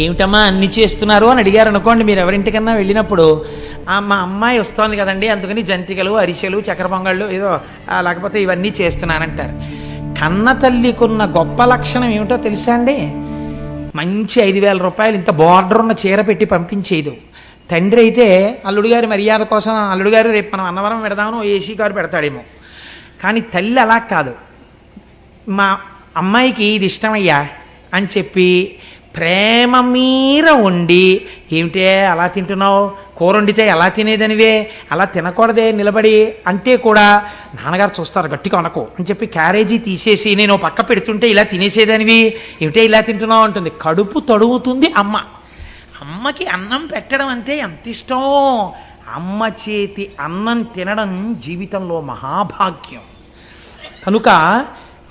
ఏమిటమ్మా అన్ని చేస్తున్నారు అని అడిగారు అనుకోండి మీరు ఎవరింటికన్నా వెళ్ళినప్పుడు, మా అమ్మాయి వస్తోంది కదండి అందుకని జంతికలు అరిసెలు చక్కెర పొంగళ్ళు ఏదో లేకపోతే ఇవన్నీ చేస్తున్నానంటారు. కన్న తల్లికున్న గొప్ప లక్షణం ఏమిటో తెలుసా అండి? మంచి 5,000 రూపాయలు ఇంత బార్డర్ ఉన్న చీర పెట్టి పంపించేదు. తండ్రి అయితే అల్లుడు గారి మర్యాద కోసం అల్లుడు గారు రేపు మనం అన్నవరం పెడదామని ఏసీ కారు పెడతాడేమో. కానీ తల్లి అలా కాదు. మా అమ్మాయికి ఇది ఇష్టమయ్యా అని చెప్పి ప్రేమ మీర వండి, ఏమిటే అలా తింటున్నావు, కూర వండితే ఎలా తినేదనివే, అలా తినకూడదే నిలబడి అంటే కూడా నాన్నగారు చూస్తారు గట్టిగా అనకు అని చెప్పి క్యారేజీ తీసేసి నేను పక్క పెడుతుంటే ఇలా తినేసేదనివి, ఏమిటే ఇలా తింటున్నావు అంటుంది. కడుపు తడుగుతుంది అమ్మ. అమ్మకి అన్నం పెట్టడం అంటే ఎంత ఇష్టం. అమ్మ చేతి అన్నం తినడం జీవితంలో మహాభాగ్యం. కనుక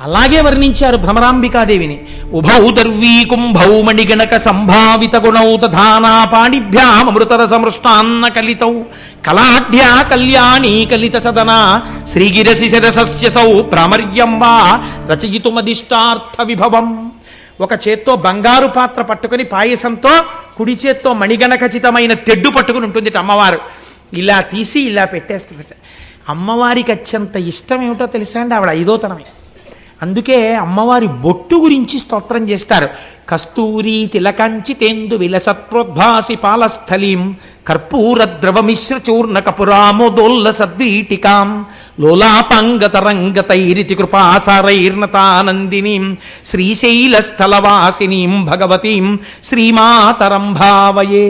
అలాగే వర్ణించారు భ్రమరాంబికాదేవిని. ఉభౌ దర్వీ కుంభౌ మణిగణక సంభావిత గుణౌ తథానా పాణిభ్యామృతర సమృష్టాన్న కలితౌ కళాఢ్యా కళ్యాణీ కలిత సదనా శ్రీగిరసి శిరసస్యసౌ ప్రామర్యం వా రచయితుమదిష్టార్థ విభవం. ఒక చేత్తో బంగారు పాత్ర పట్టుకుని పాయసంతో, కుడి చేత్తో మణిగణఖచితమైన తెడ్డు పట్టుకుని ఉంటుంది అమ్మవారు. ఇలా తీసి ఇలా పెట్టేస్తారు. అమ్మవారికి అత్యంత ఇష్టం ఏమిటో తెలుసా అండి? ఆవిడ 5వ తనమే. అందుకే అమ్మవారి బొట్టు గురించి స్తోత్రం చేస్తారు. కస్తూరి తిలకంచితేందు విలసత్ప్రోద్భాసి పాలస్థలీం కర్పూర ద్రవమిశ్ర చూర్ణ కపురామోదోల్ల సద్రీటికాం లోలాపంగతరంగతైరితి కృపాసారైర్నతానందినీం శ్రీశైలస్థలవాసినీం భగవతీం శ్రీమాతరం భావయే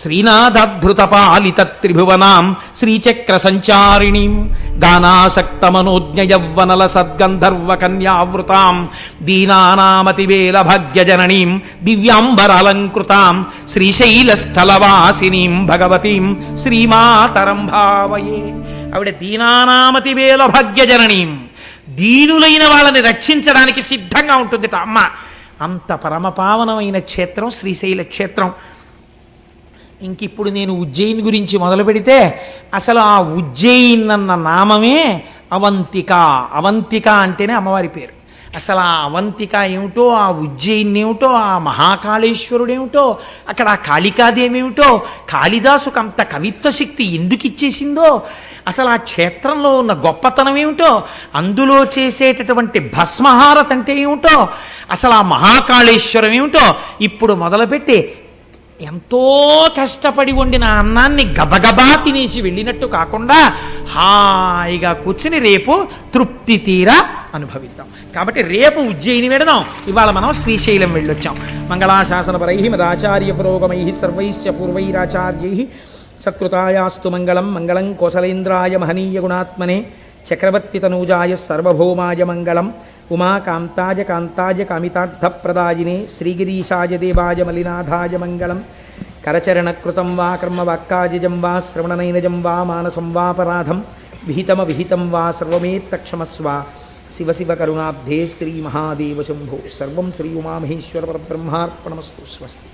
శ్రీనాథధృతపాలిత త్రిభువనాం శ్రీచక్ర సంచారిణీం గానాసక్త మనోజ్ఞ యవ్వనల సద్గంధర్వ కన్యావృతాం దీనానామతివేల భాగ్యజననీం దివ్యాంబరాలంకృతాం శ్రీశైలస్థలవాసినీం భగవతీం శ్రీమాతరం భావయే. ఆవిడ దీనానామతివేల భాగ్యజననీం, దీనులైన వాళ్ళని రక్షించడానికి సిద్ధంగా ఉంటుందిట అమ్మ. అంత పరమపావనమైన క్షేత్రం శ్రీశైల క్షేత్రం. ఇంకిప్పుడు నేను ఉజ్జయిన్ గురించి మొదలు పెడితే అసలు ఆ ఉజ్జయిన్ అన్న నామమే అవంతిక. అవంతిక అంటేనే అమ్మవారి పేరు. అసలు ఆ అవంతిక ఏమిటో, ఆ ఉజ్జయిన్ ఏమిటో, ఆ మహాకాళేశ్వరుడు ఏమిటో, అక్కడ ఆ కాళికాదేవి ఏమిటో, కాళిదాసుకు అంత కవిత్వ శక్తి ఎందుకు ఇచ్చేసిందో, అసలు ఆ క్షేత్రంలో ఉన్న గొప్పతనం ఏమిటో, అందులో చేసేటటువంటి భస్మహారతి అంటే ఏమిటో, అసలు ఆ మహాకాళేశ్వరం ఏమిటో ఇప్పుడు మొదలుపెట్టి ఎంతో కష్టపడి వండిన అన్నాన్ని గబగబా తినేసి వెళ్ళినట్టు కాకుండా హాయిగా కూర్చుని రేపు తృప్తి తీరా అనుభవిద్దాం. కాబట్టి రేపు ఉజ్జయిని వెడదాం, ఇవాళ మనం శ్రీశైలం వెళ్ళొచ్చాం. మంగళాశాసనపరై మదాచార్య పురోగమై సర్వైశ్చ పూర్వైరాచార్యై సత్కృతాయాస్తు మంగళం. మంగళం కోసలేంద్రాయ మహనీయ గుణాత్మనే చక్రవర్తి తనూజాయ సర్వభౌమాయ మంగళం. ఉమాకాంతాయ కాంతాయ కామితార్థప్రదాయినే శ్రీగిరీశాయ దేవాయ మలినాథాయ మంగళం. కరచరణకృతం వా కర్మవాక్కాయజం వా శ్రవణనైనజం వా మానసం వాపరాధం విహితమవిహితం వా సర్వమేత్తక్షమస్వ. శివ శివ కరుణాబ్ధే శ్రీ మహాదేవ శంభో. సర్వం శ్రీ ఉమామహేశ్వర పరబ్రహ్మార్పణమస్తు. స్వస్తి.